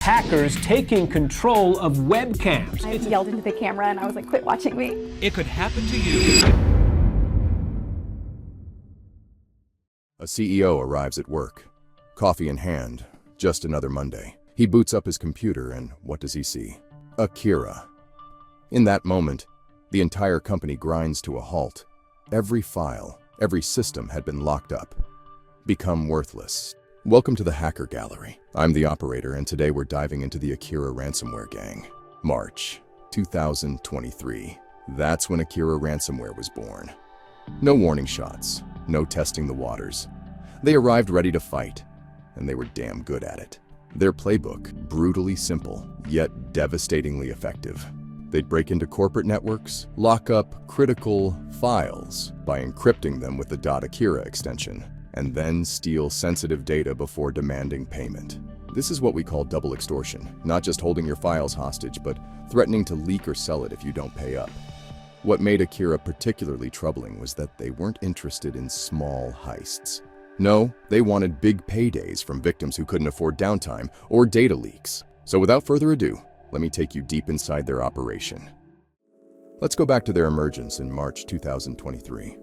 Hackers taking control of webcams. I yelled into the camera and I was like, quit watching me. It could happen to you. A CEO arrives at work, coffee in hand, just another Monday. He boots up his computer and what does he see? Akira. In that moment, the entire company grinds to a halt. Every file, every system had been locked up, become worthless. Welcome to the Hacker Gallery. I'm the operator, and today we're diving into the Akira ransomware gang. March 2023. That's when Akira ransomware was born. No warning shots, no testing the waters. They arrived ready to fight, and they were damn good at it. Their playbook, brutally simple, yet devastatingly effective. They'd break into corporate networks, lock up critical files by encrypting them with the .Akira extension, and then steal sensitive data before demanding payment. This is what we call double extortion, not just holding your files hostage, but threatening to leak or sell it if you don't pay up. What made Akira particularly troubling was that they weren't interested in small heists. No, they wanted big paydays from victims who couldn't afford downtime or data leaks. So without further ado, let me take you deep inside their operation. Let's go back to their emergence in March 2023.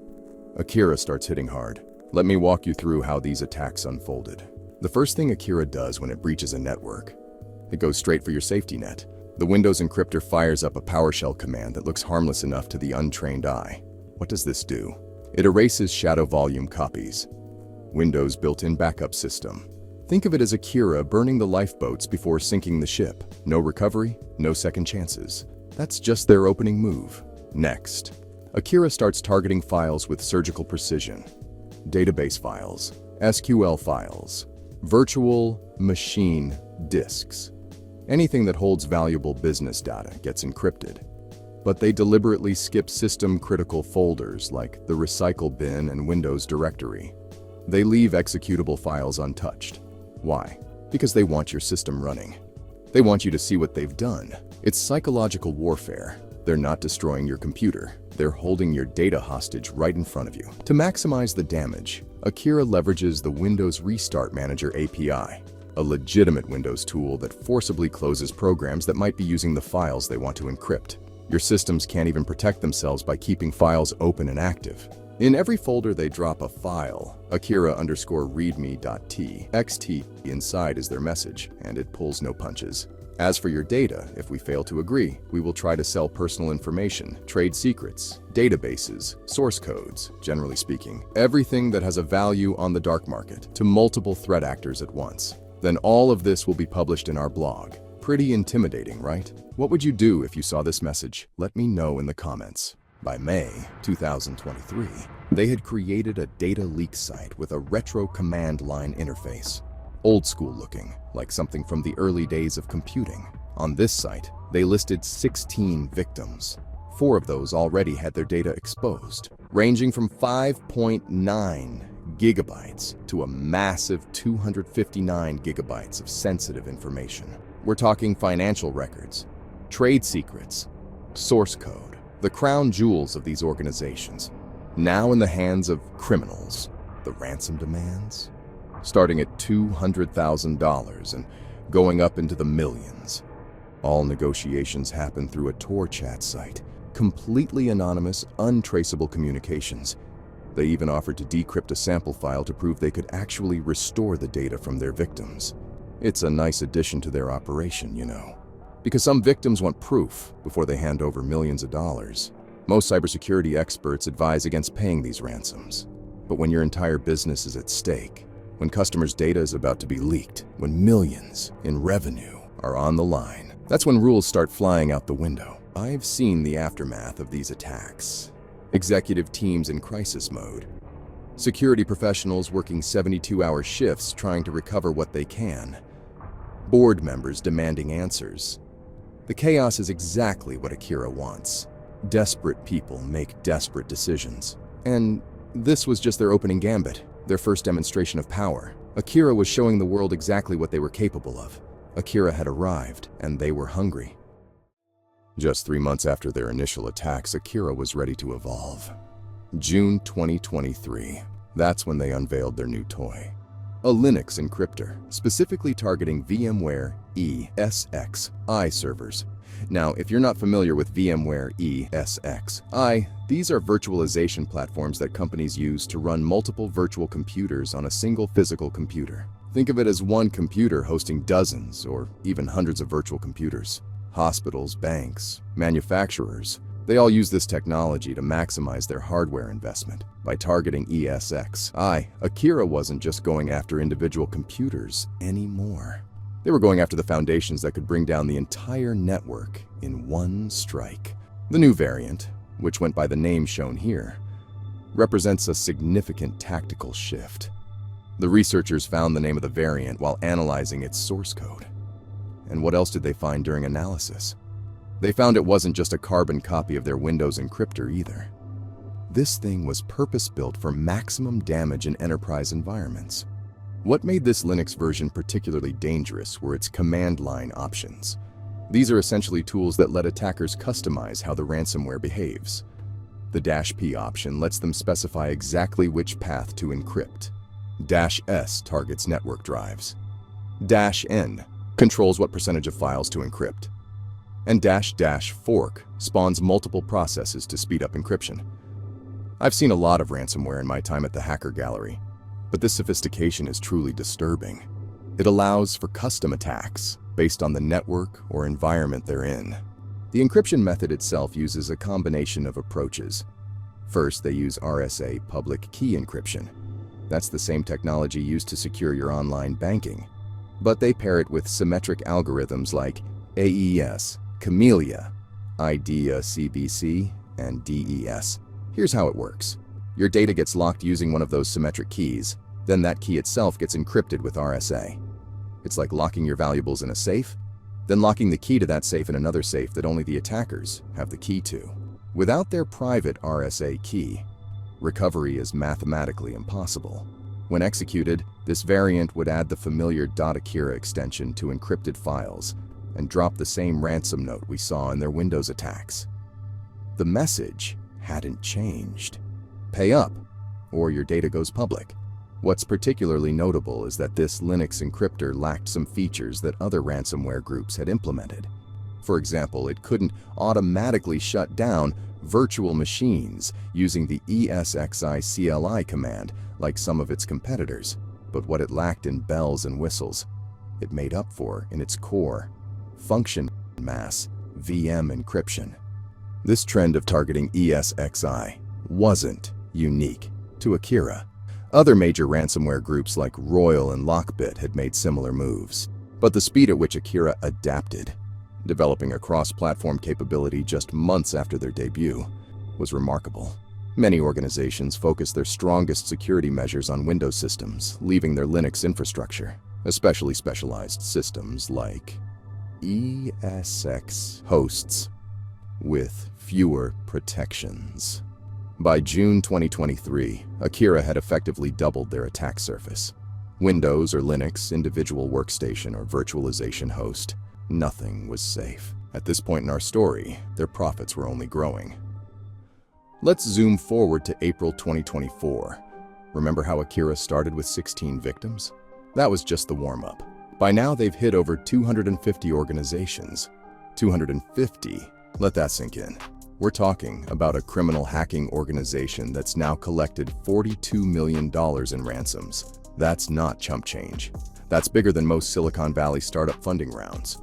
Akira starts hitting hard. Let me walk you through how these attacks unfolded. The first thing Akira does when it breaches a network, it goes straight for your safety net. The Windows encryptor fires up a PowerShell command that looks harmless enough to the untrained eye. What does this do? It erases shadow volume copies. Windows' built-in backup system. Think of it as Akira burning the lifeboats before sinking the ship. No recovery, no second chances. That's just their opening move. Next, Akira starts targeting files with surgical precision. Database files, SQL files, virtual machine disks. Anything that holds valuable business data gets encrypted. But they deliberately skip system-critical folders like the recycle bin and Windows directory. They leave executable files untouched. Why? Because they want your system running. They want you to see what they've done. It's psychological warfare. They're not destroying your computer. They're holding your data hostage right in front of you. To maximize the damage, Akira leverages the Windows Restart Manager API, a legitimate Windows tool that forcibly closes programs that might be using the files they want to encrypt. Your systems can't even protect themselves by keeping files open and active. In every folder they drop a file, Akira_readme.txt inside is their message, and it pulls no punches. As for your data, if we fail to agree, we will try to sell personal information, trade secrets, databases, source codes, generally speaking, everything that has a value on the dark market, to multiple threat actors at once. Then all of this will be published in our blog. Pretty intimidating, right? What would you do if you saw this message? Let me know in the comments. By May 2023, they had created a data leak site with a retro command line interface. Old school looking, like something from the early days of computing. On this site, they listed 16 victims. 4 of those already had their data exposed, ranging from 5.9 gigabytes to a massive 259 gigabytes of sensitive information. We're talking financial records, trade secrets, source code, the crown jewels of these organizations, now in the hands of criminals. The ransom demands? Starting at $200,000 and going up into the millions. All negotiations happen through a Tor chat site, completely anonymous, untraceable communications. They even offered to decrypt a sample file to prove they could actually restore the data from their victims. It's a nice addition to their operation, you know. Because some victims want proof before they hand over millions of dollars. Most cybersecurity experts advise against paying these ransoms. But when your entire business is at stake, when customers' data is about to be leaked, when millions in revenue are on the line, that's when rules start flying out the window. I've seen the aftermath of these attacks. Executive teams in crisis mode. Security professionals working 72-hour shifts trying to recover what they can. Board members demanding answers. The chaos is exactly what Akira wants. Desperate people make desperate decisions. And this was just their opening gambit. Their first demonstration of power. Akira was showing the world exactly what they were capable of. Akira had arrived, and they were hungry. Just 3 months after their initial attacks, Akira was ready to evolve. June 2023. That's when they unveiled their new toy. a Linux encryptor, specifically targeting VMware ESXi servers. Now, if you're not familiar with VMware ESXi, these are virtualization platforms that companies use to run multiple virtual computers on a single physical computer. Think of it as one computer hosting dozens or even hundreds of virtual computers. Hospitals, banks, manufacturers, they all use this technology to maximize their hardware investment. By targeting ESXi, Akira wasn't just going after individual computers anymore. They were going after the foundations that could bring down the entire network in one strike. The new variant, which went by the name shown here, represents a significant tactical shift. The researchers found the name of the variant while analyzing its source code. And what else did they find during analysis? They found it wasn't just a carbon copy of their Windows encryptor either. This thing was purpose-built for maximum damage in enterprise environments. What made this Linux version particularly dangerous were its command line options. These are essentially tools that let attackers customize how the ransomware behaves. The -P option lets them specify exactly which path to encrypt. -S targets network drives. -N controls what percentage of files to encrypt. And -fork spawns multiple processes to speed up encryption. I've seen a lot of ransomware in my time at the Hacker Gallery, but this sophistication is truly disturbing. It allows for custom attacks based on the network or environment they're in. The encryption method itself uses a combination of approaches. First, they use RSA public key encryption. That's the same technology used to secure your online banking. But they pair it with symmetric algorithms like AES, Camellia, IDEA CBC, and DES. Here's how it works. Your data gets locked using one of those symmetric keys, then that key itself gets encrypted with RSA. It's like locking your valuables in a safe, then locking the key to that safe in another safe that only the attackers have the key to. Without their private RSA key, recovery is mathematically impossible. When executed, this variant would add the familiar .Akira extension to encrypted files and drop the same ransom note we saw in their Windows attacks. The message hadn't changed. Pay up, or your data goes public. What's particularly notable is that this Linux encryptor lacked some features that other ransomware groups had implemented. For example, it couldn't automatically shut down virtual machines using the ESXi CLI command like some of its competitors, but what it lacked in bells and whistles, it made up for in its core, function mass VM encryption. This trend of targeting ESXi wasn't unique to Akira. Other major ransomware groups like Royal and Lockbit had made similar moves. But the speed at which Akira adapted, developing a cross-platform capability just months after their debut, was remarkable. Many organizations focus their strongest security measures on Windows systems, leaving their Linux infrastructure, especially specialized systems like ESX hosts, with fewer protections. By June 2023, Akira had effectively doubled their attack surface. Windows or Linux, individual workstation or virtualization host, nothing was safe. At this point in our story, their profits were only growing. Let's zoom forward to April 2024. Remember how Akira started with 16 victims? That was just the warm-up. By now, they've hit over 250 organizations. 250. Let that sink in. We're talking about a criminal hacking organization that's now collected $42 million in ransoms. That's not chump change. That's bigger than most Silicon Valley startup funding rounds.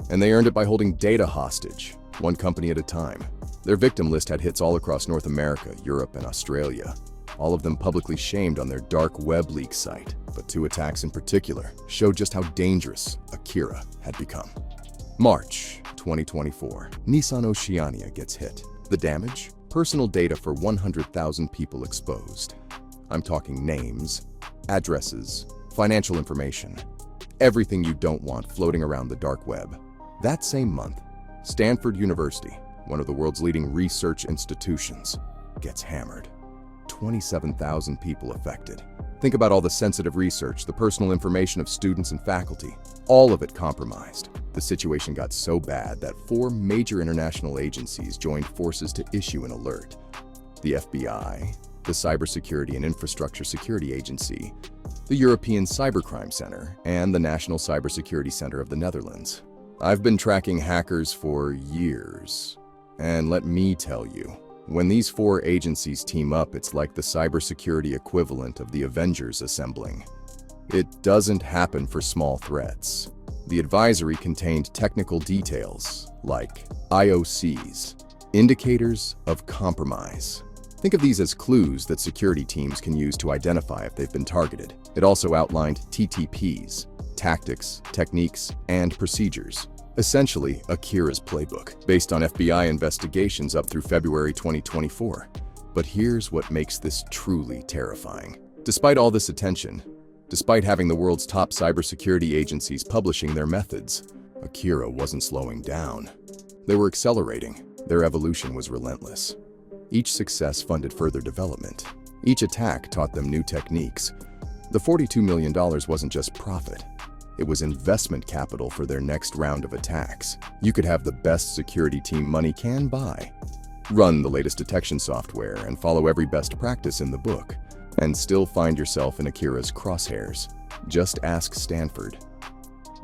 And they earned it by holding data hostage, one company at a time. Their victim list had hits all across North America, Europe, and Australia, all of them publicly shamed on their dark web leak site. But two attacks in particular showed just how dangerous Akira had become. March 2024, Nissan Oceania gets hit. The damage? Personal data for 100,000 people exposed. I'm talking names, addresses, financial information, everything you don't want floating around the dark web. That same month, Stanford University, one of the world's leading research institutions, gets hammered. 27,000 people affected. Think about all the sensitive research, the personal information of students and faculty, all of it compromised. The situation got so bad that 4 major international agencies joined forces to issue an alert. The FBI, the Cybersecurity and Infrastructure Security Agency, the European Cybercrime Center, and the National Cybersecurity Center of the Netherlands. I've been tracking hackers for years, and let me tell you, when these four agencies team up, it's like the cybersecurity equivalent of the Avengers assembling. It doesn't happen for small threats. The advisory contained technical details like IOCs, indicators of compromise. Think of these as clues that security teams can use to identify if they've been targeted. It also outlined TTPs, tactics, techniques, and procedures. Essentially, Akira's playbook, based on FBI investigations up through February 2024. But here's what makes this truly terrifying. Despite all this attention, despite having the world's top cybersecurity agencies publishing their methods, Akira wasn't slowing down. They were accelerating. Their evolution was relentless. Each success funded further development. Each attack taught them new techniques. The $42 million wasn't just profit. It was investment capital for their next round of attacks. You could have the best security team money can buy, run the latest detection software, and follow every best practice in the book, and still find yourself in Akira's crosshairs. Just ask Stanford.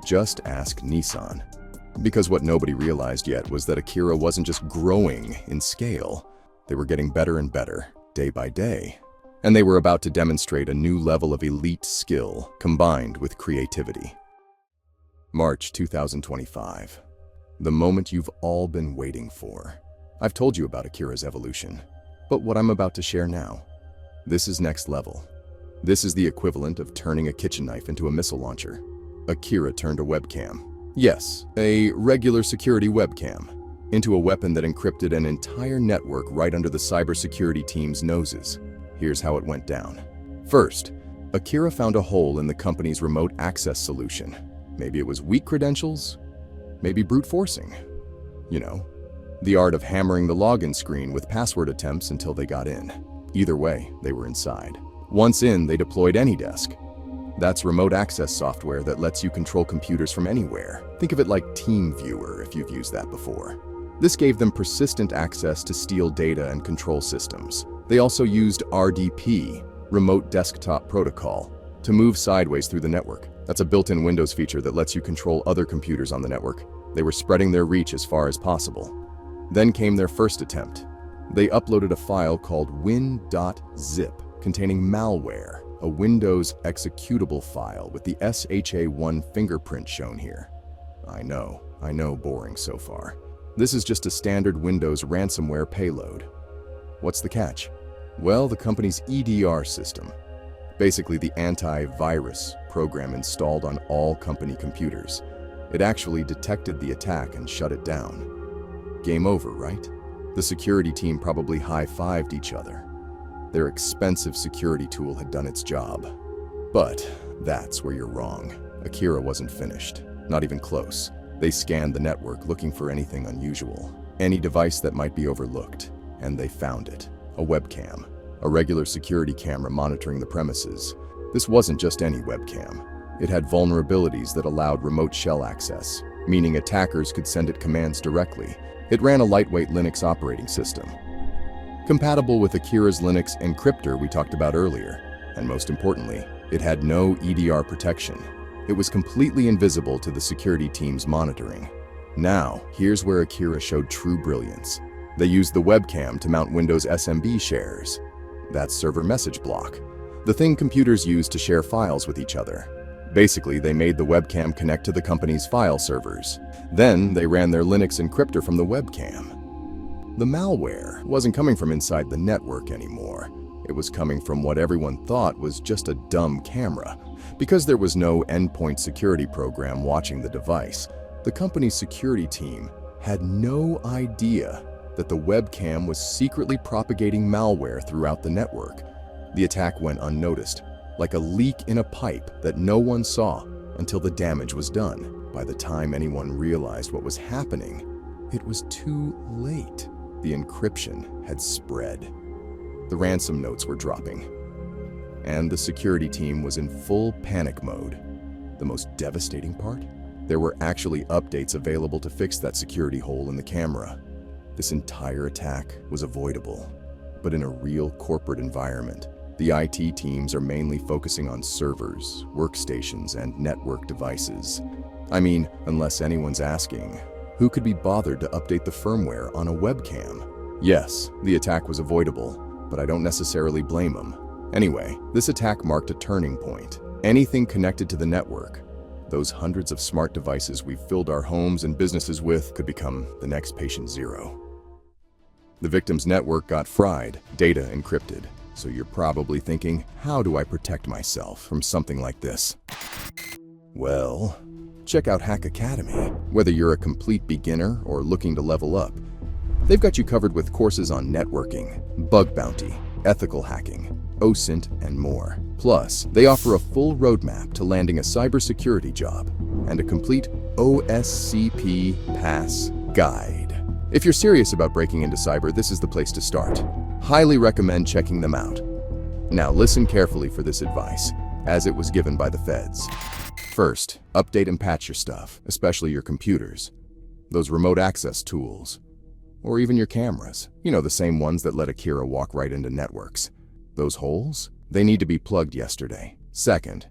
Just ask Nissan. Because what nobody realized yet was that Akira wasn't just growing in scale. They were getting better and better, day by day. And they were about to demonstrate a new level of elite skill combined with creativity. March 2025. The moment you've all been waiting for. I've told you about Akira's evolution, but what I'm about to share now, this is next level. This is the equivalent of turning a kitchen knife into a missile launcher. Akira turned a webcam. Yes, a regular security webcam, into a weapon that encrypted an entire network right under the cybersecurity team's noses. Here's how it went down. First, Akira found a hole in the company's remote access solution. Maybe it was weak credentials, maybe brute forcing. You know, the art of hammering the login screen with password attempts until they got in. Either way, they were inside. Once in, they deployed AnyDesk. That's remote access software that lets you control computers from anywhere. Think of it like TeamViewer if you've used that before. This gave them persistent access to steal data and control systems. They also used RDP, Remote Desktop Protocol, to move sideways through the network. That's a built-in Windows feature that lets you control other computers on the network. They were spreading their reach as far as possible. Then came their first attempt. They uploaded a file called win.zip containing malware, a Windows executable file with the SHA1 fingerprint shown here. I know, boring so far. This is just a standard Windows ransomware payload. What's the catch? Well, the company's EDR system, basically the antivirus program installed on all company computers. It actually detected the attack and shut it down. Game over, right? The security team probably high-fived each other. Their expensive security tool had done its job. But that's where you're wrong. Akira wasn't finished, not even close. They scanned the network looking for anything unusual, any device that might be overlooked, and they found it. A webcam, a regular security camera monitoring the premises. This wasn't just any webcam. It had vulnerabilities that allowed remote shell access, meaning attackers could send it commands directly. It ran a lightweight Linux operating system, compatible with Akira's Linux encryptor we talked about earlier, and most importantly, it had no EDR protection. It was completely invisible to the security team's monitoring. Now, here's where Akira showed true brilliance. They used the webcam to mount Windows SMB shares. That's server message block, the thing computers use to share files with each other. Basically, they made the webcam connect to the company's file servers. Then, they ran their Linux encryptor from the webcam. The malware wasn't coming from inside the network anymore. It was coming from what everyone thought was just a dumb camera. Because there was no endpoint security program watching the device, the company's security team had no idea that the webcam was secretly propagating malware throughout the network. The attack went unnoticed, like a leak in a pipe that no one saw until the damage was done. By the time anyone realized what was happening, it was too late. The encryption had spread. The ransom notes were dropping, and the security team was in full panic mode. The most devastating part? There were actually updates available to fix that security hole in the camera. This entire attack was avoidable. but in a real corporate environment. The IT teams are mainly focusing on servers, workstations, and network devices. I mean, unless anyone's asking, who could be bothered to update the firmware on a webcam? Yes, the attack was avoidable, but I don't necessarily blame them. Anyway, this attack marked a turning point. Anything connected to the network, those hundreds of smart devices we've filled our homes and businesses with, could become the next patient zero. The victim's network got fried, data encrypted. So you're probably thinking, how do I protect myself from something like this? Well, check out Hack Academy. Whether you're a complete beginner or looking to level up, they've got you covered with courses on networking, bug bounty, ethical hacking, OSINT, and more. Plus, they offer a full roadmap to landing a cybersecurity job and a complete OSCP pass guide. If you're serious about breaking into cyber, this is the place to start. Highly recommend checking them out. Now listen carefully for this advice, as it was given by the feds. First, update and patch your stuff, especially your computers, those remote access tools, or even your cameras. You know, the same ones that let Akira walk right into networks. Those holes? They need to be plugged yesterday. Second,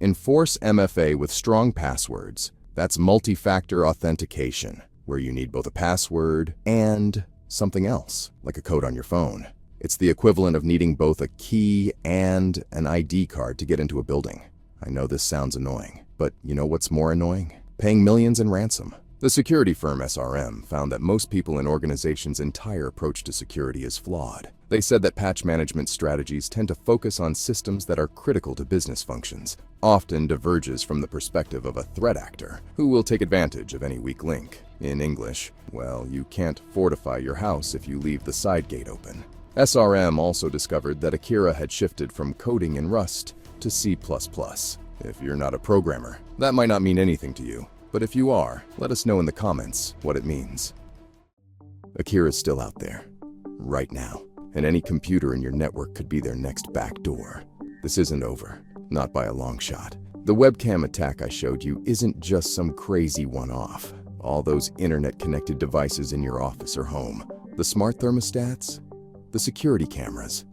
enforce MFA with strong passwords. That's multi-factor authentication, where you need both a password and something else, like a code on your phone. It's the equivalent of needing both a key and an ID card to get into a building. I know this sounds annoying, but you know what's more annoying? Paying millions in ransom. The security firm SRM found that most people in organizations' entire approach to security is flawed. They said that patch management strategies tend to focus on systems that are critical to business functions, often diverges from the perspective of a threat actor who will take advantage of any weak link. In English, well, you can't fortify your house if you leave the side gate open. SRM also discovered that Akira had shifted from coding in Rust to C++. If you're not a programmer, that might not mean anything to you, but if you are, let us know in the comments what it means. Akira's still out there, right now, and any computer in your network could be their next backdoor. This isn't over, not by a long shot. The webcam attack I showed you isn't just some crazy one-off. All those internet-connected devices in your office or home, the smart thermostats, the security cameras,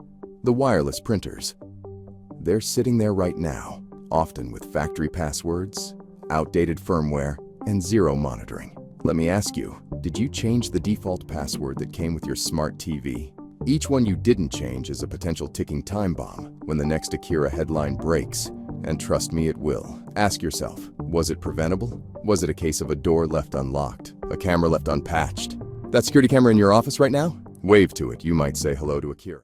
the wireless printers, they're sitting there right now, often with factory passwords, outdated firmware, and zero monitoring. Let me ask you, did you change the default password that came with your smart TV? Each one you didn't change is a potential ticking time bomb when the next Akira headline breaks, and trust me, it will. Ask yourself, was it preventable? Was it a case of a door left unlocked, a camera left unpatched? That security camera in your office right now? Wave to it, you might say hello to Akira.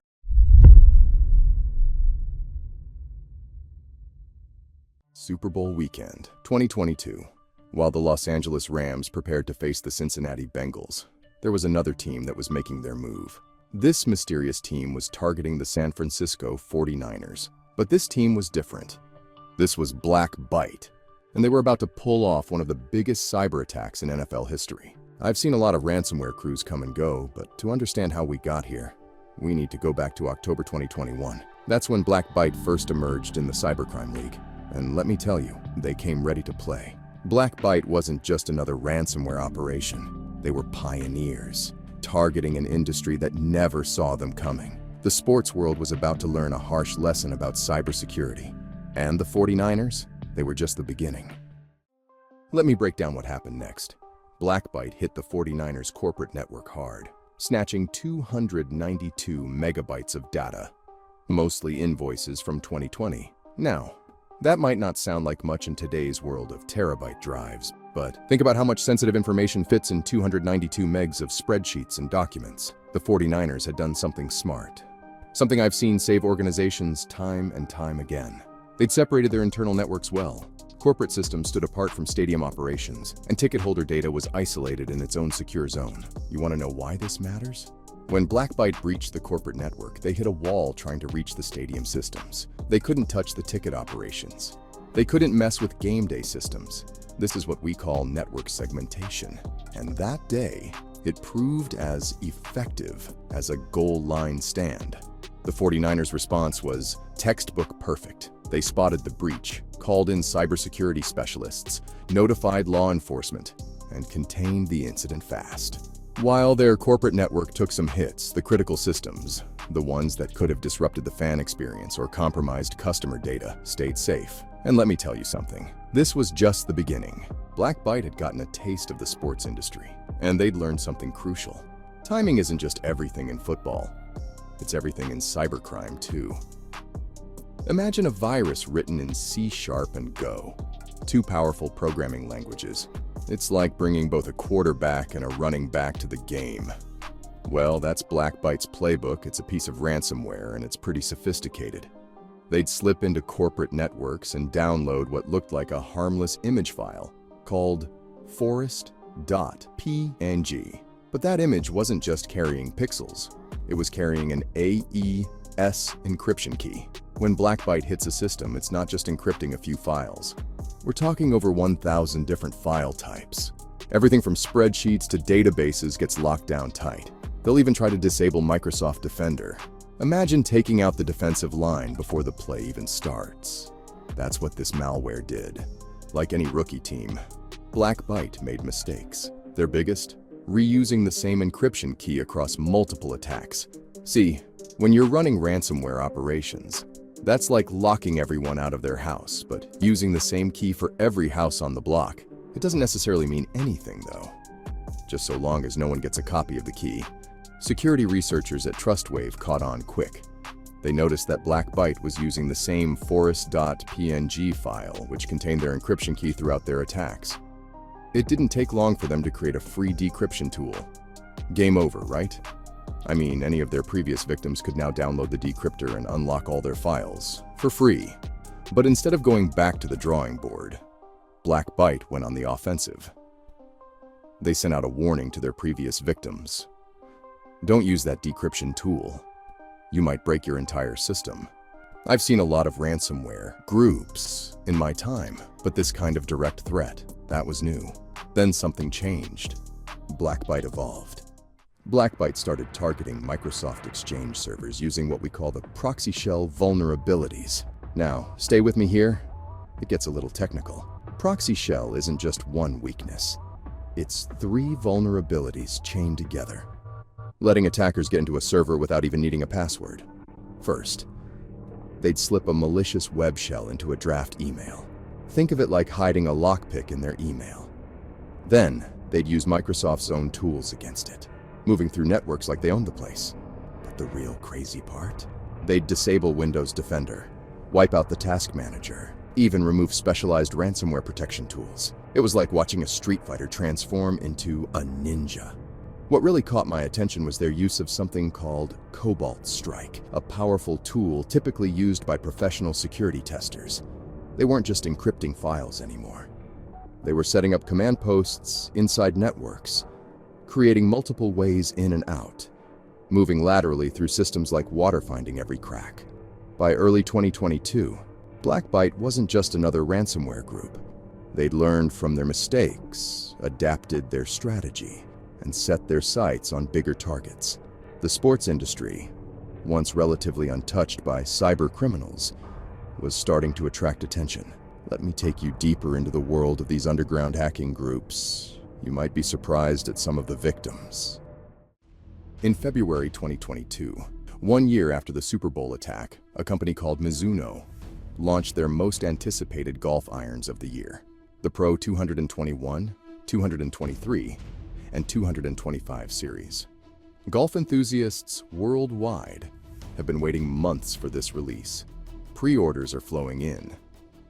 Super Bowl weekend, 2022. While the Los Angeles Rams prepared to face the Cincinnati Bengals, there was another team that was making their move. This mysterious team was targeting the San Francisco 49ers. But this team was different. This was BlackByte, and they were about to pull off one of the biggest cyber attacks in NFL history. I've seen a lot of ransomware crews come and go, but to understand how we got here, we need to go back to October 2021. That's when BlackByte first emerged in the Cybercrime League. And let me tell you, they came ready to play. BlackByte wasn't just another ransomware operation. They were pioneers, targeting an industry that never saw them coming. The sports world was about to learn a harsh lesson about cybersecurity. And the 49ers? They were just the beginning. Let me break down what happened next. BlackByte hit the 49ers corporate network hard, snatching 292 megabytes of data, mostly invoices from 2020. Now, that might not sound like much in today's world of terabyte drives, but think about how much sensitive information fits in 292 megs of spreadsheets and documents. The 49ers had done something smart. Something I've seen save organizations time and time again. They'd separated their internal networks well. Corporate systems stood apart from stadium operations, and ticket holder data was isolated in its own secure zone. You want to know why this matters? When BlackByte breached the corporate network, they hit a wall trying to reach the stadium systems. They couldn't touch the ticket operations. They couldn't mess with game day systems. This is what we call network segmentation. And that day, it proved as effective as a goal line stand. The 49ers' response was textbook perfect. They spotted the breach, called in cybersecurity specialists, notified law enforcement, and contained the incident fast. While their corporate network took some hits, the critical systems, The ones that could have disrupted the fan experience or compromised customer data stayed safe. And let me tell you something, this was just the beginning. BlackByte had gotten a taste of the sports industry, and they'd learned something crucial. Timing isn't just everything in football, it's everything in cybercrime too. Imagine a virus written in C# and Go, two powerful programming languages. It's like bringing both a quarterback and a running back to the game. Well, that's BlackByte's playbook. It's a piece of ransomware, and it's pretty sophisticated. They'd slip into corporate networks and download what looked like a harmless image file called forest.png. But that image wasn't just carrying pixels. It was carrying an AES encryption key. When BlackByte hits a system, it's not just encrypting a few files. We're talking over 1,000 different file types. Everything from spreadsheets to databases gets locked down tight. They'll even try to disable Microsoft Defender. Imagine taking out the defensive line before the play even starts. That's what this malware did. Like any rookie team, BlackByte made mistakes. Their biggest? Reusing the same encryption key across multiple attacks. See, when you're running ransomware operations, that's like locking everyone out of their house, but using the same key for every house on the block. It doesn't necessarily mean anything, though. Just so long as no one gets a copy of the key. Security researchers at TrustWave caught on quick. They noticed that BlackByte was using the same forest.png file, which contained their encryption key throughout their attacks. It didn't take long for them to create a free decryption tool. Game over, right? I mean, any of their previous victims could now download the decryptor and unlock all their files for free. But instead of going back to the drawing board, BlackByte went on the offensive. They sent out a warning to their previous victims. Don't use that decryption tool. You might break your entire system. I've seen a lot of ransomware groups in my time, but this kind of direct threat, that was new. Then something changed. BlackByte evolved. BlackByte started targeting Microsoft Exchange servers using what we call the proxy shell vulnerabilities. Now, stay with me here. It gets a little technical. Proxy shell isn't just one weakness. It's 3 vulnerabilities chained together, letting attackers get into a server without even needing a password. First, they'd slip a malicious web shell into a draft email. Think of it like hiding a lockpick in their email. Then, they'd use Microsoft's own tools against it, moving through networks like they owned the place. But the real crazy part? They'd disable Windows Defender, wipe out the task manager, even remove specialized ransomware protection tools. It was like watching a Street Fighter transform into a ninja. What really caught my attention was their use of something called Cobalt Strike, a powerful tool typically used by professional security testers. They weren't just encrypting files anymore. They were setting up command posts inside networks, creating multiple ways in and out, moving laterally through systems like water finding every crack. By early 2022, BlackByte wasn't just another ransomware group. They'd learned from their mistakes, adapted their strategy, and set their sights on bigger targets. The sports industry, once relatively untouched by cyber criminals, was starting to attract attention. Let me take you deeper into the world of these underground hacking groups. You might be surprised at some of the victims. In February 2022, 1 year after the Super Bowl attack, a company called Mizuno launched their most anticipated golf irons of the year, the Pro 221, 223, and 225 series. Golf enthusiasts worldwide have been waiting months for this release. Pre-orders are flowing in,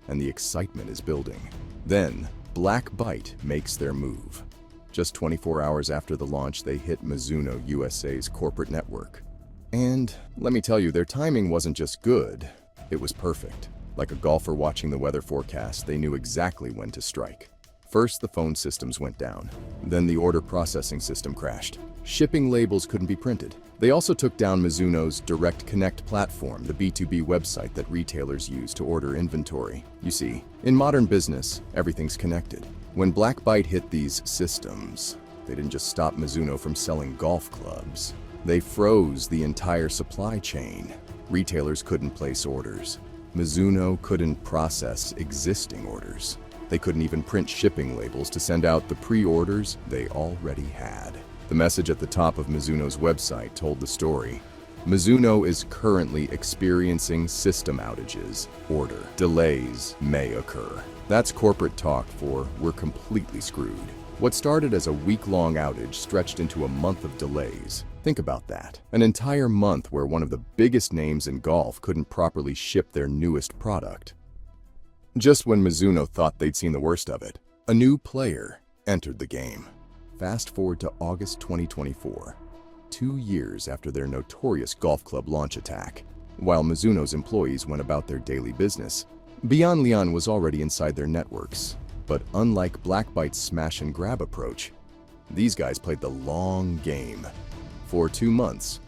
and the excitement is building. Then, BlackByte makes their move. Just 24 hours after the launch, they hit Mizuno USA's corporate network. And let me tell you, their timing wasn't just good, it was perfect. Like a golfer watching the weather forecast, they knew exactly when to strike. First, the phone systems went down. Then the order processing system crashed. Shipping labels couldn't be printed. They also took down Mizuno's Direct Connect platform, the B2B website that retailers use to order inventory. You see, in modern business, everything's connected. When BlackByte hit these systems, they didn't just stop Mizuno from selling golf clubs. They froze the entire supply chain. Retailers couldn't place orders. Mizuno couldn't process existing orders. They couldn't even print shipping labels to send out the pre-orders they already had. The message at the top of Mizuno's website told the story. Mizuno is currently experiencing system outages. Order delays may occur. That's corporate talk for we're completely screwed. What started as a week-long outage stretched into a month of delays. Think about that. An entire month where one of the biggest names in golf couldn't properly ship their newest product. Just when Mizuno thought they'd seen the worst of it, a new player entered the game. Fast forward to August 2024, 2 years after their notorious golf club launch attack. While Mizuno's employees went about their daily business, Beyond Lian was already inside their networks. But unlike BlackByte's smash-and-grab approach, these guys played the long game. For 2 months,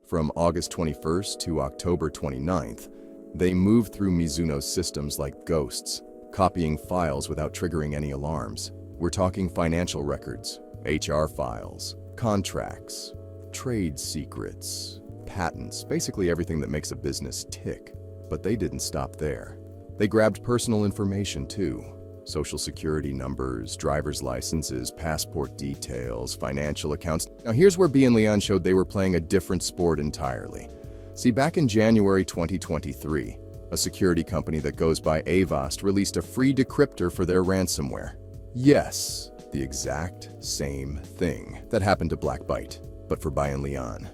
from August 21st to October 29th, they moved through Mizuno's systems like ghosts, copying files without triggering any alarms. We're talking financial records, HR files, contracts, trade secrets, patents, basically everything that makes a business tick. But they didn't stop there. They grabbed personal information too. Social security numbers, driver's licenses, passport details, financial accounts. Now here's where BN Lian showed they were playing a different sport entirely. See, back in January 2023, a security company that goes by Avast released a free decryptor for their ransomware. Yes, the exact same thing that happened to BlackByte, but for BN Lian.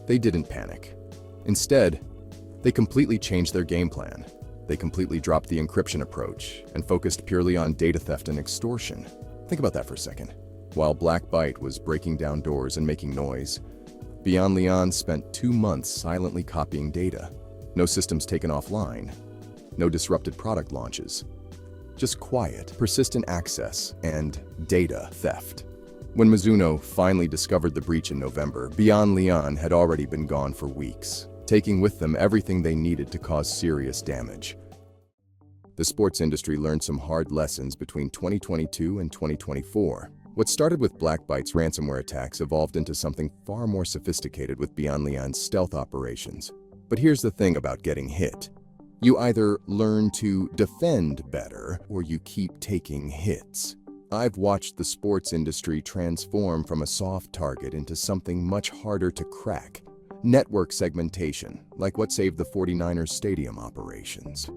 They didn't panic. Instead, they completely changed their game plan. They completely dropped the encryption approach and focused purely on data theft and extortion. Think about that for a second. While BlackByte was breaking down doors and making noise, Beyond Lian spent 2 months silently copying data. No systems taken offline, no disrupted product launches. Just quiet, persistent access and data theft. When Mizuno finally discovered the breach in November, Beyond Lian had already been gone for weeks, taking with them everything they needed to cause serious damage. The sports industry learned some hard lessons between 2022 and 2024. What started with BlackByte's ransomware attacks evolved into something far more sophisticated with Beyond Lian's stealth operations. But here's the thing about getting hit. You either learn to defend better or you keep taking hits. I've watched the sports industry transform from a soft target into something much harder to crack. Network segmentation, like what saved the 49ers stadium operations.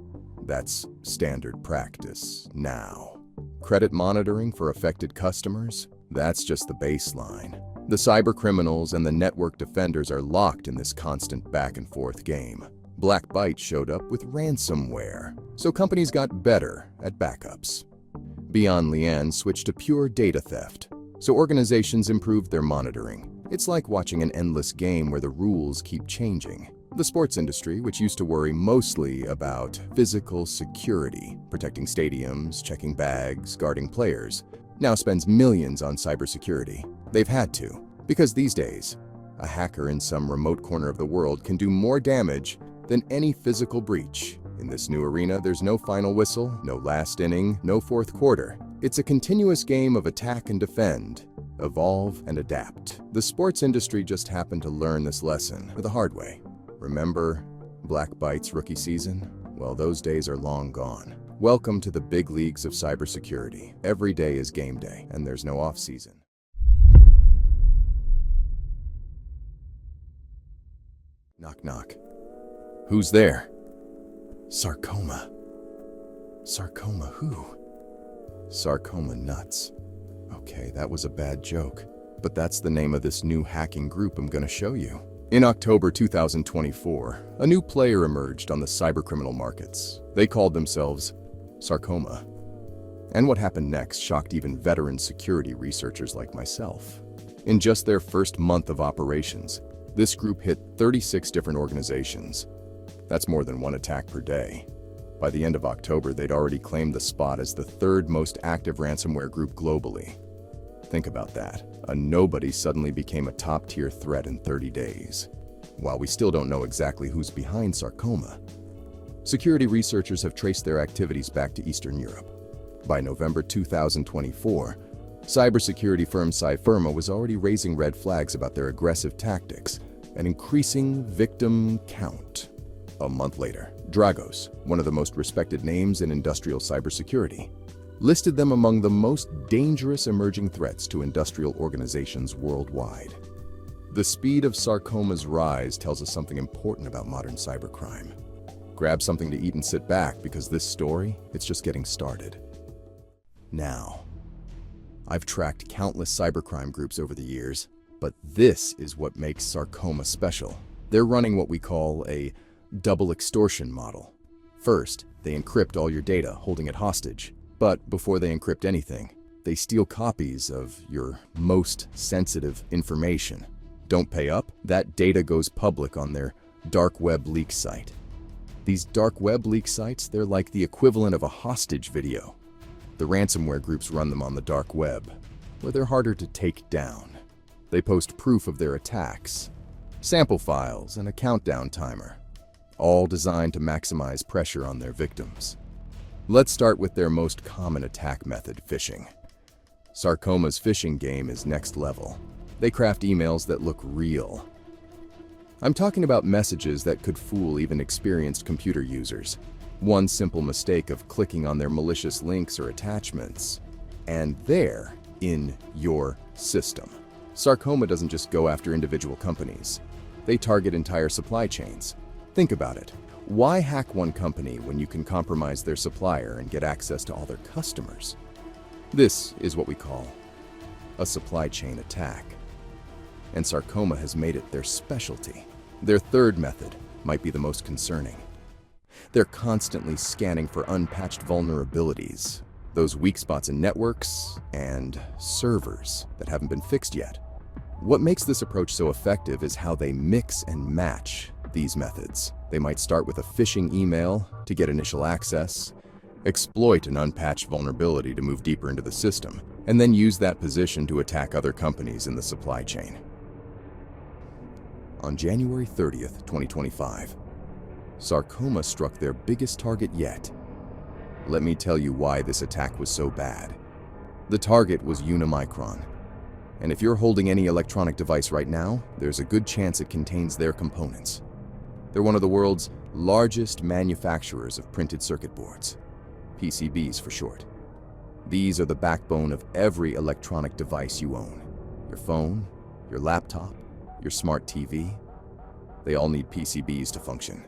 That's standard practice now. Credit monitoring for affected customers? That's just the baseline. The cybercriminals and the network defenders are locked in this constant back and forth game. BlackByte showed up with ransomware, so companies got better at backups. Beyond Lian switched to pure data theft, so organizations improved their monitoring. It's like watching an endless game where the rules keep changing. The sports industry, which used to worry mostly about physical security, protecting stadiums, checking bags, guarding players, now spends millions on cybersecurity. They've had to, because these days, a hacker in some remote corner of the world can do more damage than any physical breach. In this new arena, there's no final whistle, no last inning, no fourth quarter. It's a continuous game of attack and defend, evolve and adapt. The sports industry just happened to learn this lesson the hard way. Remember BlackByte's rookie season? Well, those days are long gone. Welcome to the big leagues of cybersecurity. Every day is game day, and there's no off-season. Knock, knock. Who's there? Sarcoma. Sarcoma who? Sarcoma nuts. Okay, that was a bad joke, but that's the name of this new hacking group I'm gonna show you. In October 2024, a new player emerged on the cybercriminal markets. They called themselves Sarcoma. And what happened next shocked even veteran security researchers like myself. In just their first month of operations, this group hit 36 different organizations. That's more than one attack per day. By the end of October, they'd already claimed the spot as the third most active ransomware group globally. Think about that. A nobody suddenly became a top-tier threat in 30 days. While we still don't know exactly who's behind Sarcoma, security researchers have traced their activities back to Eastern Europe. By November 2024, cybersecurity firm Cybercrime was already raising red flags about their aggressive tactics and increasing victim count. A month later, Dragos, one of the most respected names in industrial cybersecurity, listed them among the most dangerous emerging threats to industrial organizations worldwide. The speed of Sarcoma's rise tells us something important about modern cybercrime. Grab something to eat and sit back, because this story, it's just getting started. Now, I've tracked countless cybercrime groups over the years, but this is what makes Sarcoma special. They're running what we call a double extortion model. First, they encrypt all your data, holding it hostage. But before they encrypt anything, they steal copies of your most sensitive information. Don't pay up? That data goes public on their dark web leak site. These dark web leak sites, they're like the equivalent of a hostage video. The ransomware groups run them on the dark web, where they're harder to take down. They post proof of their attacks, sample files, and a countdown timer, all designed to maximize pressure on their victims. Let's start with their most common attack method, phishing. Sarcoma's phishing game is next level. They craft emails that look real. I'm talking about messages that could fool even experienced computer users. One simple mistake of clicking on their malicious links or attachments, and they're in your system. Sarcoma doesn't just go after individual companies. They target entire supply chains. Think about it. Why hack one company when you can compromise their supplier and get access to all their customers? This is what we call a supply chain attack. And Sarcoma has made it their specialty. Their third method might be the most concerning. They're constantly scanning for unpatched vulnerabilities, those weak spots in networks and servers that haven't been fixed yet. What makes this approach so effective is how they mix and match these methods. They might start with a phishing email to get initial access, exploit an unpatched vulnerability to move deeper into the system, and then use that position to attack other companies in the supply chain. On January 30th, 2025, Sarcoma struck their biggest target yet. Let me tell you why this attack was so bad. The target was Unimicron. And if you're holding any electronic device right now, there's a good chance it contains their components. They're one of the world's largest manufacturers of printed circuit boards, PCBs for short. These are the backbone of every electronic device you own. Your phone, your laptop, your smart TV. They all need PCBs to function.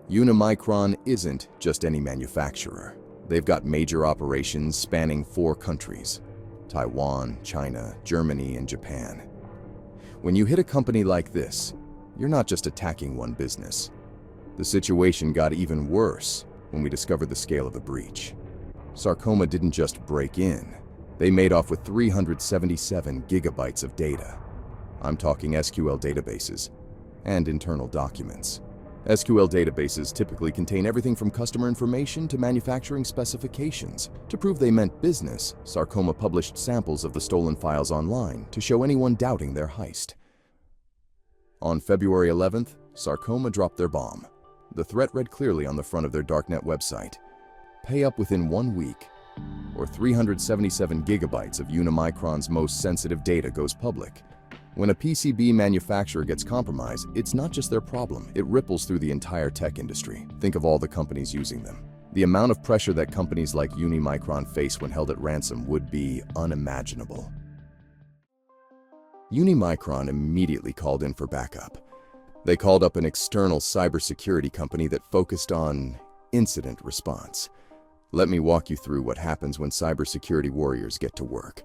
Unimicron isn't just any manufacturer. They've got major operations spanning 4 countries: Taiwan, China, Germany, and Japan. When you hit a company like this, you're not just attacking one business. The situation got even worse when we discovered the scale of the breach. Sarcoma didn't just break in. They made off with 377 gigabytes of data. I'm talking SQL databases and internal documents. SQL databases typically contain everything from customer information to manufacturing specifications. To prove they meant business, Sarcoma published samples of the stolen files online to show anyone doubting their heist. On February 11th, Sarcoma dropped their bomb. The threat read clearly on the front of their darknet website: pay up within 1 week, or 377 gigabytes of Unimicron's most sensitive data goes public. When a PCB manufacturer gets compromised, it's not just their problem, it ripples through the entire tech industry. Think of all the companies using them. The amount of pressure that companies like Unimicron face when held at ransom would be unimaginable. Unimicron immediately called in for backup. They called up an external cybersecurity company that focused on incident response. Let me walk you through what happens when cybersecurity warriors get to work.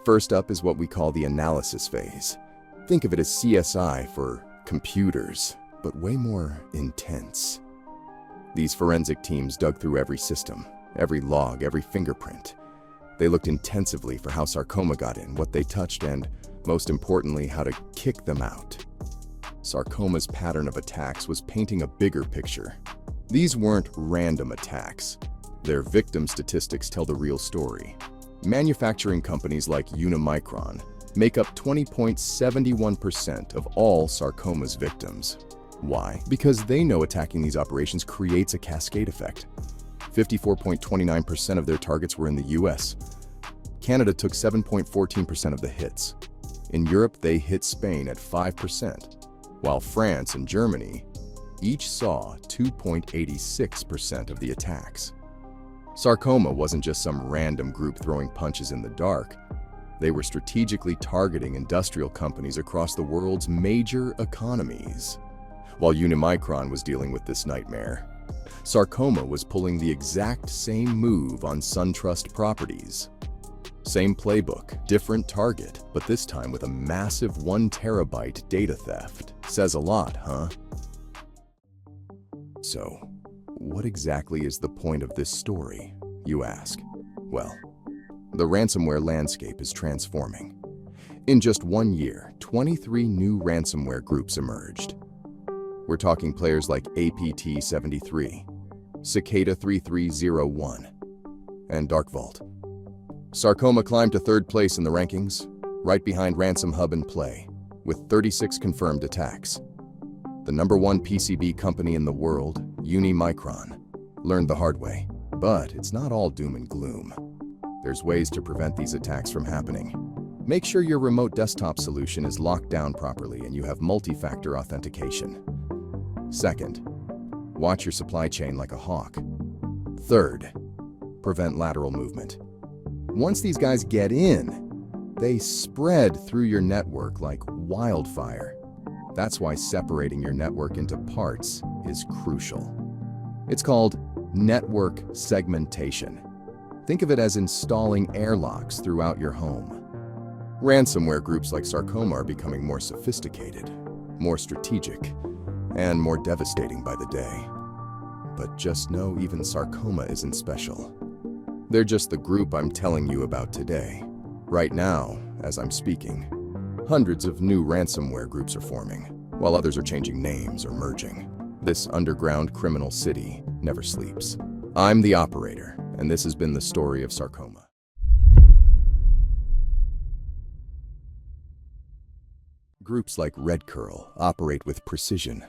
First up is what we call the analysis phase. Think of it as CSI for computers, but way more intense. These forensic teams dug through every system, every log, every fingerprint. They looked intensively for how Sarcoma got in, what they touched, and, most importantly, how to kick them out. Sarcoma's pattern of attacks was painting a bigger picture. These weren't random attacks. Their victim statistics tell the real story. Manufacturing companies like Unimicron make up 20.71% of all Sarcoma's victims. Why? Because they know attacking these operations creates a cascade effect. 54.29% of their targets were in the US. Canada took 7.14% of the hits. In Europe, they hit Spain at 5%, while France and Germany each saw 2.86% of the attacks. Sarcoma wasn't just some random group throwing punches in the dark. They were strategically targeting industrial companies across the world's major economies. While Unimicron was dealing with this nightmare, Sarcoma was pulling the exact same move on SunTrust properties. Same playbook, different target, but this time with a massive 1 terabyte data theft. Says a lot, huh? So, what exactly is the point of this story, you ask? Well, the ransomware landscape is transforming. In just 1 year, 23 new ransomware groups emerged. We're talking players like APT73, Cicada 3301, and Dark Vault. Sarcoma climbed to 3rd place in the rankings, right behind Ransom Hub and Play, with 36 confirmed attacks. The #1 PCB company in the world, Unimicron, learned the hard way. But it's not all doom and gloom. There's ways to prevent these attacks from happening. Make sure your remote desktop solution is locked down properly and you have multi-factor authentication. Second, watch your supply chain like a hawk. Third, prevent lateral movement. Once these guys get in, they spread through your network like wildfire. That's why separating your network into parts is crucial. It's called network segmentation. Think of it as installing airlocks throughout your home. Ransomware groups like Sarcoma are becoming more sophisticated, more strategic, and more devastating by the day. But just know even Sarcoma isn't special. They're just the group I'm telling you about today. Right now, as I'm speaking, hundreds of new ransomware groups are forming, while others are changing names or merging. This underground criminal city never sleeps. I'm the operator, and this has been the story of Sarcoma. Groups like Redcurl operate with precision,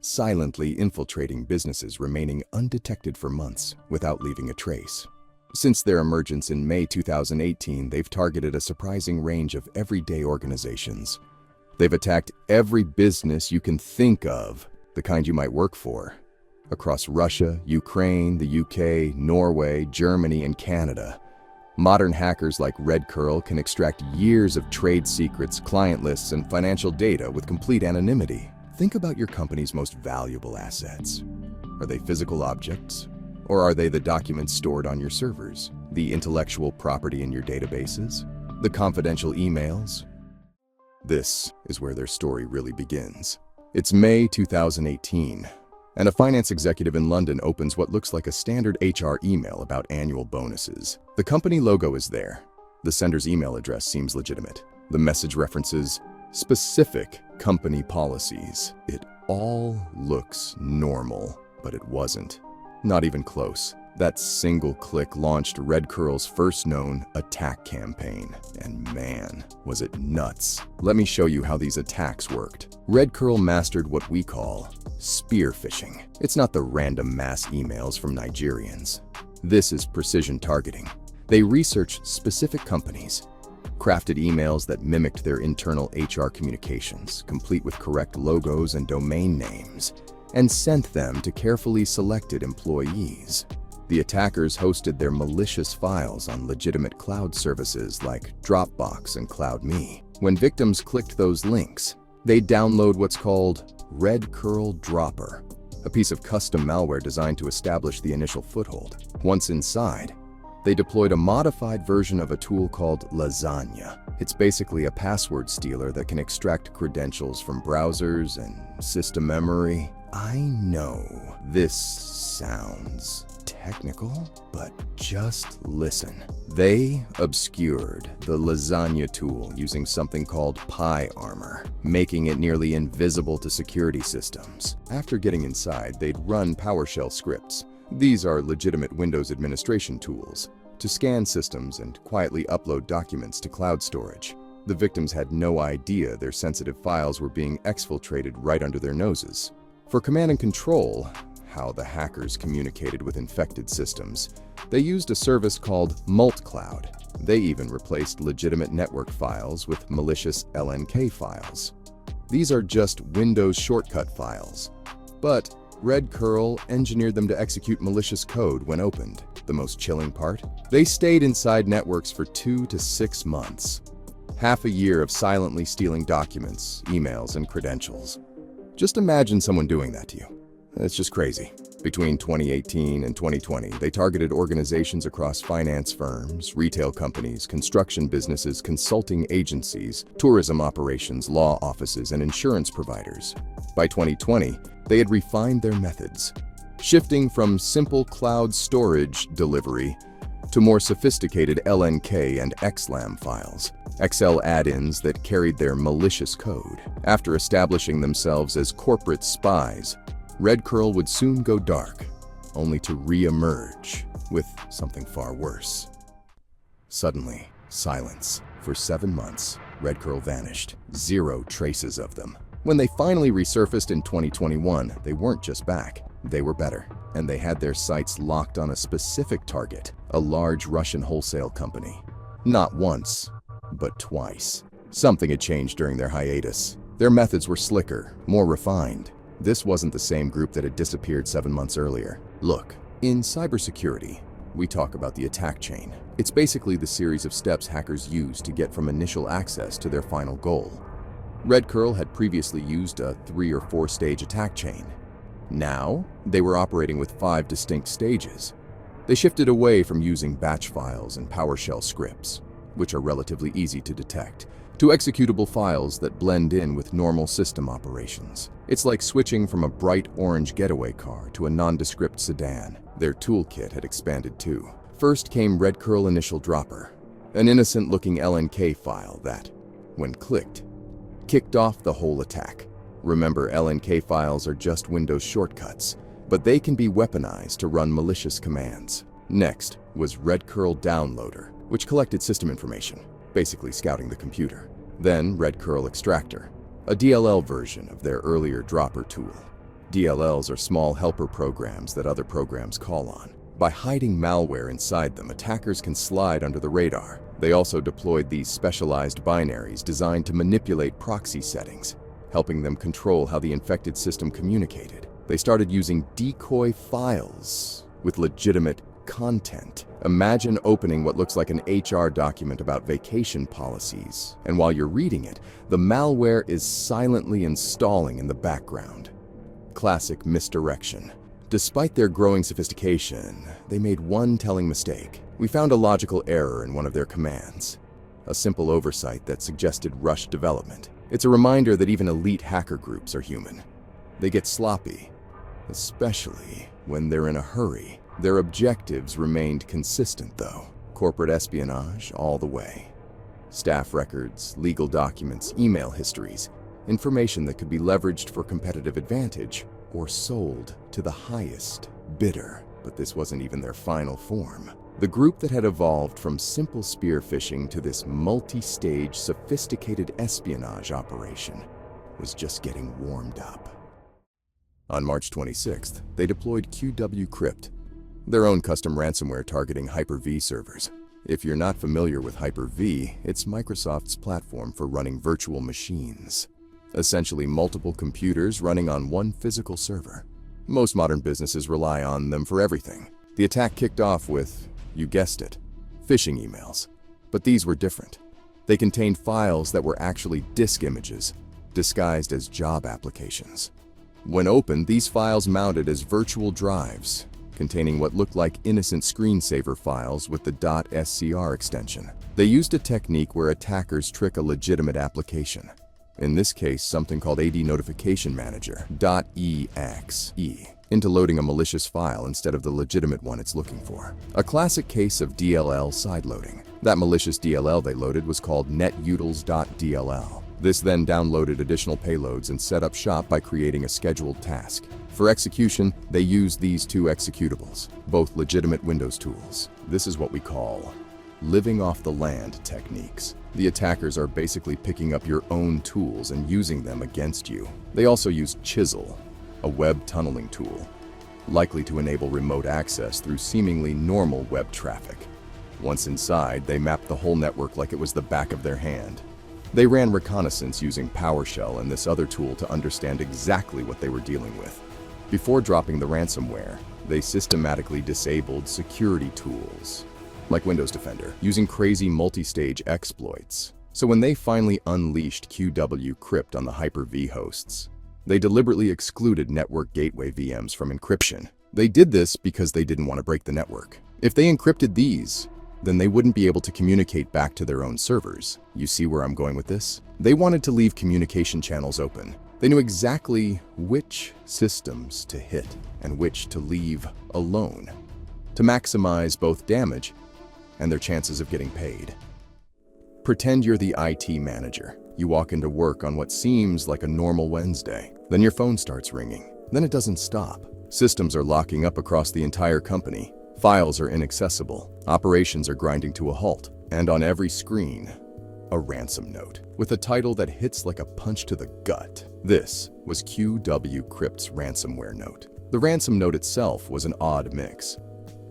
silently infiltrating businesses, remaining undetected for months without leaving a trace. Since their emergence in May 2018, they've targeted a surprising range of everyday organizations. They've attacked every business you can think of, the kind you might work for, across Russia, Ukraine, the UK, Norway, Germany, and Canada. Modern hackers like Redcurl can extract years of trade secrets, client lists, and financial data with complete anonymity. Think about your company's most valuable assets. Are they physical objects? Or are they the documents stored on your servers, the intellectual property in your databases, the confidential emails? This is where their story really begins. It's May 2018, and a finance executive in London opens what looks like a standard HR email about annual bonuses. The company logo is there. The sender's email address seems legitimate. The message references specific company policies. It all looks normal, but it wasn't. Not even close. That single click launched Redcurl's first known attack campaign. And man, was it nuts. Let me show you how these attacks worked. Redcurl mastered what we call spear phishing. It's not the random mass emails from Nigerians. This is precision targeting. They researched specific companies, crafted emails that mimicked their internal HR communications, complete with correct logos and domain names, and sent them to carefully selected employees. The attackers hosted their malicious files on legitimate cloud services like Dropbox and CloudMe. When victims clicked those links, they'd download what's called Redcurl Dropper, a piece of custom malware designed to establish the initial foothold. Once inside, they deployed a modified version of a tool called Lasagna. It's basically a password stealer that can extract credentials from browsers and system memory. I know this sounds technical, but just listen. They obscured the Lasagna tool using something called PyArmor, making it nearly invisible to security systems. After getting inside, they'd run PowerShell scripts. These are legitimate Windows administration tools to scan systems and quietly upload documents to cloud storage. The victims had no idea their sensitive files were being exfiltrated right under their noses. For command and control, how the hackers communicated with infected systems, they used a service called MultCloud. They even replaced legitimate network files with malicious LNK files. These are just Windows shortcut files, but Redcurl engineered them to execute malicious code when opened. The most chilling part? They stayed inside networks for 2 to 6 months. Half a year of silently stealing documents, emails, and credentials. Just imagine someone doing that to you. It's just crazy. Between 2018 and 2020, they targeted organizations across finance firms, retail companies, construction businesses, consulting agencies, tourism operations, law offices, and insurance providers. By 2020, they had refined their methods, shifting from simple cloud storage delivery to more sophisticated LNK and XLAM files, Excel add-ins that carried their malicious code. After establishing themselves as corporate spies, Redcurl would soon go dark, only to re-emerge with something far worse. Suddenly, silence. For 7 months, Redcurl vanished. 0 traces of them. When they finally resurfaced in 2021, they weren't just back. They were better, and they had their sights locked on a specific target, a large Russian wholesale company. Not once, but twice. Something had changed during their hiatus. Their methods were slicker, more refined. This wasn't the same group that had disappeared 7 months earlier. Look, in cybersecurity, we talk about the attack chain. It's basically the series of steps hackers use to get from initial access to their final goal. Redcurl had previously used a 3 or 4 stage attack chain. Now, they were operating with 5 distinct stages. They shifted away from using batch files and PowerShell scripts, which are relatively easy to detect, to executable files that blend in with normal system operations. It's like switching from a bright orange getaway car to a nondescript sedan. Their toolkit had expanded too. First came Redcurl Initial Dropper, an innocent-looking LNK file that, when clicked, kicked off the whole attack. Remember, LNK files are just Windows shortcuts, but they can be weaponized to run malicious commands. Next was Redcurl Downloader, which collected system information, basically scouting the computer. Then Redcurl Extractor, a DLL version of their earlier dropper tool. DLLs are small helper programs that other programs call on. By hiding malware inside them, attackers can slide under the radar. They also deployed these specialized binaries designed to manipulate proxy settings, helping them control how the infected system communicated. They started using decoy files with legitimate content. Imagine opening what looks like an HR document about vacation policies, and while you're reading it, the malware is silently installing in the background. Classic misdirection. Despite their growing sophistication, they made one telling mistake. We found a logical error in one of their commands, a simple oversight that suggested rushed development. It's a reminder that even elite hacker groups are human. They get sloppy, especially when they're in a hurry. Their objectives remained consistent, though. Corporate espionage all the way. Staff records, legal documents, email histories, information that could be leveraged for competitive advantage or sold to the highest bidder. But this wasn't even their final form. The group that had evolved from simple spear phishing to this multi-stage, sophisticated espionage operation was just getting warmed up. On March 26th, they deployed QW-Crypt, their own custom ransomware targeting Hyper-V servers. If you're not familiar with Hyper-V, it's Microsoft's platform for running virtual machines. Essentially multiple computers running on one physical server. Most modern businesses rely on them for everything. The attack kicked off with, you guessed it, phishing emails. But these were different. They contained files that were actually disk images, disguised as job applications. When opened, these files mounted as virtual drives, containing what looked like innocent screensaver files with the .scr extension. They used a technique where attackers trick a legitimate application. In this case, something called AD Notification Manager, .exe, into loading a malicious file instead of the legitimate one it's looking for. A classic case of DLL sideloading. That malicious DLL they loaded was called netutils.dll. This then downloaded additional payloads and set up shop by creating a scheduled task. For execution, they used these 2 executables, both legitimate Windows tools. This is what we call living off the land techniques. The attackers are basically picking up your own tools and using them against you. They also used Chisel, a web tunneling tool, likely to enable remote access through seemingly normal web traffic. Once inside, they mapped the whole network like it was the back of their hand. They ran Reconnaissance using PowerShell and this other tool to understand exactly what they were dealing with. Before dropping the ransomware, They systematically disabled security tools, like Windows Defender, using crazy multi-stage exploits. So when they finally unleashed QW-Crypt on the Hyper-V hosts, they deliberately excluded network gateway VMs from encryption. They did this because they didn't want to break the network. If they encrypted these, then they wouldn't be able to communicate back to their own servers. You see where I'm going with this? They wanted to leave communication channels open. They knew exactly which systems to hit and which to leave alone to maximize both damage and their chances of getting paid. Pretend you're the IT manager. You walk into work on what seems like a normal Wednesday. Then your phone starts ringing. Then it doesn't stop. Systems are locking up across the entire company. Files are inaccessible. Operations are grinding to a halt. And on every screen, a ransom note with a title that hits like a punch to the gut. This was QW-Crypt's ransomware note. The ransom note itself was an odd mix,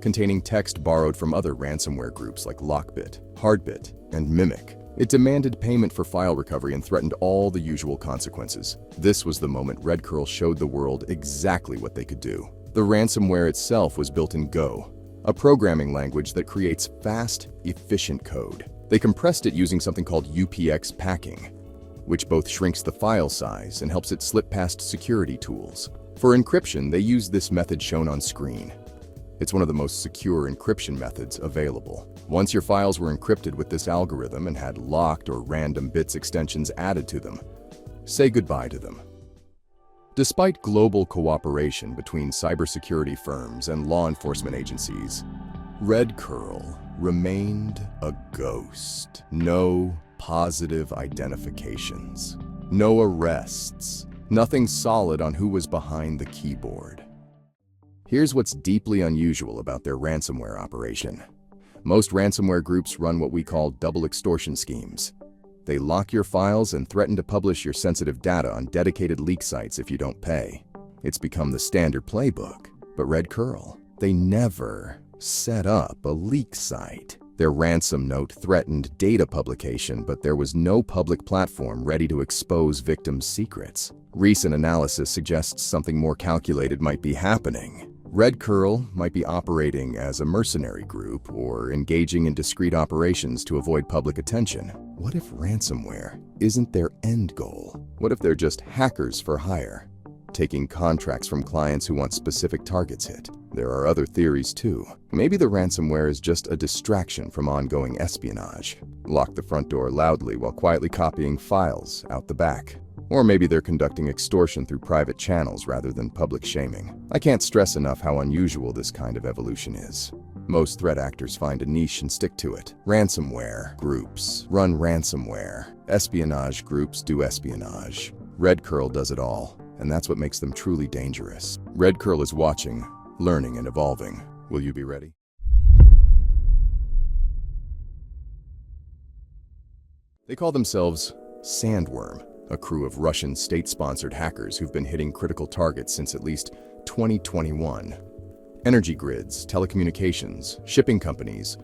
containing text borrowed from other ransomware groups like Lockbit, Hardbit, and Mimic. It demanded payment for file recovery and threatened all the usual consequences. This was the moment Redcurl showed the world exactly what they could do. The ransomware itself was built in Go, a programming language that creates fast, efficient code. They compressed it using something called UPX packing, which both shrinks the file size and helps it slip past security tools. For encryption, they used this method shown on screen. It's one of the most secure encryption methods available. Once your files were encrypted with this algorithm and had locked or random bits extensions added to them, say goodbye to them. Despite global cooperation between cybersecurity firms and law enforcement agencies, Redcurl remained a ghost. No positive identifications, no arrests, nothing solid on who was behind the keyboard. Here's what's deeply unusual about their ransomware operation. Most ransomware groups run what we call double extortion schemes. They lock your files and threaten to publish your sensitive data on dedicated leak sites if you don't pay. It's become the standard playbook. But Redcurl, they never set up a leak site. Their ransom note threatened data publication, but there was no public platform ready to expose victims' secrets. Recent analysis suggests something more calculated might be happening. Redcurl might be operating as a mercenary group or engaging in discrete operations to avoid public attention. What if ransomware isn't their end goal? What if they're just hackers for hire, taking contracts from clients who want specific targets hit? There are other theories too. Maybe the ransomware is just a distraction from ongoing espionage. Lock the front door loudly while quietly copying files out the back. Or maybe they're conducting extortion through private channels rather than public shaming. I can't stress enough how unusual this kind of evolution is. Most threat actors find a niche and stick to it. Ransomware groups run ransomware. Espionage groups do espionage. Redcurl does it all, and that's what makes them truly dangerous. Redcurl is watching, learning, and evolving. Will you be ready? They call themselves SandWorm, a crew of Russian state-sponsored hackers who've been hitting critical targets since at least 2021. Energy grids, telecommunications, shipping companies,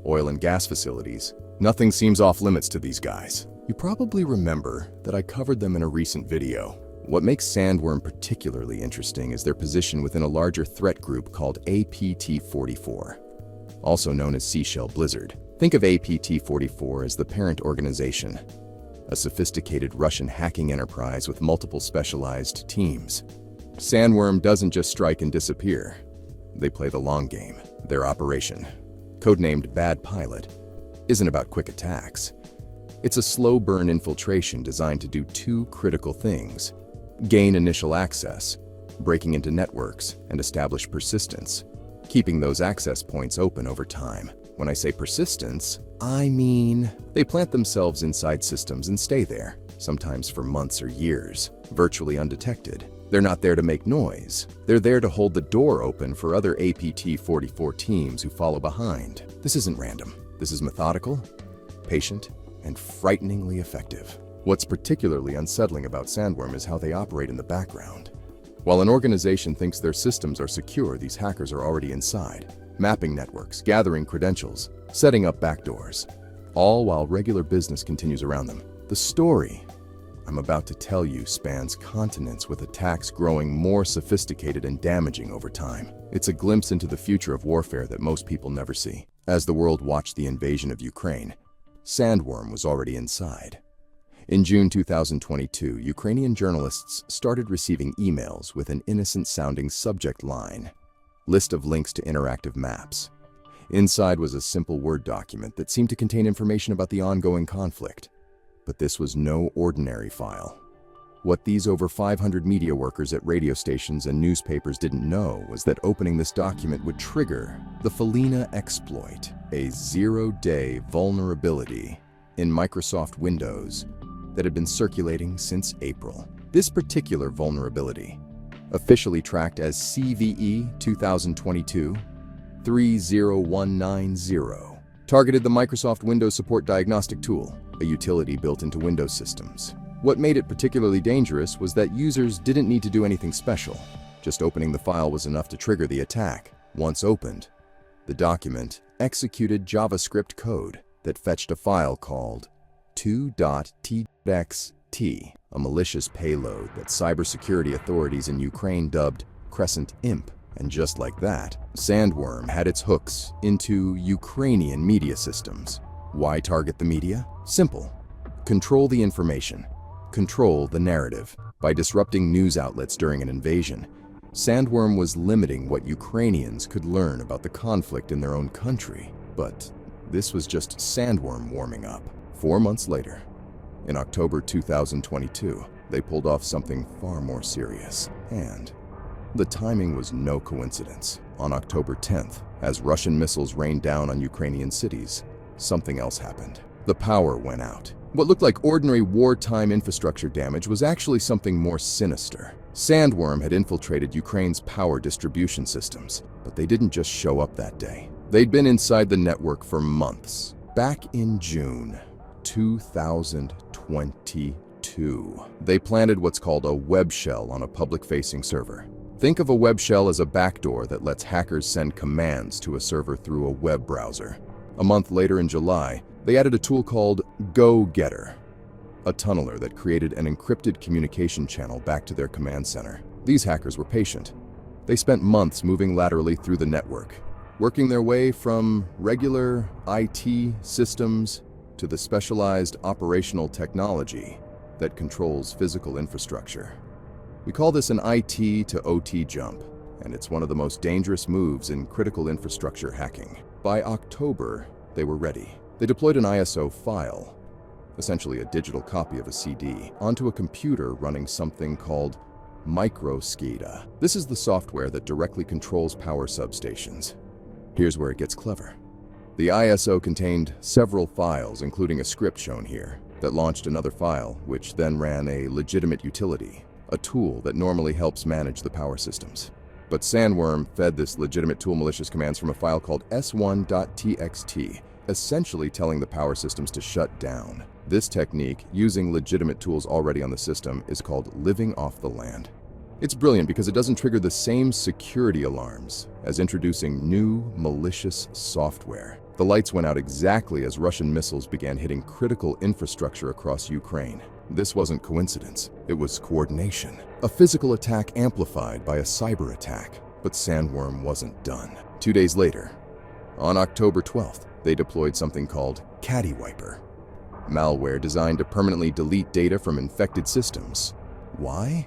oil and gas facilities. Nothing seems off-limits to these guys. You probably remember that I covered them in a recent video. What makes SandWorm particularly interesting is their position within a larger threat group called APT44, also known as Seashell Blizzard. Think of APT44 as the parent organization, a sophisticated Russian hacking enterprise with multiple specialized teams. SandWorm doesn't just strike and disappear. They play the long game. Their operation, codenamed BadPilot, isn't about quick attacks. It's a slow-burn infiltration designed to do two critical things: gain initial access, breaking into networks, and establish persistence, keeping those access points open over time. When I say persistence, I mean they plant themselves inside systems and stay there, sometimes for months or years, virtually undetected. They're not there to make noise. They're there to hold the door open for other APT44 teams who follow behind. This isn't random. This is methodical, patient, and frighteningly effective. What's particularly unsettling about SandWorm is how they operate in the background. While an organization thinks their systems are secure, these hackers are already inside, mapping networks, gathering credentials, setting up backdoors, all while regular business continues around them. The story I'm about to tell you spans continents, with attacks growing more sophisticated and damaging over time. It's a glimpse into the future of warfare that most people never see. As the world watched the invasion of Ukraine, SandWorm was already inside. In June 2022, Ukrainian journalists started receiving emails with an innocent-sounding subject line: list of links to interactive maps. Inside was a simple Word document that seemed to contain information about the ongoing conflict. But this was no ordinary file. What these over 500 media workers at radio stations and newspapers didn't know was that opening this document would trigger the Felina exploit, a zero-day vulnerability in Microsoft Windows that had been circulating since April. This particular vulnerability, officially tracked as CVE 2022-30190, targeted the Microsoft Windows Support Diagnostic Tool, a utility built into Windows systems. What made it particularly dangerous was that users didn't need to do anything special. Just opening the file was enough to trigger the attack. Once opened, the document executed JavaScript code that fetched a file called 2.txt, a malicious payload that cybersecurity authorities in Ukraine dubbed Crescent Imp. And just like that, SandWorm had its hooks into Ukrainian media systems. Why target the media? Simple. Control the information. Control the narrative. By disrupting news outlets during an invasion, SandWorm was limiting what Ukrainians could learn about the conflict in their own country. But this was just SandWorm warming up. 4 months later, in October 2022, they pulled off something far more serious. And the timing was no coincidence. On October 10th, as Russian missiles rained down on Ukrainian cities, something else happened. The power went out. What looked like ordinary wartime infrastructure damage was actually something more sinister. SandWorm had infiltrated Ukraine's power distribution systems, but they didn't just show up that day. They'd been inside the network for months. Back in June 2022, they planted what's called a web shell on a public-facing server. Think of a web shell as a backdoor that lets hackers send commands to a server through a web browser. A month later in July, they added a tool called Go-Getter, a tunneler that created an encrypted communication channel back to their command center. These hackers were patient. They spent months moving laterally through the network, working their way from regular IT systems to the specialized operational technology that controls physical infrastructure. We call this an IT to OT jump, and it's one of the most dangerous moves in critical infrastructure hacking. By October, they were ready. They deployed an ISO file, essentially a digital copy of a CD, onto a computer running something called microSCADA. This is the software that directly controls power substations. Here's where it gets clever. The ISO contained several files, including a script shown here, that launched another file, which then ran a legitimate utility, a tool that normally helps manage the power systems. But SandWorm fed this legitimate tool malicious commands from a file called s1.txt, essentially telling the power systems to shut down. This technique, using legitimate tools already on the system, is called living off the land. It's brilliant because it doesn't trigger the same security alarms as introducing new malicious software. The lights went out exactly as Russian missiles began hitting critical infrastructure across Ukraine. This wasn't coincidence, it was coordination. A physical attack amplified by a cyber attack. But SandWorm wasn't done. 2 days later, on October 12th, they deployed something called Cattywiper, malware designed to permanently delete data from infected systems. Why?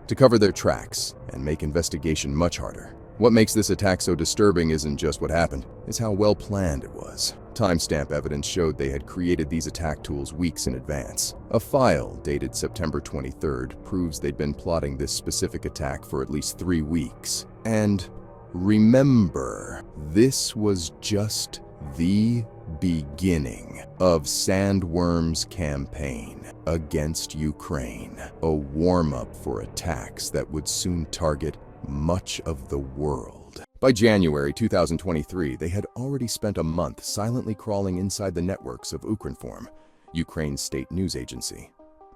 To cover their tracks and make investigation much harder. What makes this attack so disturbing isn't just what happened, it's how well planned it was. Timestamp evidence showed they had created these attack tools weeks in advance. A file dated September 23rd proves they'd been plotting this specific attack for at least 3 weeks. And remember, this was just the beginning of SandWorm's campaign against Ukraine, a warm-up for attacks that would soon target much of the world. By January 2023, they had already spent a month silently crawling inside the networks of Ukrinform, Ukraine's state news agency.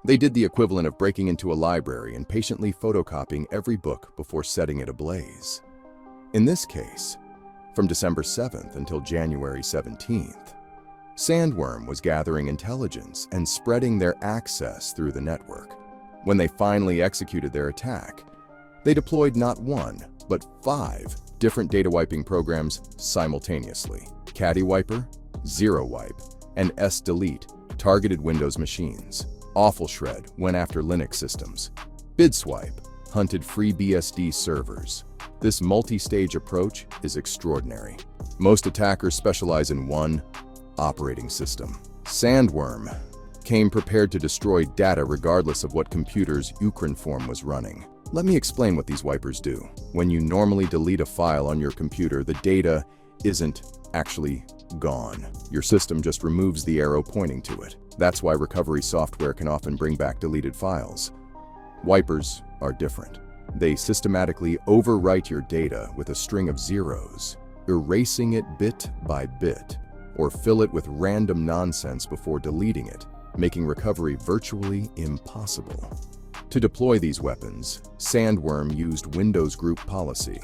They did the equivalent of breaking into a library and patiently photocopying every book before setting it ablaze. In this case, from December 7th until January 17th, SandWorm was gathering intelligence and spreading their access through the network. When they finally executed their attack, they deployed not one, but 5 different data wiping programs simultaneously. CaddyWiper, ZeroWipe, and S-Delete targeted Windows machines. AwfulShred went after Linux systems. BidSwipe hunted FreeBSD servers. This multi-stage approach is extraordinary. Most attackers specialize in one operating system. SandWorm came prepared to destroy data regardless of what computer's Ukranform was running. Let me explain what these wipers do. When you normally delete a file on your computer, the data isn't actually gone. Your system just removes the arrow pointing to it. That's why recovery software can often bring back deleted files. Wipers are different. They systematically overwrite your data with a string of zeros, erasing it bit by bit, or fill it with random nonsense before deleting it, making recovery virtually impossible. To deploy these weapons, SandWorm used Windows Group Policy,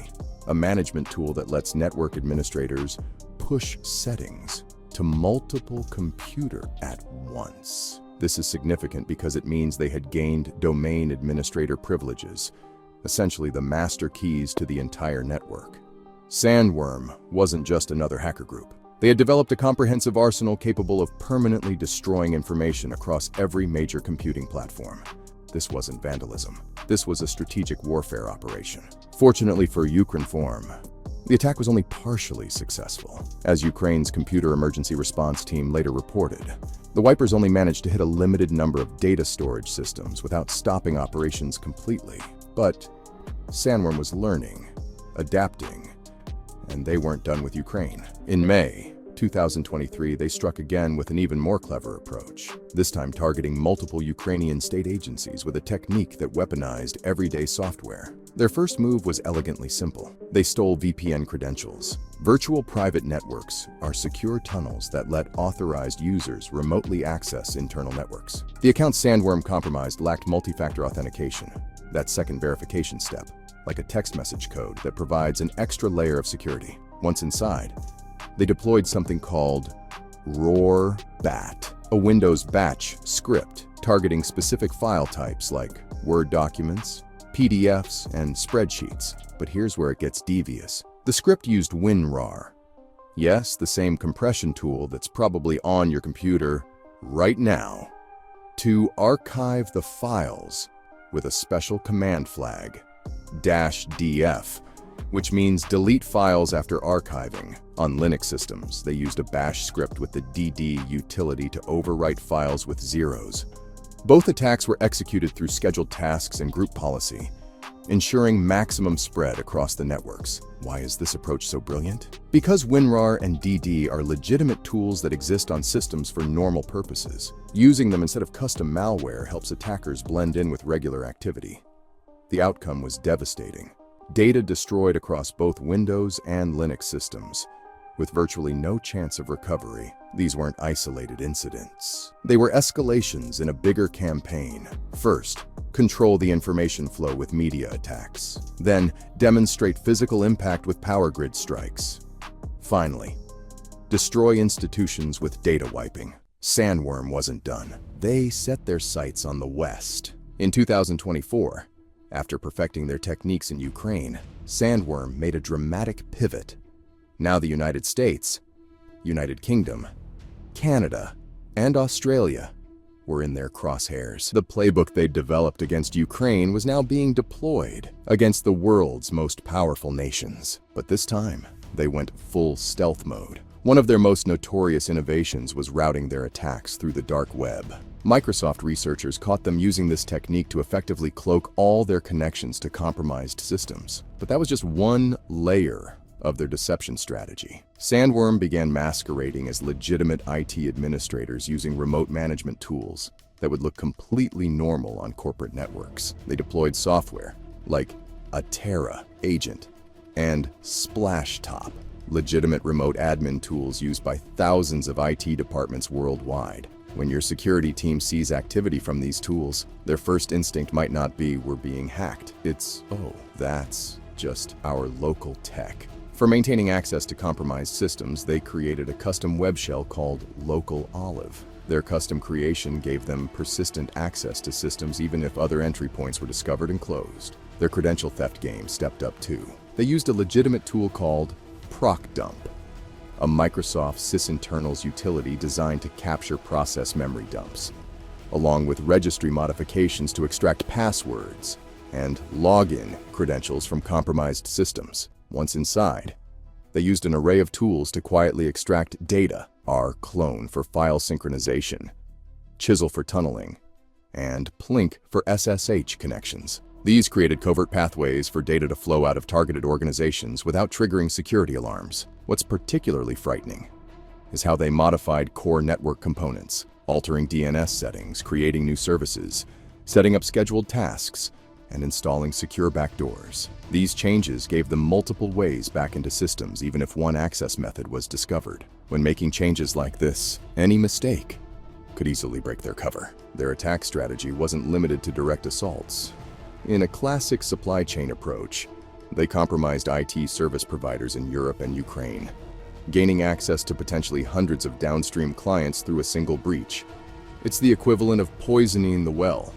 a management tool that lets network administrators push settings to multiple computers at once. This is significant because it means they had gained domain administrator privileges, essentially the master keys to the entire network. SandWorm wasn't just another hacker group. They had developed a comprehensive arsenal capable of permanently destroying information across every major computing platform. This wasn't vandalism. This was a strategic warfare operation. Fortunately for Ukranform, the attack was only partially successful. As Ukraine's computer emergency response team later reported, the wipers only managed to hit a limited number of data storage systems without stopping operations completely. But SandWorm was learning, adapting, and they weren't done with Ukraine. In May 2023, they struck again with an even more clever approach, this time targeting multiple Ukrainian state agencies with a technique that weaponized everyday software. Their first move was elegantly simple. They stole VPN credentials. Virtual private networks are secure tunnels that let authorized users remotely access internal networks. The accounts SandWorm compromised lacked multi-factor authentication, that second verification step, like a text message code that provides an extra layer of security. Once inside, they deployed something called H0URS, a Windows batch script targeting specific file types like Word documents, PDFs, and spreadsheets. But here's where it gets devious. The script used WinRAR. Yes, the same compression tool that's probably on your computer right now, to archive the files with a special command flag, -df, which means delete files after archiving. On Linux systems, they used a bash script with the dd utility to overwrite files with zeros. Both attacks were executed through scheduled tasks and group policy, ensuring maximum spread across the networks. Why is this approach so brilliant? Because WinRAR and DD are legitimate tools that exist on systems for normal purposes. Using them instead of custom malware helps attackers blend in with regular activity. The outcome was devastating. Data destroyed across both Windows and Linux systems, with virtually no chance of recovery. These weren't isolated incidents. They were escalations in a bigger campaign. First, control the information flow with media attacks. Then, demonstrate physical impact with power grid strikes. Finally, destroy institutions with data wiping. SandWorm wasn't done. They set their sights on the West. In 2024, after perfecting their techniques in Ukraine, SandWorm made a dramatic pivot. Now the United States, United Kingdom, Canada, and Australia were in their crosshairs. The playbook they'd developed against Ukraine was now being deployed against the world's most powerful nations. But this time, they went full stealth mode. One of their most notorious innovations was routing their attacks through the dark web. Microsoft researchers caught them using this technique to effectively cloak all their connections to compromised systems. But that was just one layer of their deception strategy. SandWorm began masquerading as legitimate IT administrators using remote management tools that would look completely normal on corporate networks. They deployed software like a Terra agent and Splashtop, legitimate remote admin tools used by thousands of IT departments worldwide. When your security team sees activity from these tools, their first instinct might not be, "We're being hacked." It's, "Oh, that's just our local tech." For maintaining access to compromised systems, they created a custom web shell called Local Olive. Their custom creation gave them persistent access to systems even if other entry points were discovered and closed. Their credential theft game stepped up too. They used a legitimate tool called ProcDump, a Microsoft sysinternals utility designed to capture process memory dumps, along with registry modifications to extract passwords and login credentials from compromised systems. Once inside, they used an array of tools to quietly extract data: rclone for file synchronization, Chisel for tunneling, and Plink for SSH connections. These created covert pathways for data to flow out of targeted organizations without triggering security alarms. What's particularly frightening is how they modified core network components, altering DNS settings, creating new services, setting up scheduled tasks, and installing secure backdoors. These changes gave them multiple ways back into systems, even if one access method was discovered. When making changes like this, any mistake could easily break their cover. Their attack strategy wasn't limited to direct assaults. In a classic supply chain approach, they compromised IT service providers in Europe and Ukraine, gaining access to potentially hundreds of downstream clients through a single breach. It's the equivalent of poisoning the well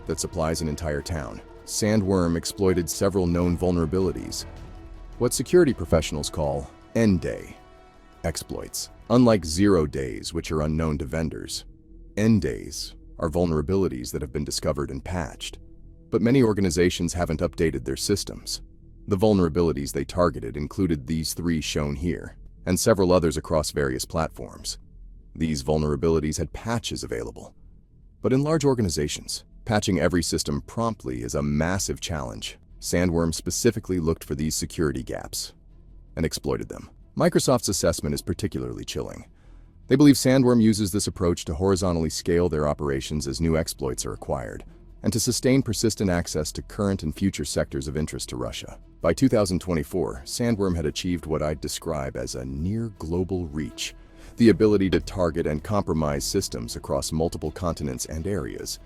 that supplies an entire town. SandWorm exploited several known vulnerabilities, what security professionals call end-day exploits. Unlike 0 days, which are unknown to vendors, end days are vulnerabilities that have been discovered and patched, but many organizations haven't updated their systems. The vulnerabilities they targeted included these 3 shown here, and several others across various platforms. These vulnerabilities had patches available, but in large organizations, patching every system promptly is a massive challenge. SandWorm specifically looked for these security gaps and exploited them. Microsoft's assessment is particularly chilling. They believe SandWorm uses this approach to horizontally scale their operations as new exploits are acquired, and to sustain persistent access to current and future sectors of interest to Russia. By 2024, SandWorm had achieved what I'd describe as a near-global reach, the ability to target and compromise systems across multiple continents and areas.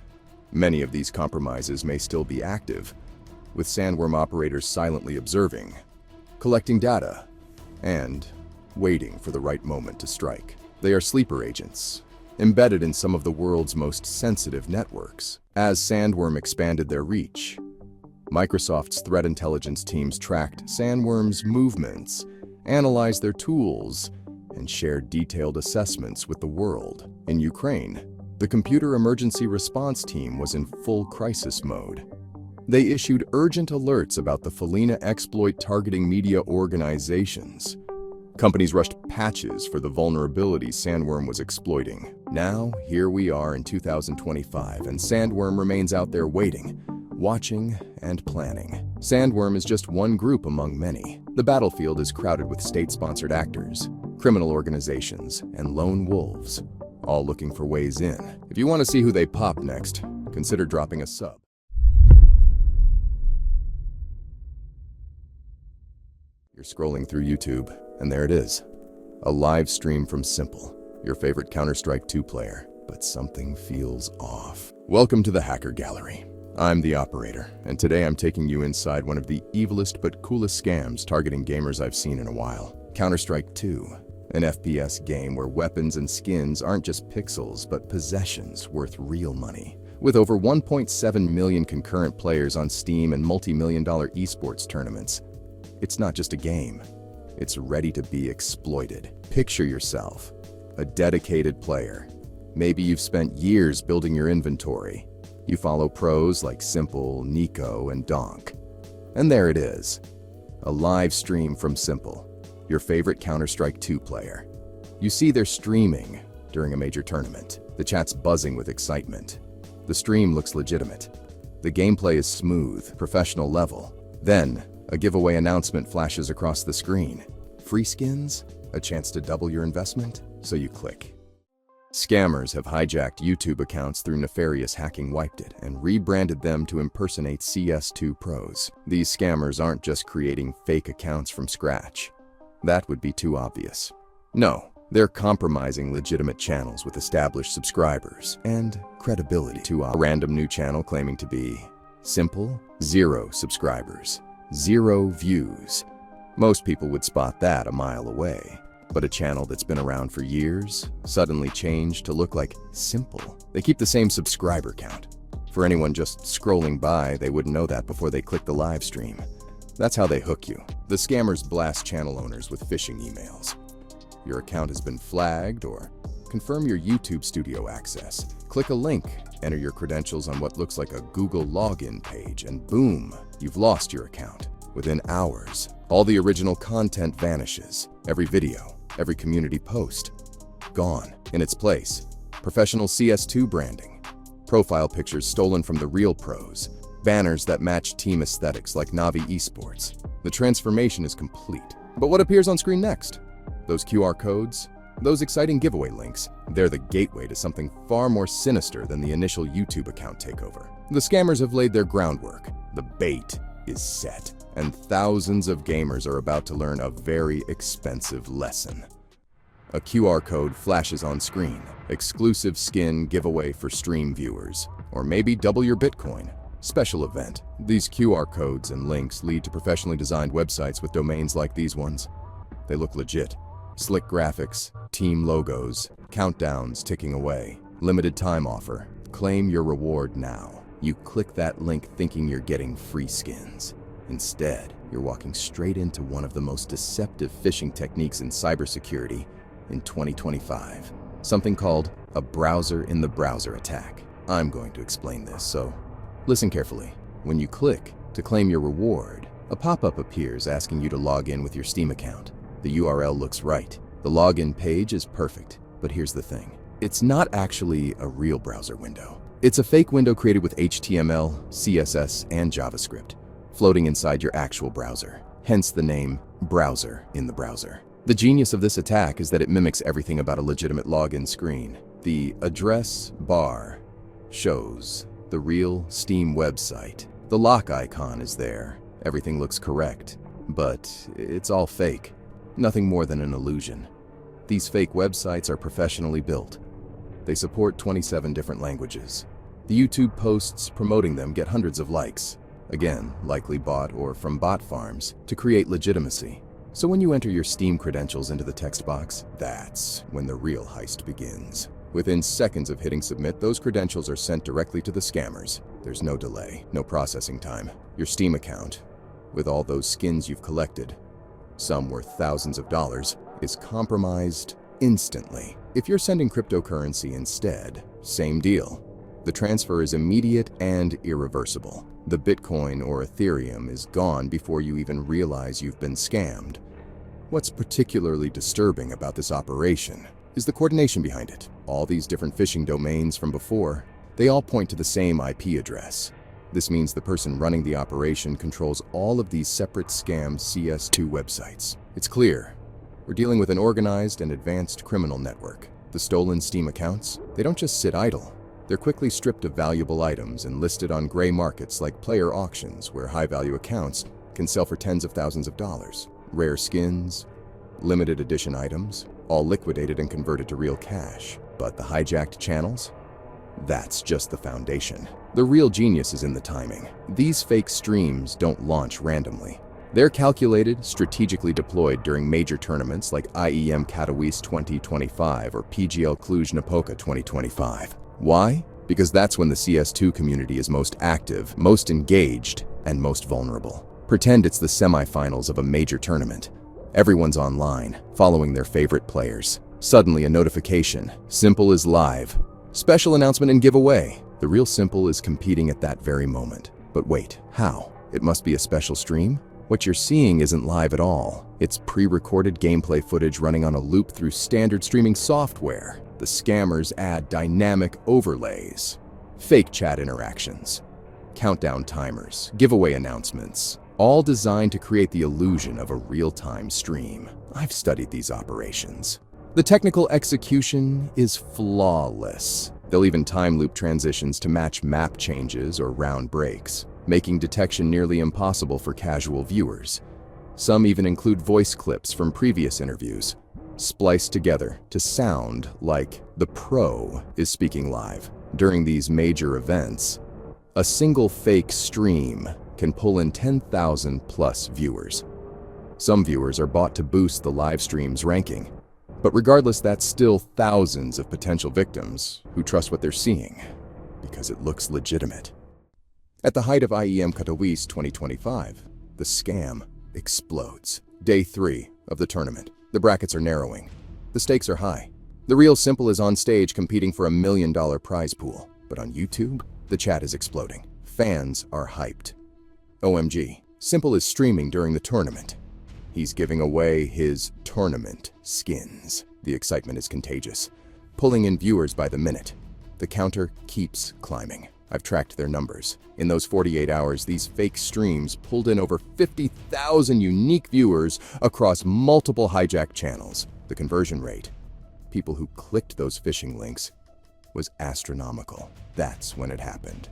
Many of these compromises may still be active, with SandWorm operators silently observing, collecting data, and waiting for the right moment to strike. They are sleeper agents, embedded in some of the world's most sensitive networks. As SandWorm expanded their reach, Microsoft's threat intelligence teams tracked SandWorm's movements, analyzed their tools, and shared detailed assessments with the world. In Ukraine, the Computer Emergency Response Team was in full crisis mode. They issued urgent alerts about the Felina exploit targeting media organizations. Companies rushed patches for the vulnerabilities SandWorm was exploiting. Now, here we are in 2025, and SandWorm remains out there waiting, watching, and planning. SandWorm is just one group among many. The battlefield is crowded with state-sponsored actors, criminal organizations, and lone wolves, all looking for ways in. If you want to see who they pop next, consider dropping a sub. You're scrolling through YouTube, and there it is. A live stream from Simple, your favorite Counter-Strike 2 player, but something feels off. Welcome to the Hacker Gallery. I'm the operator, and today I'm taking you inside one of the evilest but coolest scams targeting gamers I've seen in a while. Counter-Strike 2. An FPS game where weapons and skins aren't just pixels, but possessions worth real money. With over 1.7 million concurrent players on Steam and multi-million-dollar esports tournaments, it's not just a game. It's ready to be exploited. Picture yourself, a dedicated player. Maybe you've spent years building your inventory. You follow pros like Simple, Nico, and Donk. And there it is, a live stream from Simple, your favorite Counter-Strike 2 player. You see they're streaming during a major tournament. The chat's buzzing with excitement. The stream looks legitimate. The gameplay is smooth, professional level. Then, a giveaway announcement flashes across the screen. Free skins? A chance to double your investment? So you click. Scammers have hijacked YouTube accounts through nefarious hacking, wiped it, and rebranded them to impersonate CS2 pros. These scammers aren't just creating fake accounts from scratch. That would be too obvious. No, they're compromising legitimate channels with established subscribers and credibility to a random new channel claiming to be Simple, 0 subscribers, 0 views, Most people would spot that a mile away. But a channel that's been around for years suddenly changed to look like simple. They keep the same subscriber count. For anyone just scrolling by, they wouldn't know that before they click the live stream. That's how they hook you. The scammers blast channel owners with phishing emails. Your account has been flagged, or confirm your YouTube studio access. Click a link, enter your credentials on what looks like a Google login page, and boom, you've lost your account. Within hours, all the original content vanishes. Every video, every community post, gone. In its place, professional CS2 branding, profile pictures stolen from the real pros, banners that match team aesthetics like Navi Esports. The transformation is complete. But what appears on screen next? Those QR codes? Those exciting giveaway links? They're the gateway to something far more sinister than the initial YouTube account takeover. The scammers have laid their groundwork. The bait is set, and thousands of gamers are about to learn a very expensive lesson. A QR code flashes on screen. Exclusive skin giveaway for stream viewers. Or maybe double your Bitcoin. Special event. These QR codes and links lead to professionally designed websites with domains like these ones. They look legit. Slick graphics, team logos, countdowns ticking away. Limited time offer. Claim your reward now. You click that link thinking you're getting free skins. Instead, you're walking straight into one of the most deceptive phishing techniques in cybersecurity in 2025. Something called a browser-in-the-browser attack. I'm going to explain this, so listen carefully. When you click to claim your reward, a pop-up appears asking you to log in with your Steam account. The URL looks right. The login page is perfect. But here's the thing. It's not actually a real browser window. It's a fake window created with HTML, CSS, and JavaScript, floating inside your actual browser. Hence the name browser in the browser. The genius of this attack is that it mimics everything about a legitimate login screen. The address bar shows the real Steam website. The lock icon is there. Everything looks correct, but it's all fake. Nothing more than an illusion. These fake websites are professionally built. They support 27 different languages. The YouTube posts promoting them get hundreds of likes. Again, likely bought or from bot farms to create legitimacy. So when you enter your Steam credentials into the text box, that's when the real heist begins. Within seconds of hitting submit, those credentials are sent directly to the scammers. There's no delay, no processing time. Your Steam account, with all those skins you've collected, some worth thousands of dollars, is compromised instantly. If you're sending cryptocurrency instead, same deal. The transfer is immediate and irreversible. The Bitcoin or Ethereum is gone before you even realize you've been scammed. What's particularly disturbing about this operation is the coordination behind it. All these different phishing domains from before, they all point to the same IP address. This means the person running the operation controls all of these separate scam CS2 websites. It's clear. We're dealing with an organized and advanced criminal network. The stolen Steam accounts, they don't just sit idle. They're quickly stripped of valuable items and listed on gray markets like player auctions, where high-value accounts can sell for tens of thousands of dollars. Rare skins, limited edition items, all liquidated and converted to real cash. But the hijacked channels? That's just the foundation. The real genius is in the timing. These fake streams don't launch randomly. They're calculated, strategically deployed during major tournaments like IEM Katowice 2025 or PGL Cluj-Napoca 2025. Why? Because that's when the CS2 community is most active, most engaged, and most vulnerable. Pretend it's the semifinals of a major tournament. Everyone's online, following their favorite players. Suddenly a notification. Simple is live. Special announcement and giveaway. The real Simple is competing at that very moment. But wait, how? It must be a special stream? What you're seeing isn't live at all. It's pre-recorded gameplay footage running on a loop through standard streaming software. The scammers add dynamic overlays, fake chat interactions, countdown timers, giveaway announcements, all designed to create the illusion of a real-time stream. I've studied these operations. The technical execution is flawless. They'll even time loop transitions to match map changes or round breaks, making detection nearly impossible for casual viewers. Some even include voice clips from previous interviews, spliced together to sound like the pro is speaking live. During these major events, a single fake stream can pull in 10,000 plus viewers. Some viewers are bought to boost the live stream's ranking. But regardless, that's still thousands of potential victims who trust what they're seeing because it looks legitimate. At the height of IEM Katowice 2025, the scam explodes. Day 3 of the tournament. The brackets are narrowing. The stakes are high. The real Simple is on stage competing for $1 million prize pool. But on YouTube, the chat is exploding. Fans are hyped. OMG, Simple is streaming during the tournament. He's giving away his tournament skins. The excitement is contagious, pulling in viewers by the minute. The counter keeps climbing. I've tracked their numbers. In those 48 hours, these fake streams pulled in over 50,000 unique viewers across multiple hijacked channels. The conversion rate, people who clicked those phishing links, was astronomical. That's when it happened.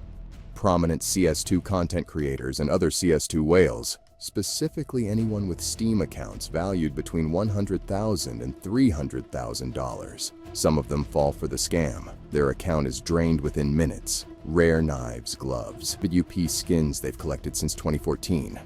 Prominent CS2 content creators and other CS2 whales, specifically anyone with Steam accounts valued between $100,000 and $300,000. Some of them fall for the scam. Their account is drained within minutes. Rare knives, gloves, UP skins they've collected since 2014.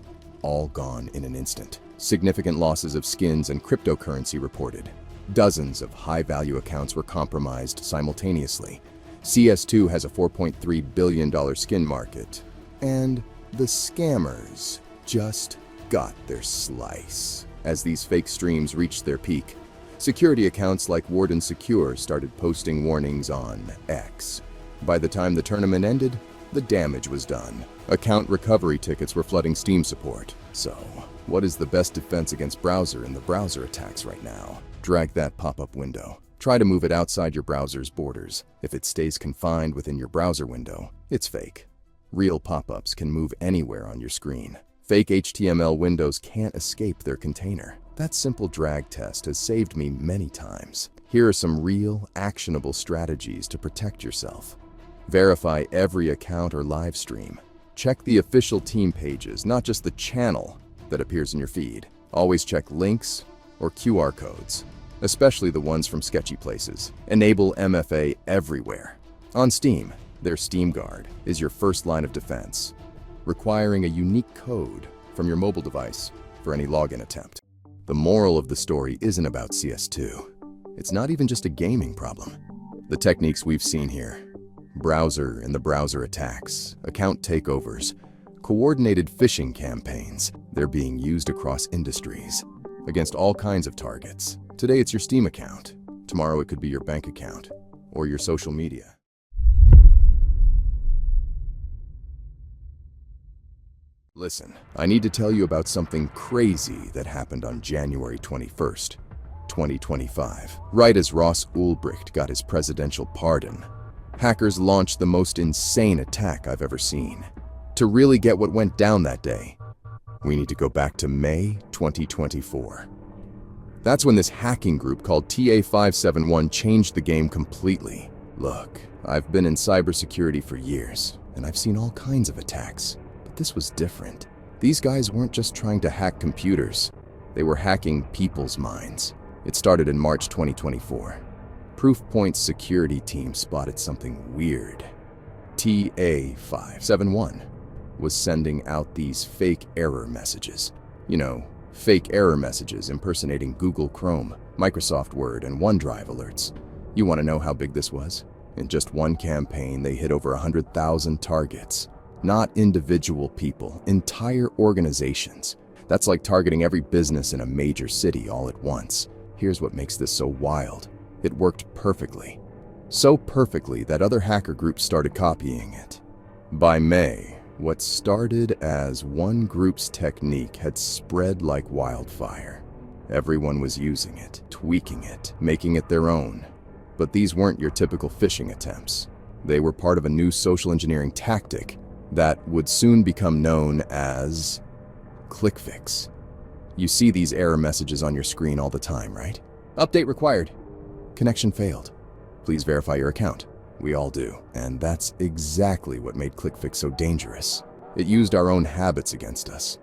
All gone in an instant. Significant losses of skins and cryptocurrency reported. Dozens of high-value accounts were compromised simultaneously. CS2 has a $4.3 billion skin market. And the scammers just got their slice. As these fake streams reached their peak, security accounts like Warden Secure started posting warnings on X. By the time the tournament ended, the damage was done. Account recovery tickets were flooding Steam support. So, what is the best defense against browser and the browser attacks right now? Drag that pop-up window. Try to move it outside your browser's borders. If it stays confined within your browser window, it's fake. Real pop-ups can move anywhere on your screen. Fake HTML windows can't escape their container. That simple drag test has saved me many times. Here are some real, actionable strategies to protect yourself. Verify every account or live stream. Check the official team pages, not just the channel that appears in your feed. Always check links or QR codes, especially the ones from sketchy places. Enable MFA everywhere. On Steam, their Steam Guard is your first line of defense, requiring a unique code from your mobile device for any login attempt. The moral of the story isn't about CS2. It's not even just a gaming problem. The techniques we've seen here, browser and the browser attacks, account takeovers, coordinated phishing campaigns, they're being used across industries, against all kinds of targets. Today it's your Steam account. Tomorrow it could be your bank account or your social media. Listen, I need to tell you about something crazy that happened on January 21st, 2025. Right as Ross Ulbricht got his presidential pardon, hackers launched the most insane attack I've ever seen. To really get what went down that day, we need to go back to May 2024. That's when this hacking group called TA571 changed the game completely. Look, I've been in cybersecurity for years, and I've seen all kinds of attacks. But this was different. These guys weren't just trying to hack computers. They were hacking people's minds. It started in March 2024. Proofpoint's security team spotted something weird. TA571 was sending out these fake error messages. You know, fake error messages impersonating Google Chrome, Microsoft Word, and OneDrive alerts. You want to know how big this was? In just one campaign, they hit over 100,000 targets. Not individual people, entire organizations. That's like targeting every business in a major city all at once. Here's what makes this so wild. It worked perfectly. So perfectly that other hacker groups started copying it. By May, what started as one group's technique had spread like wildfire. Everyone was using it, tweaking it, making it their own. But these weren't your typical phishing attempts. They were part of a new social engineering tactic that would soon become known as ClickFix. You see these error messages on your screen all the time, right? Update required. Connection failed. Please verify your account. We all do. And that's exactly what made ClickFix so dangerous. It used our own habits against us.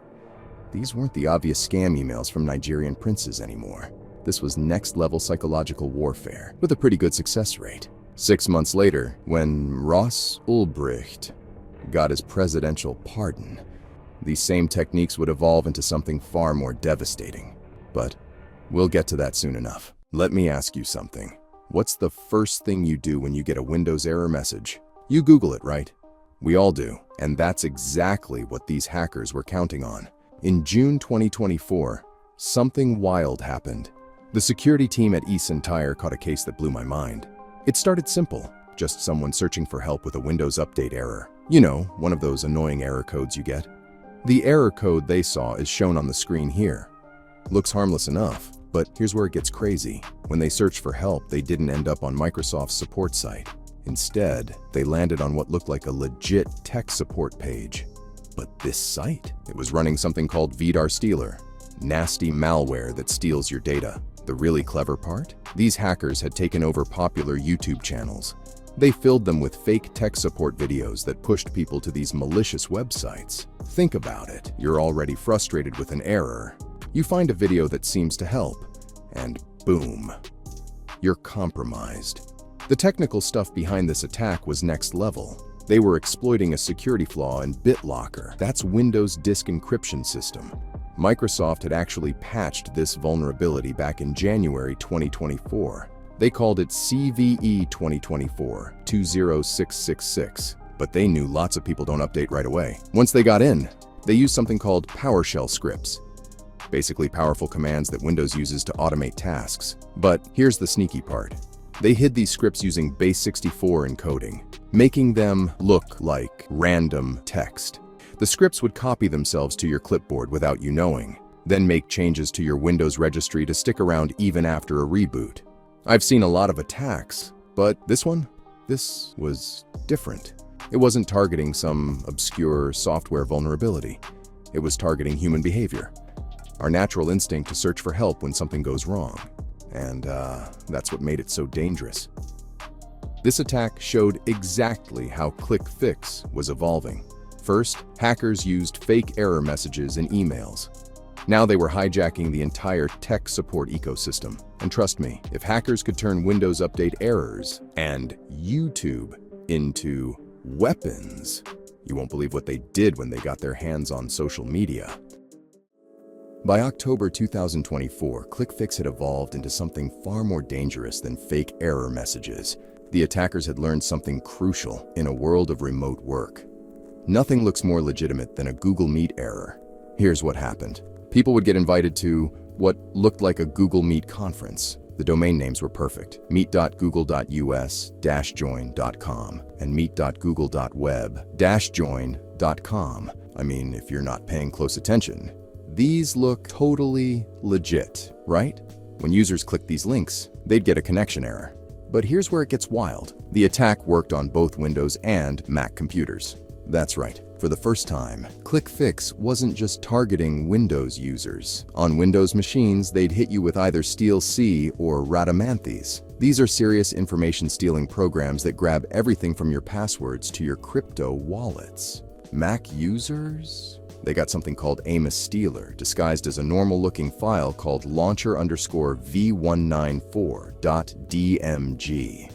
These weren't the obvious scam emails from Nigerian princes anymore. This was next-level psychological warfare with a pretty good success rate. 6 months later, when Ross Ulbricht got his presidential pardon, these same techniques would evolve into something far more devastating. But we'll get to that soon enough. Let me ask you something. What's the first thing you do when you get a Windows error message? You Google it, right? We all do, and that's exactly what these hackers were counting on. In June 2024, something wild happened. The security team at Tire caught a case that blew my mind. It started simple, just someone searching for help with a Windows update error. You know, one of those annoying error codes you get. The error code they saw is shown on the screen here. Looks harmless enough, but here's where it gets crazy. When they searched for help, they didn't end up on Microsoft's support site. Instead, they landed on what looked like a legit tech support page. But this site, it was running something called VDAR Stealer, nasty malware that steals your data. The really clever part? These hackers had taken over popular YouTube channels. They filled them with fake tech support videos that pushed people to these malicious websites. Think about it. You're already frustrated with an error. You find a video that seems to help, and boom, you're compromised. The technical stuff behind this attack was next level. They were exploiting a security flaw in BitLocker. That's Windows disk encryption system. Microsoft had actually patched this vulnerability back in January 2024. They called it CVE 2024-20666, but they knew lots of people don't update right away. Once they got in, they used something called PowerShell scripts, basically powerful commands that Windows uses to automate tasks. But here's the sneaky part. They hid these scripts using base64 encoding, making them look like random text. The scripts would copy themselves to your clipboard without you knowing, then make changes to your Windows registry to stick around even after a reboot. I've seen a lot of attacks, but this was different. It wasn't targeting some obscure software vulnerability. It was targeting human behavior, our natural instinct to search for help when something goes wrong. And that's what made it so dangerous. This attack showed exactly how ClickFix was evolving. First, hackers used fake error messages in emails. Now they were hijacking the entire tech support ecosystem. And trust me, if hackers could turn Windows Update errors and YouTube into weapons, you won't believe what they did when they got their hands on social media. By October 2024, ClickFix had evolved into something far more dangerous than fake error messages. The attackers had learned something crucial in a world of remote work. Nothing looks more legitimate than a Google Meet error. Here's what happened. People would get invited to what looked like a Google Meet conference. The domain names were perfect: meet.google.us-join.com and meet.google.web-join.com. I mean, if you're not paying close attention, these look totally legit, right? When users click these links, they'd get a connection error. But here's where it gets wild. The attack worked on both Windows and Mac computers. That's right. For the first time, ClickFix wasn't just targeting Windows users. On Windows machines, they'd hit you with either StealC or Rhadamanthys. These are serious information stealing programs that grab everything from your passwords to your crypto wallets. Mac users? They got something called Amos Stealer, disguised as a normal-looking file called launcher_v194.dmg.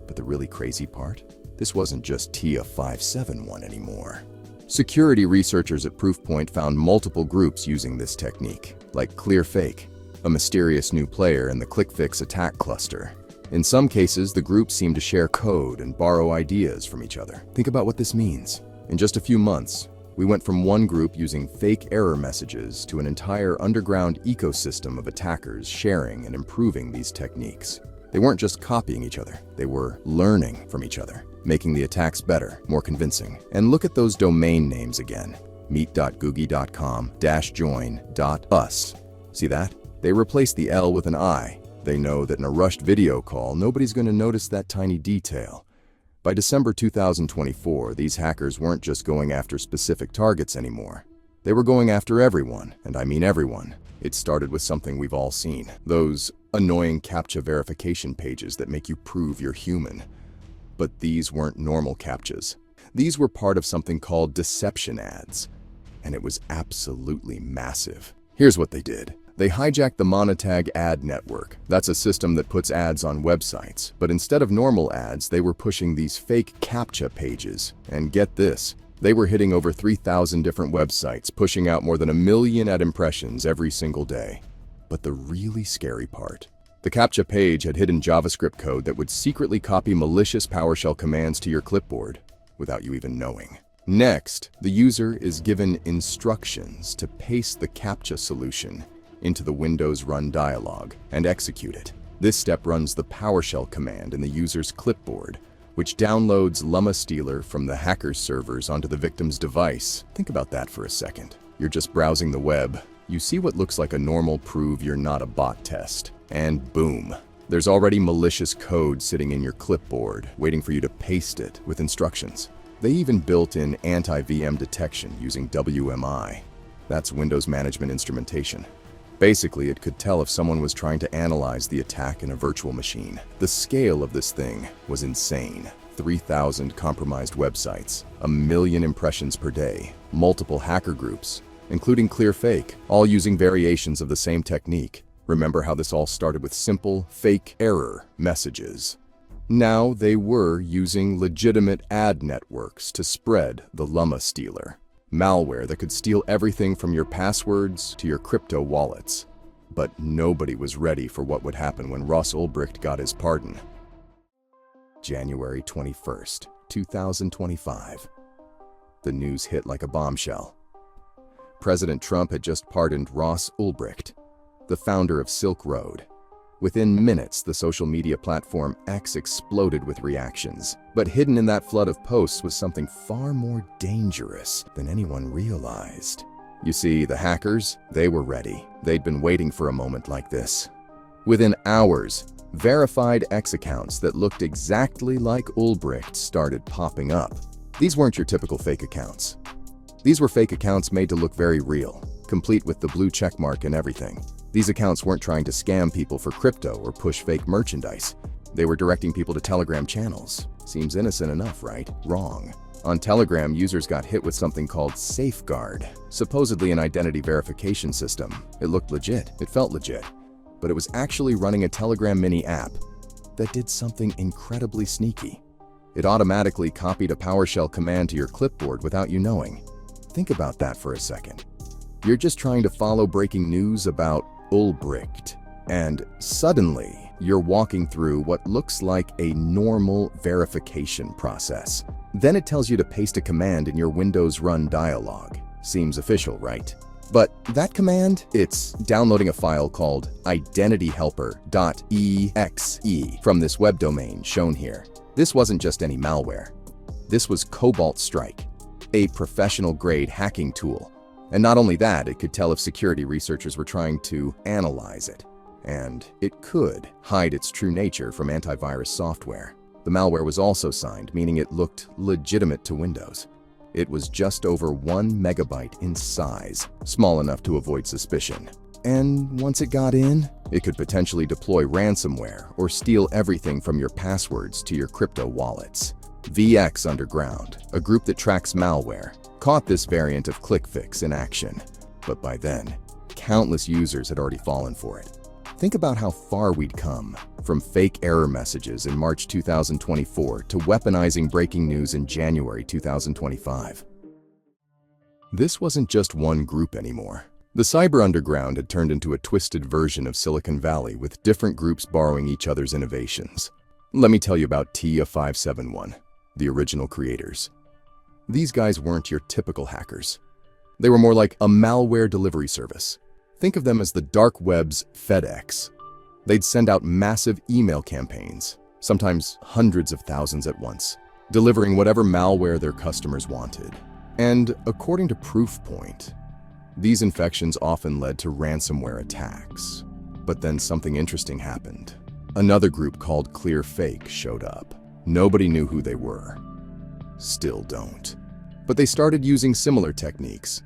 But the really crazy part? This wasn't just TIA571 anymore. Security researchers at Proofpoint found multiple groups using this technique, like ClearFake, a mysterious new player in the ClickFix attack cluster. In some cases, the groups seemed to share code and borrow ideas from each other. Think about what this means. In just a few months, we went from one group using fake error messages to an entire underground ecosystem of attackers sharing and improving these techniques. They weren't just copying each other, they were learning from each other, making the attacks better, more convincing. And look at those domain names again. meet.googie.com-join.us. See that? They replaced the L with an I. They know that in a rushed video call, nobody's going to notice that tiny detail. By December 2024, these hackers weren't just going after specific targets anymore. They were going after everyone, and I mean everyone. It started with something we've all seen. Those annoying CAPTCHA verification pages that make you prove you're human. But these weren't normal CAPTCHAs. These were part of something called deception ads. And it was absolutely massive. Here's what they did. They hijacked the Monotag ad network. That's a system that puts ads on websites. But instead of normal ads, they were pushing these fake CAPTCHA pages. And get this, They were hitting over 3,000 different websites, pushing out more than 1 million ad impressions every single day. But the really scary part, the CAPTCHA page had hidden JavaScript code that would secretly copy malicious PowerShell commands to your clipboard without you even knowing. Next, the user is given instructions to paste the CAPTCHA solution into the Windows Run dialog and execute it. This step runs the PowerShell command in the user's clipboard, which downloads LlamaStealer from the hacker's servers onto the victim's device. Think about that for a second. You're just browsing the web. You see what looks like a normal prove you're not a bot test. And boom, there's already malicious code sitting in your clipboard, waiting for you to paste it with instructions. They even built in anti-VM detection using WMI. That's Windows Management Instrumentation. Basically, it could tell if someone was trying to analyze the attack in a virtual machine. The scale of this thing was insane. 3,000 compromised websites, 1 million impressions per day, multiple hacker groups, including ClearFake, all using variations of the same technique. Remember how this all started with simple, fake error messages. Now they were using legitimate ad networks to spread the LlamaStealer, malware that could steal everything from your passwords to your crypto wallets. But nobody was ready for what would happen when Ulbricht got his pardon. January 21st, 2025. The news hit like a bombshell. President Trump had just pardoned Ulbricht, the founder of Silk Road. Within minutes, the social media platform X exploded with reactions. But hidden in that flood of posts was something far more dangerous than anyone realized. You see, the hackers, they were ready. They'd been waiting for a moment like this. Within hours, verified X accounts that looked exactly like Ulbricht started popping up. These weren't your typical fake accounts. These were fake accounts made to look very real, complete with the blue checkmark and everything. These accounts weren't trying to scam people for crypto or push fake merchandise. They were directing people to Telegram channels. Seems innocent enough, right? Wrong. On Telegram, users got hit with something called Safeguard, supposedly an identity verification system. It looked legit. It felt legit. But it was actually running a Telegram mini app that did something incredibly sneaky. It automatically copied a PowerShell command to your clipboard without you knowing. Think about that for a second. You're just trying to follow breaking news about Ulbricht, and suddenly you're walking through what looks like a normal verification process. Then it tells you to paste a command in your Windows Run dialog. Seems official, right? But that command, it's downloading a file called identityhelper.exe from this web domain shown here. This wasn't just any malware. This was Cobalt Strike, a professional-grade hacking tool. And not only that, it could tell if security researchers were trying to analyze it. And it could hide its true nature from antivirus software. The malware was also signed, meaning it looked legitimate to Windows. It was just over 1 megabyte in size, small enough to avoid suspicion. And once it got in, it could potentially deploy ransomware or steal everything from your passwords to your crypto wallets. VX Underground, a group that tracks malware, caught this variant of ClickFix in action. But by then, countless users had already fallen for it. Think about how far we'd come, from fake error messages in March 2024 to weaponizing breaking news in January 2025. This wasn't just one group anymore. The cyber underground had turned into a twisted version of Silicon Valley with different groups borrowing each other's innovations. Let me tell you about TIA571, the original creators. These guys weren't your typical hackers. They were more like a malware delivery service. Think of them as the dark web's FedEx. They'd send out massive email campaigns, sometimes hundreds of thousands at once, delivering whatever malware their customers wanted. And according to Proofpoint, these infections often led to ransomware attacks. But then something interesting happened. Another group called ClearFake showed up. Nobody knew who they were. Still don't. But they started using similar techniques.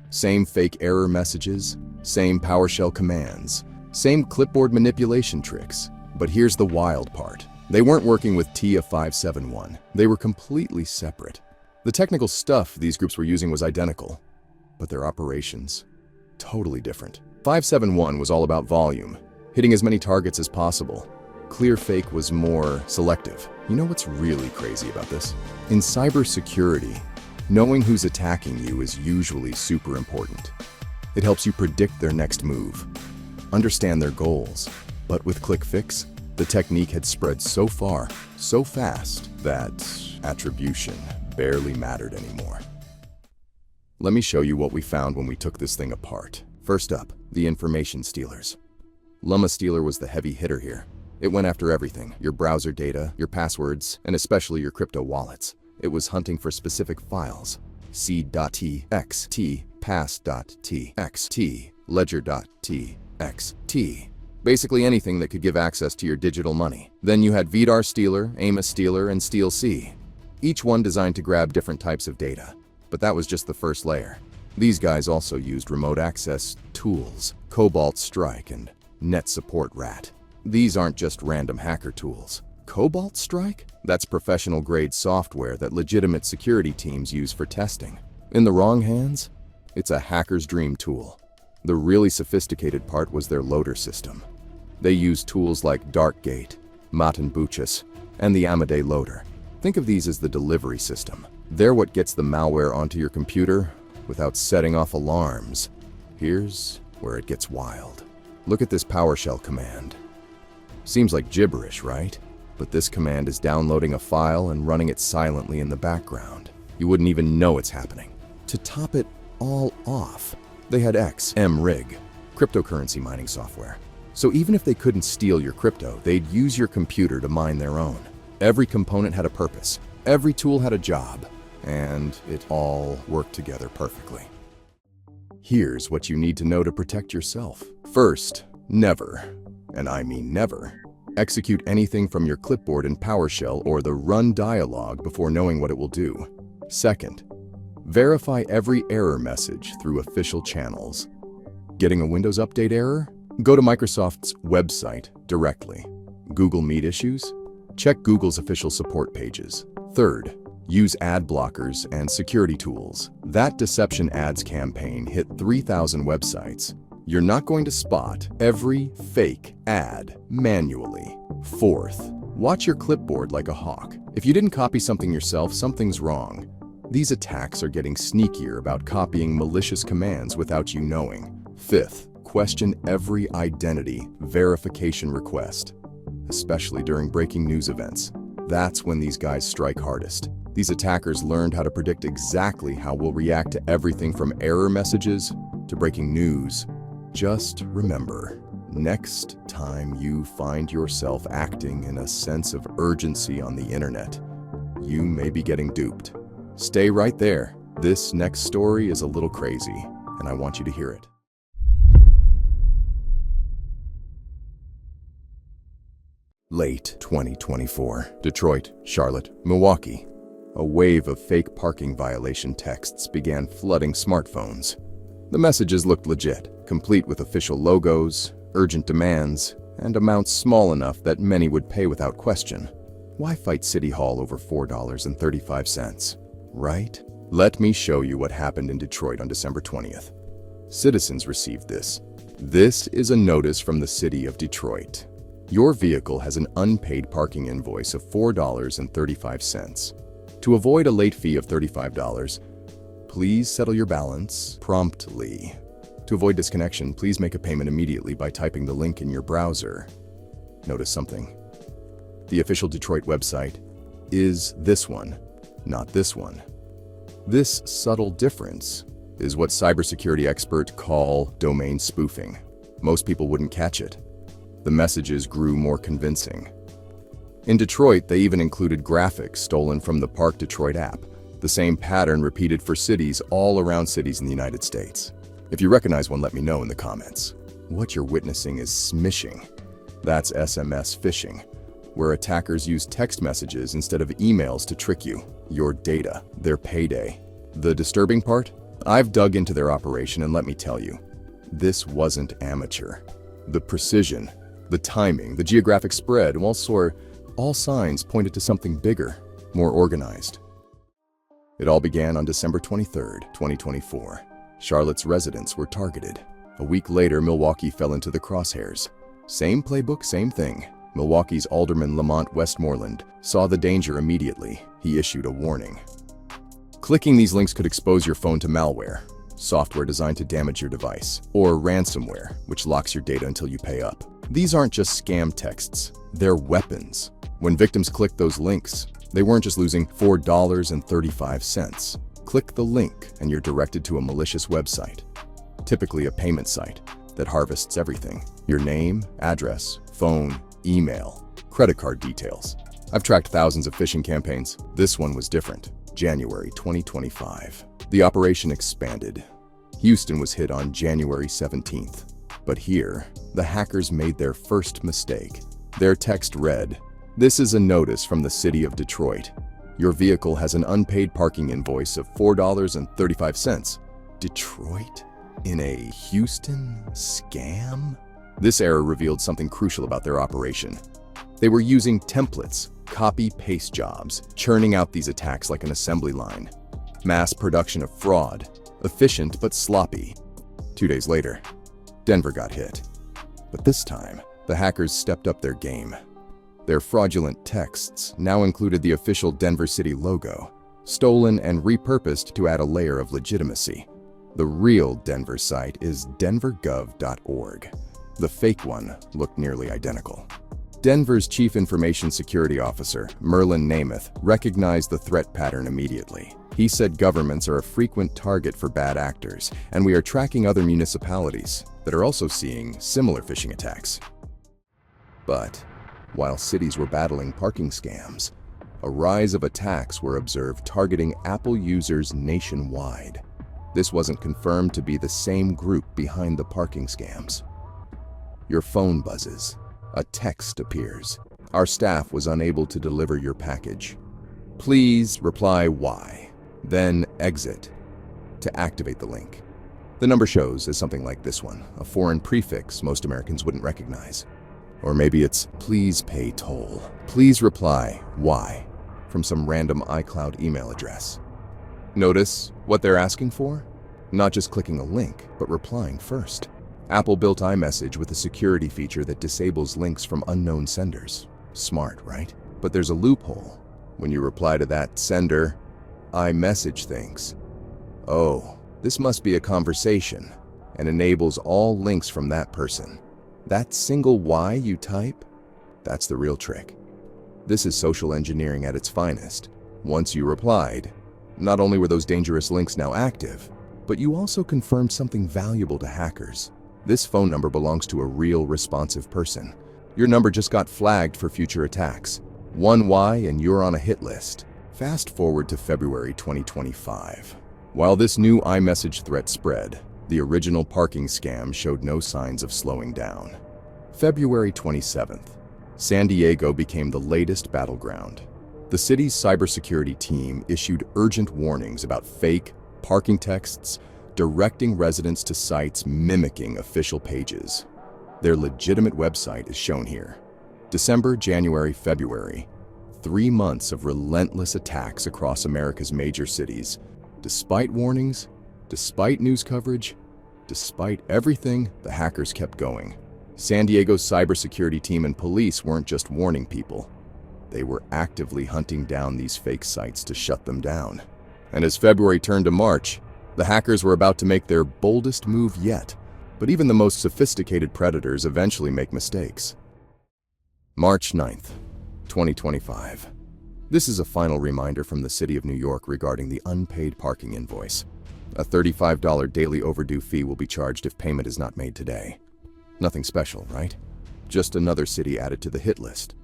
Same fake error messages, same PowerShell commands, same clipboard manipulation tricks. But here's the wild part. They weren't working with TIA571. They were completely separate. The technical stuff these groups were using was identical, but their operations, totally different. 571 was all about volume, hitting as many targets as possible. ClearFake was more selective. You know what's really crazy about this? In cybersecurity, Knowing who's attacking you is usually super important. It helps you predict their next move, understand their goals. But with ClickFix, the technique had spread so far, so fast, that attribution barely mattered anymore. Let me show you what we found when we took this thing apart. First up, the information stealers. Llama Stealer was the heavy hitter here. It went after everything, your browser data, your passwords, and especially your crypto wallets. It was hunting for specific files: seed.txt, pass.txt, ledger.txt. Basically anything that could give access to your digital money. Then you had VDAR Stealer, Amos Stealer, and StealC. Each one designed to grab different types of data. But that was just the first layer. These guys also used remote access tools, Cobalt Strike and Net Support Rat. These aren't just random hacker tools. Cobalt Strike? That's professional-grade software that legitimate security teams use for testing. In the wrong hands, it's a hacker's dream tool. The really sophisticated part was their loader system. They used tools like Darkgate, Matenbuchus, and the Amadei loader. Think of these as the delivery system. They're what gets the malware onto your computer without setting off alarms. Here's where it gets wild. Look at this PowerShell command. Seems like gibberish, right? But this command is downloading a file and running it silently in the background. You wouldn't even know it's happening. To top it all off, they had XMRig, cryptocurrency mining software. So even if they couldn't steal your crypto, they'd use your computer to mine their own. Every component had a purpose. Every tool had a job. And it all worked together perfectly. Here's what you need to know to protect yourself. First, never, and I mean never, execute anything from your clipboard in PowerShell or the run dialog before knowing what it will do. Second, verify every error message through official channels. Getting a Windows Update error? Go to Microsoft's website directly. Google Meet issues? Check Google's official support pages. Third, use ad blockers and security tools. That deception ads campaign hit 3,000 websites. You're not going to spot every fake ad manually. Fourth, watch your clipboard like a hawk. If you didn't copy something yourself, something's wrong. These attacks are getting sneakier about copying malicious commands without you knowing. Fifth, question every identity verification request, especially during breaking news events. That's when these guys strike hardest. These attackers learned how to predict exactly how we'll react to everything from error messages to breaking news. Just remember, next time you find yourself acting in a sense of urgency on the internet, you may be getting duped. Stay right there. This next story is a little crazy, and I want you to hear it. Late 2024, Detroit, Charlotte, Milwaukee. A wave of fake parking violation texts began flooding smartphones. The messages looked legit, complete with official logos, urgent demands, and amounts small enough that many would pay without question. Why fight City Hall over $4.35, right? Let me show you what happened in Detroit on December 20th. Citizens received this. This is a notice from the city of Detroit. Your vehicle has an unpaid parking invoice of $4.35. To avoid a late fee of $35, please settle your balance promptly. To avoid disconnection, please make a payment immediately by typing the link in your browser. Notice something. The official Detroit website is this one, not this one. This subtle difference is what cybersecurity experts call domain spoofing. Most people wouldn't catch it. The messages grew more convincing. In Detroit, they even included graphics stolen from the Park Detroit app, the same pattern repeated for cities all around cities in the United States. If you recognize one, let me know in the comments. What you're witnessing is smishing. That's SMS phishing, where attackers use text messages instead of emails to trick you. Your data, their payday. The disturbing part? I've dug into their operation and let me tell you, this wasn't amateur. The precision, the timing, the geographic spread, all signs pointed to something bigger, more organized. It all began on December 23rd, 2024. Charlotte's residents were targeted. A week later, Milwaukee fell into the crosshairs. Same playbook, same thing. Milwaukee's Alderman Lamont Westmoreland saw the danger immediately. He issued a warning. Clicking these links could expose your phone to malware, software designed to damage your device, or ransomware, which locks your data until you pay up. These aren't just scam texts, they're weapons. When victims clicked those links, they weren't just losing $4.35. Click the link and you're directed to a malicious website, typically a payment site that harvests everything: your name, address, phone, email, credit card details. I've tracked thousands of phishing campaigns. This one was different. January 2025. The operation expanded. Houston was hit on January 17th. But here, the hackers made their first mistake. Their text read, "This is a notice from the city of Detroit. Your vehicle has an unpaid parking invoice of $4.35. Detroit? In a Houston scam? This error revealed something crucial about their operation. They were using templates, copy-paste jobs, churning out these attacks like an assembly line. Mass production of fraud, efficient but sloppy. 2 days later, Denver got hit. But this time, the hackers stepped up their game. Their fraudulent texts now included the official Denver City logo, stolen and repurposed to add a layer of legitimacy. The real Denver site is denvergov.org. The fake one looked nearly identical. Denver's Chief Information Security Officer, Merlin Namath, recognized the threat pattern immediately. He said governments are a frequent target for bad actors, and we are tracking other municipalities that are also seeing similar phishing attacks. But while cities were battling parking scams, a rise of attacks were observed targeting Apple users nationwide. This wasn't confirmed to be the same group behind the parking scams. Your phone buzzes. A text appears. Our staff was unable to deliver your package. Please reply Y, then exit to activate the link. The number shows as something like this one, a foreign prefix most Americans wouldn't recognize. Or maybe it's please pay toll. Please reply Y from some random iCloud email address. Notice what they're asking for? Not just clicking a link, but replying first. Apple built iMessage with a security feature that disables links from unknown senders. Smart, right? But there's a loophole. When you reply to that sender, iMessage thinks, oh, this must be a conversation, and enables all links from that person. That single Y you type, that's the real trick. This is social engineering at its finest. Once you replied, not only were those dangerous links now active, but you also confirmed something valuable to hackers. This phone number belongs to a real responsive person. Your number just got flagged for future attacks. One Y and you're on a hit list. Fast forward to February 2025. While this new iMessage threat spread, the original parking scam showed no signs of slowing down. February 27th, San Diego became the latest battleground. The city's cybersecurity team issued urgent warnings about fake parking texts, directing residents to sites mimicking official pages. Their legitimate website is shown here. December, January, February. 3 months of relentless attacks across America's major cities. Despite warnings, despite news coverage, despite everything, the hackers kept going. San Diego's cybersecurity team and police weren't just warning people. They were actively hunting down these fake sites to shut them down. And as February turned to March, the hackers were about to make their boldest move yet, but even the most sophisticated predators eventually make mistakes. March 9th, 2025. This is a final reminder from the City of New York regarding the unpaid parking invoice. A $35 daily overdue fee will be charged if payment is not made today. Nothing special, right? Just another city added to the hit list.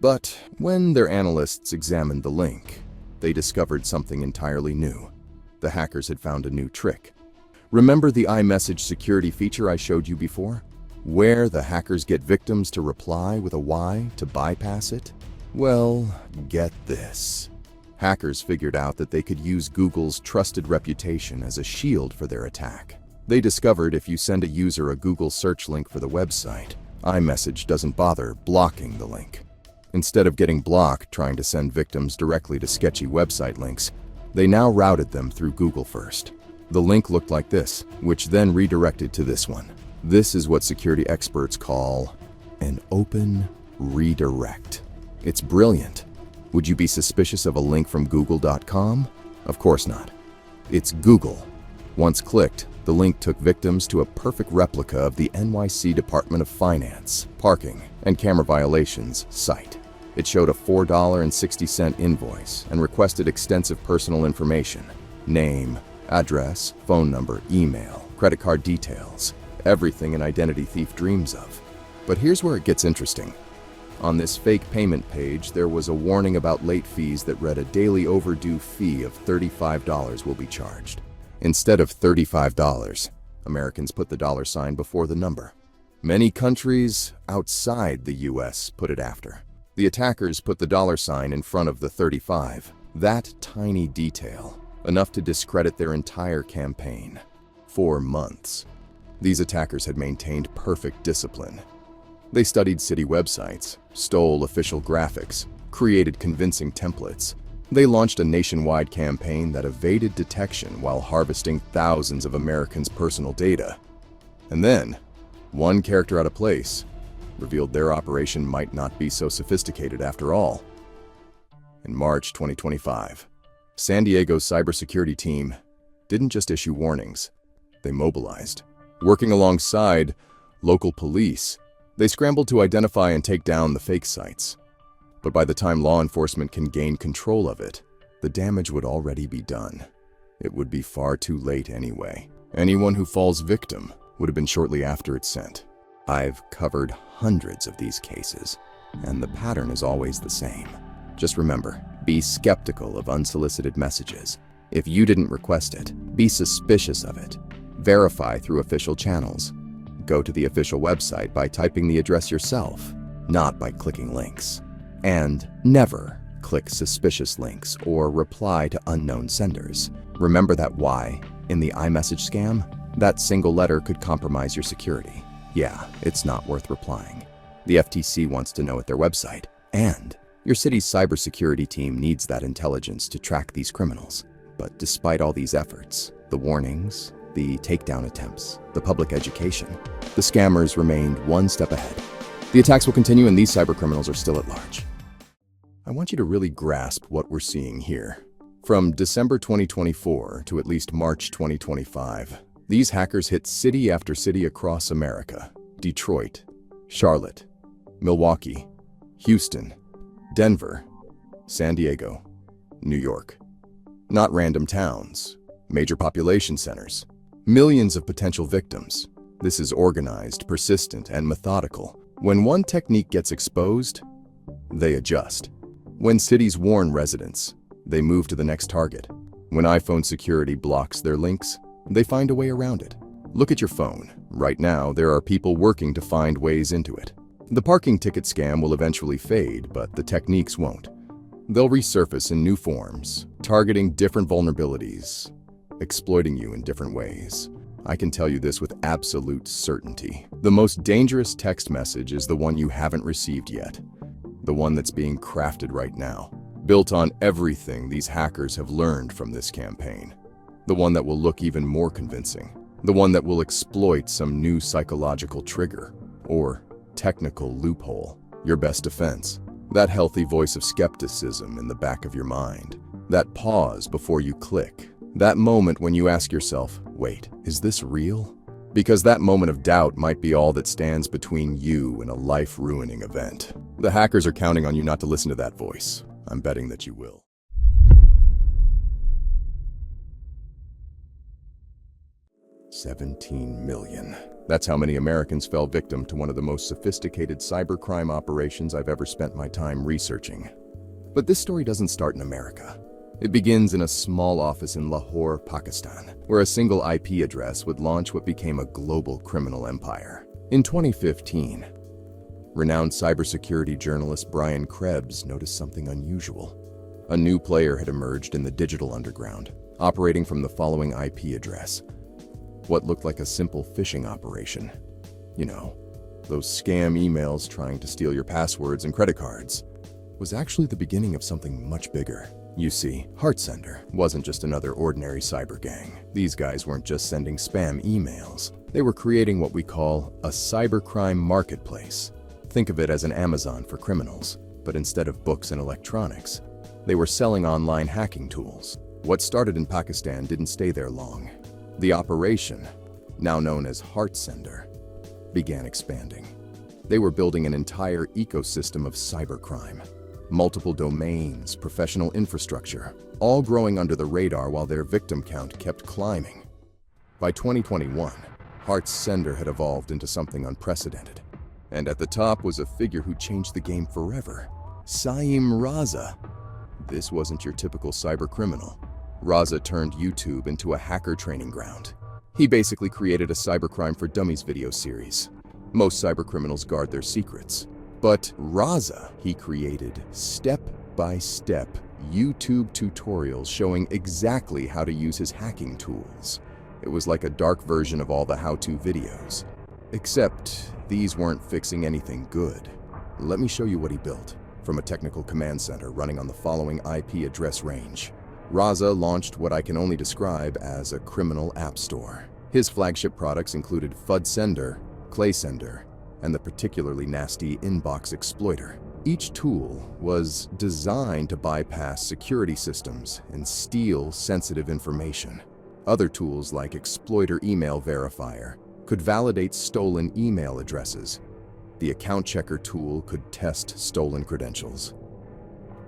But when their analysts examined the link, they discovered something entirely new. The hackers had found a new trick. Remember the iMessage security feature I showed you before? Where the hackers get victims to reply with a Y to bypass it? Well, get this. Hackers figured out that they could use Google's trusted reputation as a shield for their attack. They discovered if you send a user a Google search link for the website, iMessage doesn't bother blocking the link. Instead of getting blocked trying to send victims directly to sketchy website links, they now routed them through Google first. The link looked like this, which then redirected to this one. This is what security experts call an open redirect. It's brilliant. Would you be suspicious of a link from google.com? Of course not. It's Google. Once clicked, the link took victims to a perfect replica of the NYC Department of Finance, parking, and camera violations site. It showed a $4.60 invoice and requested extensive personal information: name, address, phone number, email, credit card details, everything an identity thief dreams of. But here's where it gets interesting. On this fake payment page, there was a warning about late fees that read a daily overdue fee of $35 will be charged. Instead of $35, Americans put the dollar sign before the number. Many countries outside the US put it after. The attackers put the dollar sign in front of the 35. That tiny detail, enough to discredit their entire campaign. For months, these attackers had maintained perfect discipline. They studied city websites, stole official graphics, created convincing templates. They launched a nationwide campaign that evaded detection while harvesting thousands of Americans' personal data. And then, one character out of place revealed their operation might not be so sophisticated after all. In March 2025, San Diego's cybersecurity team didn't just issue warnings, they mobilized. Working alongside local police, they scrambled to identify and take down the fake sites. But by the time law enforcement can gain control of it, the damage would already be done. It would be far too late anyway. Anyone who falls victim would have been shortly after it's sent. I've covered hundreds of these cases, and the pattern is always the same. Just remember, be skeptical of unsolicited messages. If you didn't request it, be suspicious of it. Verify through official channels. Go to the official website by typing the address yourself, not by clicking links. And never click suspicious links or reply to unknown senders. Remember that Y in the iMessage scam? That single letter could compromise your security. Yeah, it's not worth replying. The FTC wants to know at their website, and your city's cybersecurity team needs that intelligence to track these criminals. But despite all these efforts, the warnings, the takedown attempts, the public education, the scammers remained one step ahead. The attacks will continue and these cybercriminals are still at large. I want you to really grasp what we're seeing here. From December 2024 to at least March 2025, these hackers hit city after city across America: Detroit, Charlotte, Milwaukee, Houston, Denver, San Diego, New York. Not random towns, major population centers, millions of potential victims. This is organized, persistent, and methodical. When one technique gets exposed, they adjust. When cities warn residents, they move to the next target. When iPhone security blocks their links, they find a way around it. Look at your phone. Right now, there are people working to find ways into it. The parking ticket scam will eventually fade, but the techniques won't. They'll resurface in new forms, targeting different vulnerabilities, exploiting you in different ways. I can tell you this with absolute certainty. The most dangerous text message is the one you haven't received yet. The one that's being crafted right now, built on everything these hackers have learned from this campaign. The one that will look even more convincing. The one that will exploit some new psychological trigger or technical loophole. Your best defense. That healthy voice of skepticism in the back of your mind. That pause before you click. That moment when you ask yourself, wait, is this real? Because that moment of doubt might be all that stands between you and a life-ruining event. The hackers are counting on you not to listen to that voice. I'm betting that you will. $17 million. That's how many Americans fell victim to one of the most sophisticated cybercrime operations I've ever spent my time researching. But this story doesn't start in America. It begins in a small office in Lahore, Pakistan, where a single IP address would launch what became a global criminal empire. In 2015, renowned cybersecurity journalist Brian Krebs noticed something unusual. A new player had emerged in the digital underground, operating from the following IP address. What looked like a simple phishing operation. You know, those scam emails trying to steal your passwords and credit cards, was actually the beginning of something much bigger. You see, Heartsender wasn't just another ordinary cyber gang. These guys weren't just sending spam emails. They were creating what we call a cybercrime marketplace. Think of it as an Amazon for criminals, but instead of books and electronics, they were selling online hacking tools. What started in Pakistan didn't stay there long. The operation, now known as H0URS, began expanding. They were building an entire ecosystem of cybercrime. Multiple domains, professional infrastructure, all growing under the radar while their victim count kept climbing. By 2021, HORTS had evolved into something unprecedented. And at the top was a figure who changed the game forever. Saeem Raza. This wasn't your typical cybercriminal. Raza turned YouTube into a hacker training ground. He basically created a cybercrime for dummies video series. Most cybercriminals guard their secrets. But Raza, he created step-by-step YouTube tutorials showing exactly how to use his hacking tools. It was like a dark version of all the how-to videos. Except these weren't fixing anything good. Let me show you what he built. From a technical command center running on the following IP address range, Raza launched what I can only describe as a criminal app store. His flagship products included FUD Clay Sender, and the particularly nasty Inbox Exploiter. Each tool was designed to bypass security systems and steal sensitive information. Other tools like Exploiter Email Verifier could validate stolen email addresses. The Account Checker tool could test stolen credentials.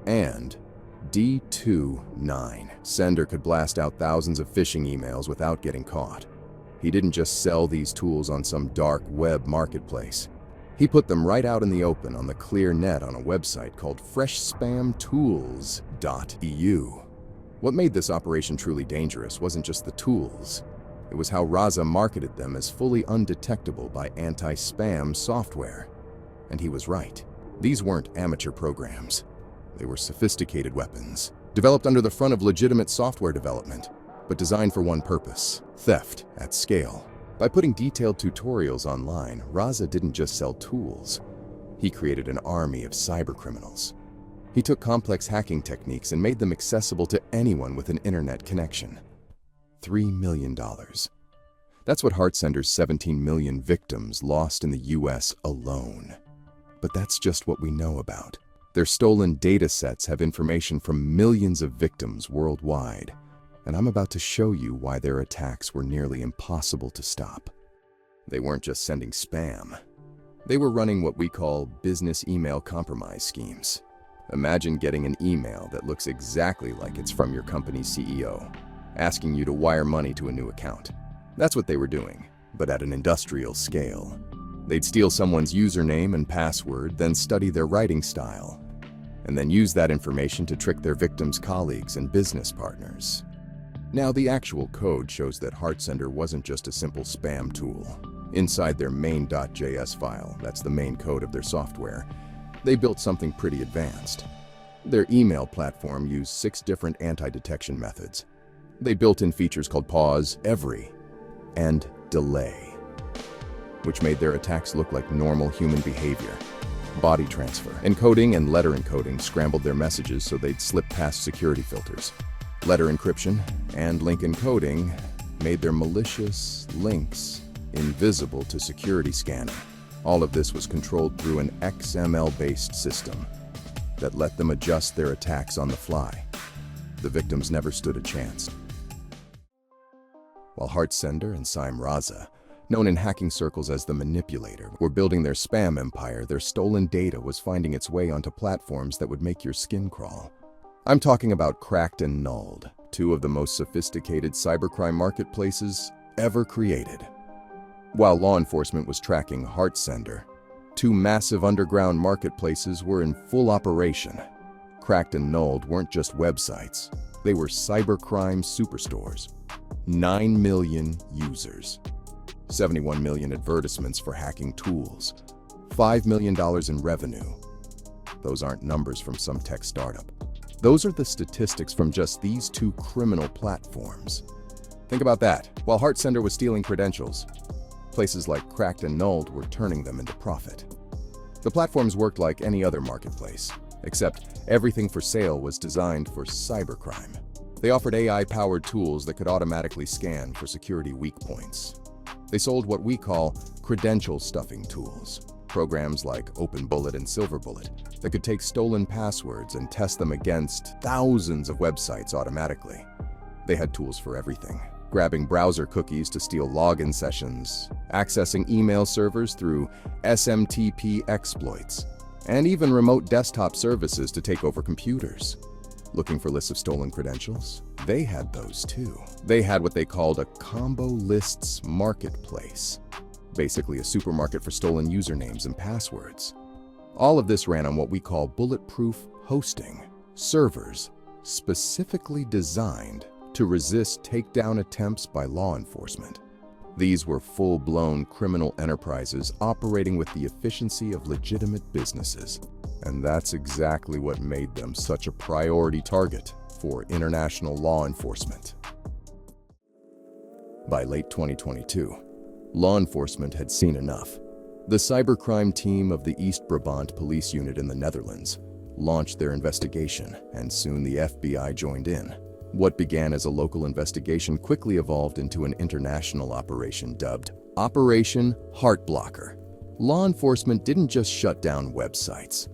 And D29 Sender could blast out thousands of phishing emails without getting caught. He didn't just sell these tools on some dark web marketplace. He put them right out in the open on the clear net on a website called freshspamtools.eu. What made this operation truly dangerous wasn't just the tools. It was how Raza marketed them as fully undetectable by anti-spam software. And he was right. These weren't amateur programs. They were sophisticated weapons, developed under the front of legitimate software development, but designed for one purpose: theft at scale. By putting detailed tutorials online, Raza didn't just sell tools. He created an army of cybercriminals. He took complex hacking techniques and made them accessible to anyone with an internet connection. $3 million. That's what HORTS' 17 million victims lost in the US alone. But that's just what we know about. Their stolen data sets have information from millions of victims worldwide. And I'm about to show you why their attacks were nearly impossible to stop. They weren't just sending spam. They were running what we call business email compromise schemes. Imagine getting an email that looks exactly like it's from your company's CEO, asking you to wire money to a new account. That's what they were doing, but at an industrial scale. They'd steal someone's username and password, then study their writing style, and then use that information to trick their victims' colleagues and business partners. Now, the actual code shows that HORTS wasn't just a simple spam tool. Inside their main.js file, that's the main code of their software, they built something pretty advanced. Their email platform used 6 different anti-detection methods. They built in features called pause, every, and delay, which made their attacks look like normal human behavior. Body transfer, encoding, and letter encoding scrambled their messages so they'd slip past security filters. Letter encryption and link encoding made their malicious links invisible to security scanning. All of this was controlled through an XML-based system that let them adjust their attacks on the fly. The victims never stood a chance. While HORTS and Saeem Raza, known in hacking circles as the Manipulator, were building their spam empire, their stolen data was finding its way onto platforms that would make your skin crawl. I'm talking about Cracked and Nulled, 2 of the most sophisticated cybercrime marketplaces ever created. While law enforcement was tracking HORTS, 2 massive underground marketplaces were in full operation. Cracked and Nulled weren't just websites, they were cybercrime superstores. 9 million users, 71 million advertisements for hacking tools, $5 million in revenue. Those aren't numbers from some tech startup. Those are the statistics from just these 2 criminal platforms. Think about that. While HORTS was stealing credentials, places like Cracked and Nulled were turning them into profit. The platforms worked like any other marketplace, except everything for sale was designed for cybercrime. They offered AI-powered tools that could automatically scan for security weak points. They sold what we call credential stuffing tools, programs like OpenBullet and SilverBullet that could take stolen passwords and test them against thousands of websites automatically. They had tools for everything. Grabbing browser cookies to steal login sessions, accessing email servers through SMTP exploits, and even remote desktop services to take over computers. Looking for lists of stolen credentials? They had those too. They had what they called a combo lists marketplace, basically a supermarket for stolen usernames and passwords. All of this ran on what we call bulletproof hosting, servers specifically designed to resist takedown attempts by law enforcement. These were full-blown criminal enterprises operating with the efficiency of legitimate businesses. And that's exactly what made them such a priority target for international law enforcement. By late 2022, law enforcement had seen enough. The cybercrime team of the East Brabant Police Unit in the Netherlands launched their investigation, and soon the FBI joined in. What began as a local investigation quickly evolved into an international operation dubbed Operation Heartblocker. Law enforcement didn't just shut down websites.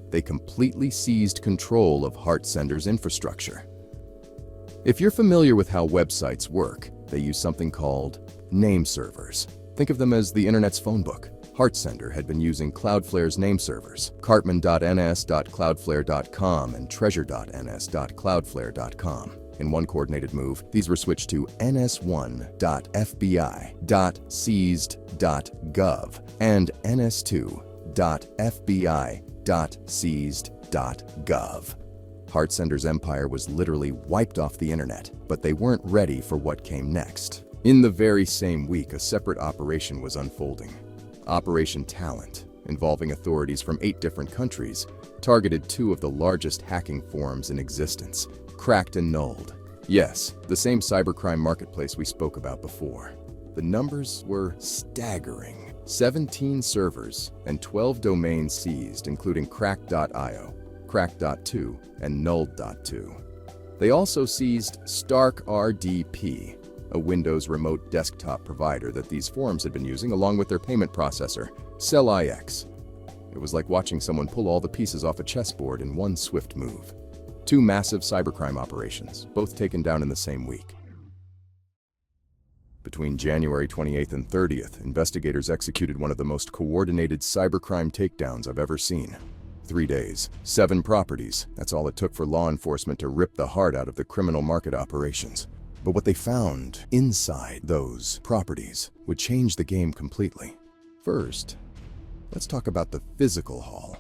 They completely seized control of HeartSender's infrastructure. If you're familiar with how websites work, they use something called name servers. Think of them as the internet's phone book. HeartSender had been using Cloudflare's name servers, cartman.ns.cloudflare.com and treasure.ns.cloudflare.com. In one coordinated move, these were switched to ns1.fbi.seized.gov and ns2.fbi.seized.gov. HeartSender's empire was literally wiped off the internet, but they weren't ready for what came next. In the very same week, a separate operation was unfolding. Operation Talent, involving authorities from 8 different countries, targeted 2 of the largest hacking forums in existence, Cracked and Nulled. Yes, the same cybercrime marketplace we spoke about before. The numbers were staggering. 17 servers and 12 domains seized, including crack.io, crack.to, and nulled.to. They also seized StarkRDP, a Windows remote desktop provider that these forums had been using along with their payment processor, CellIX. It was like watching someone pull all the pieces off a chessboard in one swift move. 2 massive cybercrime operations, both taken down in the same week. Between January 28th and 30th, investigators executed one of the most coordinated cybercrime takedowns I've ever seen. 3 days, 7 properties. That's all it took for law enforcement to rip the heart out of the criminal market operations. But what they found inside those properties would change the game completely. First, let's talk about the physical haul.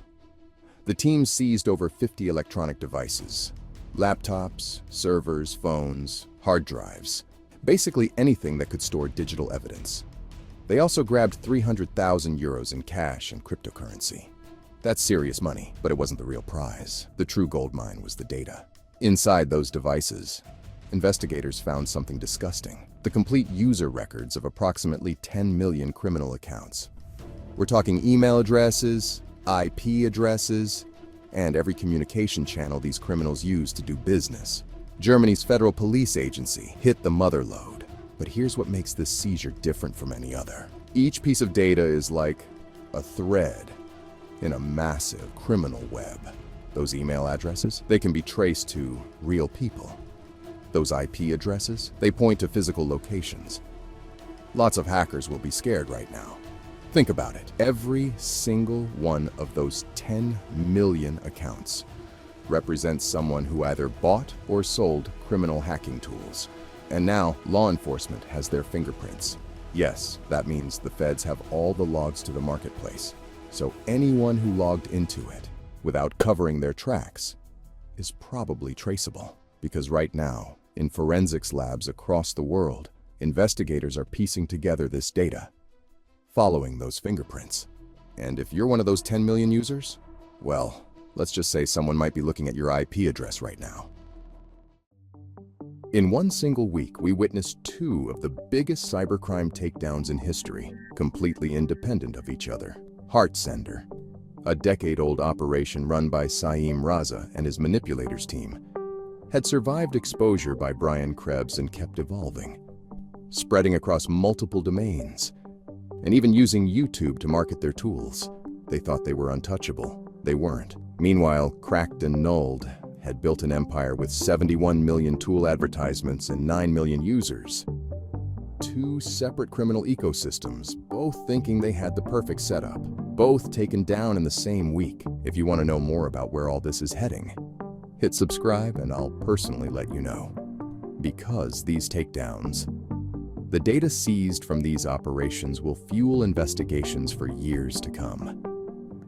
The team seized over 50 electronic devices, laptops, servers, phones, hard drives, basically anything that could store digital evidence. They also grabbed 300,000 euros in cash and cryptocurrency. That's serious money, but it wasn't the real prize. The true gold mine was the data. Inside those devices, investigators found something disgusting: the complete user records of approximately 10 million criminal accounts. We're talking email addresses, IP addresses, and every communication channel these criminals use to do business. Germany's federal police agency hit the mother lode. But here's what makes this seizure different from any other. Each piece of data is like a thread in a massive criminal web. Those email addresses, they can be traced to real people. Those IP addresses, they point to physical locations. Lots of hackers will be scared right now. Think about it. Every single one of those 10 million accounts represents someone who either bought or sold criminal hacking tools. And now, law enforcement has their fingerprints. Yes, that means the feds have all the logs to the marketplace. So anyone who logged into it without covering their tracks is probably traceable. Because right now, in forensics labs across the world, investigators are piecing together this data, following those fingerprints. And if you're one of those 10 million users, well, let's just say someone might be looking at your IP address right now. In one single week, we witnessed 2 of the biggest cybercrime takedowns in history, completely independent of each other. HeartSender, a decade-old operation run by Saeem Raza and his Manipulators team, had survived exposure by Brian Krebs and kept evolving, spreading across multiple domains, and even using YouTube to market their tools. They thought they were untouchable. They weren't. Meanwhile, Cracked and Nulled, had built an empire with 71 million tool advertisements and 9 million users. Two separate criminal ecosystems, both thinking they had the perfect setup, both taken down in the same week. If you want to know more about where all this is heading, hit subscribe and I'll personally let you know. Because these takedowns, the data seized from these operations will fuel investigations for years to come.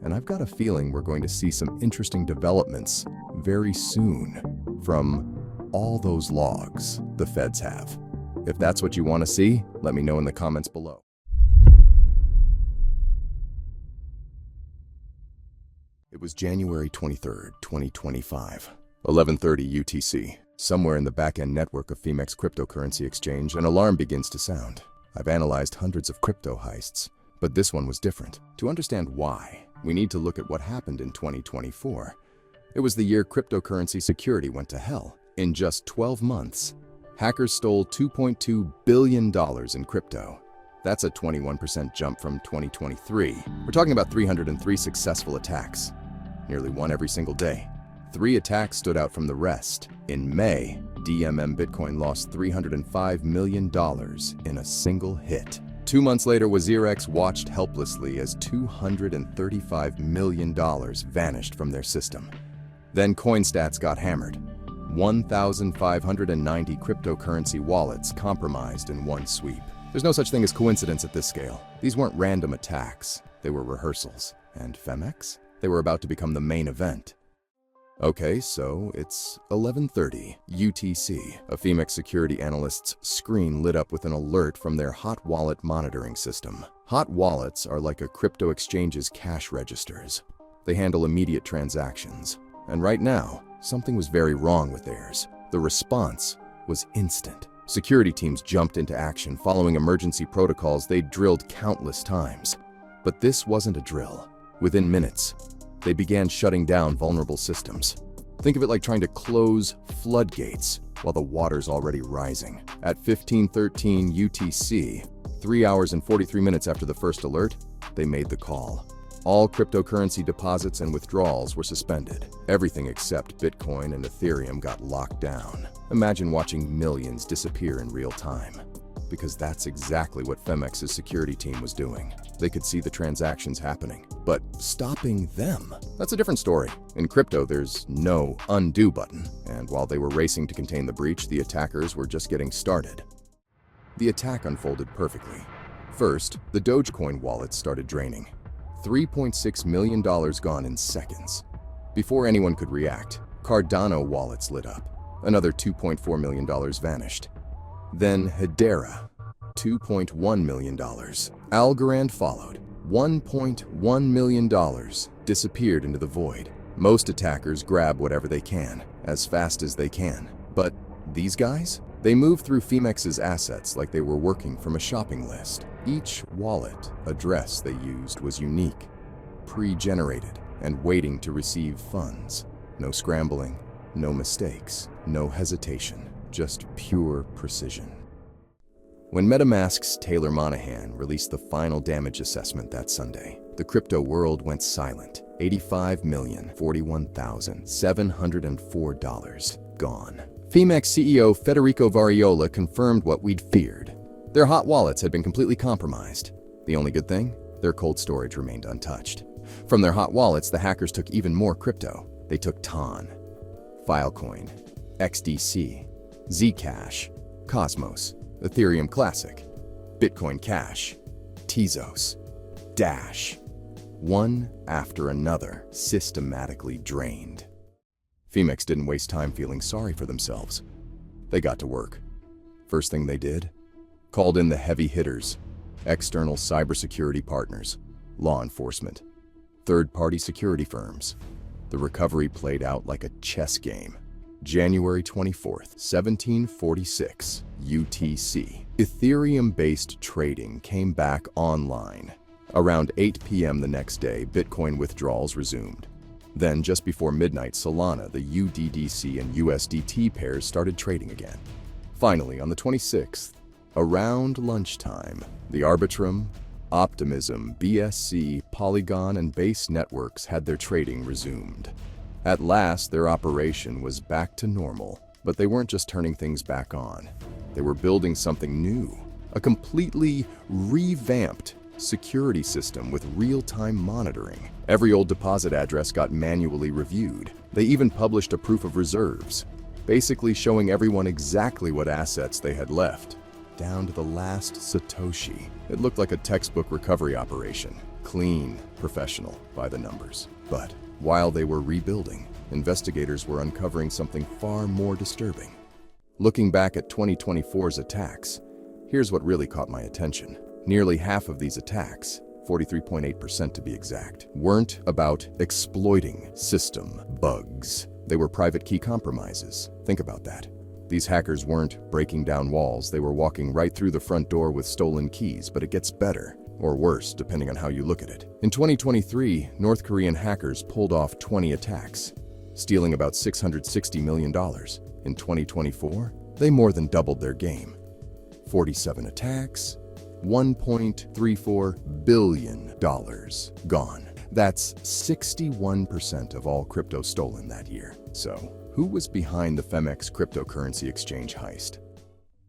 And I've got a feeling we're going to see some interesting developments very soon from all those logs the feds have. If that's what you want to see, let me know in the comments below. It was January 23rd, 2025, 11:30 UTC. Somewhere in the back-end network of Phemex cryptocurrency exchange, an alarm begins to sound. I've analyzed hundreds of crypto heists, but this one was different. To understand why, we need to look at what happened in 2024. It was the year cryptocurrency security went to hell. In just 12 months, hackers stole $2.2 billion in crypto. That's a 21% jump from 2023. We're talking about 303 successful attacks, nearly one every single day. 3 attacks stood out from the rest. In May, DMM Bitcoin lost $305 million in a single hit. 2 months later, WazirX watched helplessly as $235 million vanished from their system. Then CoinStats got hammered. 1,590 cryptocurrency wallets compromised in one sweep. There's no such thing as coincidence at this scale. These weren't random attacks. They were rehearsals. And Phemex? They were about to become the main event. Okay, so it's 11:30 UTC. A Phemex security analyst's screen lit up with an alert from their hot wallet monitoring system. Hot wallets are like a crypto exchange's cash registers. They handle immediate transactions. And right now, something was very wrong with theirs. The response was instant. Security teams jumped into action following emergency protocols they'd drilled countless times. But this wasn't a drill. Within minutes, they began shutting down vulnerable systems. Think of it like trying to close floodgates while the water's already rising. At 15:13 UTC, 3 hours and 43 minutes after the first alert, they made the call. All cryptocurrency deposits and withdrawals were suspended. Everything except Bitcoin and Ethereum got locked down. Imagine watching millions disappear in real time. Because that's exactly what Phemex's security team was doing. They could see the transactions happening, but stopping them, that's a different story. In crypto, there's no undo button, and while they were racing to contain the breach, the attackers were just getting started. The attack unfolded perfectly. First, the Dogecoin wallets started draining. $3.6 million gone in seconds. Before anyone could react, Cardano wallets lit up. Another $2.4 million vanished. Then Hedera, $2.1 million. Algorand followed. $1.1 million disappeared into the void. Most attackers grab whatever they can, as fast as they can. But these guys? They moved through Phemex's assets like they were working from a shopping list. Each wallet address they used was unique, pre-generated, and waiting to receive funds. No scrambling, no mistakes, no hesitation. Just pure precision. When MetaMask's Taylor Monahan released the final damage assessment that Sunday, the crypto world went silent. $85,041,704 gone. Phemex CEO Federico Variola confirmed what we'd feared. Their hot wallets had been completely compromised. The only good thing? Their cold storage remained untouched. From their hot wallets, the hackers took even more crypto. They took TON, Filecoin, XDC, Zcash, Cosmos, Ethereum Classic, Bitcoin Cash, Tezos, Dash. One after another, systematically drained. Phemex didn't waste time feeling sorry for themselves. They got to work. First thing they did? Called in the heavy hitters, external cybersecurity partners, law enforcement, third-party security firms. The recovery played out like a chess game. January 24th, 1746, UTC. Ethereum-based trading came back online. Around 8 p.m. the next day, Bitcoin withdrawals resumed. Then, just before midnight, Solana, the UDDC and USDT pairs started trading again. Finally, on the 26th, around lunchtime, the Arbitrum, Optimism, BSC, Polygon, and Base networks had their trading resumed. At last, their operation was back to normal. But they weren't just turning things back on. They were building something new, a completely revamped security system with real-time monitoring. Every old deposit address got manually reviewed. They even published a proof of reserves, basically showing everyone exactly what assets they had left, down to the last Satoshi. It looked like a textbook recovery operation, clean, professional, by the numbers. But while they were rebuilding, investigators were uncovering something far more disturbing. Looking back at 2024's attacks, here's what really caught my attention. Nearly half of these attacks, 43.8% to be exact, weren't about exploiting system bugs. They were private key compromises. Think about that. These hackers weren't breaking down walls, they were walking right through the front door with stolen keys, but it gets better. Or worse, depending on how you look at it. In 2023, North Korean hackers pulled off 20 attacks, stealing about $660 million. In 2024, they more than doubled their game. 47 attacks, $1.34 billion gone. That's 61% of all crypto stolen that year. So, who was behind the Phemex cryptocurrency exchange heist?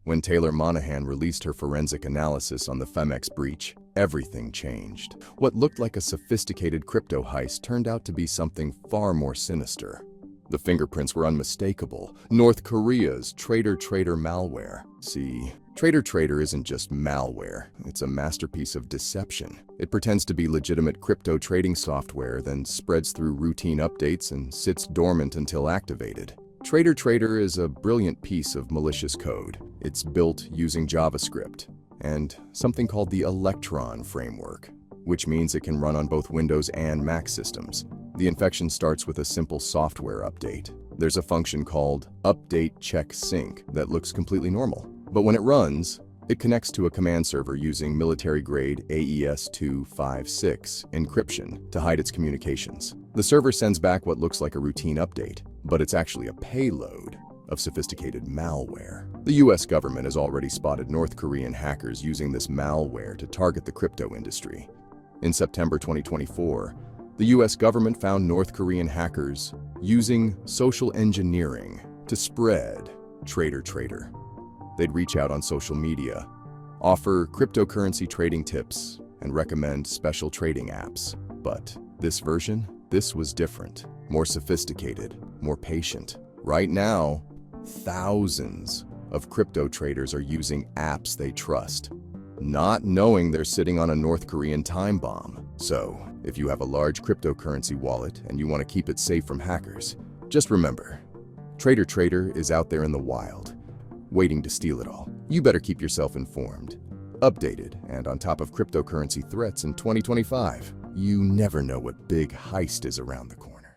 When Taylor Monahan released her forensic analysis on the Phemex breach, everything changed. What looked like a sophisticated crypto heist turned out to be something far more sinister. The fingerprints were unmistakable. North Korea's Trader malware. See, Trader isn't just malware. It's a masterpiece of deception. It pretends to be legitimate crypto trading software, then spreads through routine updates and sits dormant until activated. Trader is a brilliant piece of malicious code. It's built using JavaScript and something called the Electron framework, which means it can run on both Windows and Mac systems. The infection starts with a simple software update. There's a function called update check sync that looks completely normal. But when it runs, it connects to a command server using military-grade AES-256 encryption to hide its communications. The server sends back what looks like a routine update, but it's actually a payload of sophisticated malware. The US government has already spotted North Korean hackers using this malware to target the crypto industry. In September 2024, the US government found North Korean hackers using social engineering to spread Trader. They'd reach out on social media, offer cryptocurrency trading tips, and recommend special trading apps. But this version, this was different, more sophisticated, more patient. Right now, thousands of crypto traders are using apps they trust, not knowing they're sitting on a North Korean time bomb. So, if you have a large cryptocurrency wallet and you want to keep it safe from hackers, just remember, Trader is out there in the wild, waiting to steal it all. You better keep yourself informed, updated, and on top of cryptocurrency threats in 2025. You never know what big heist is around the corner.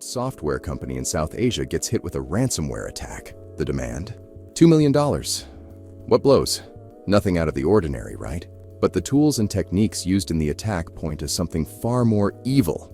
Software company in South Asia gets hit with a ransomware attack. The demand? $2 million. What blows? Nothing out of the ordinary, right? But the tools and techniques used in the attack point to something far more evil.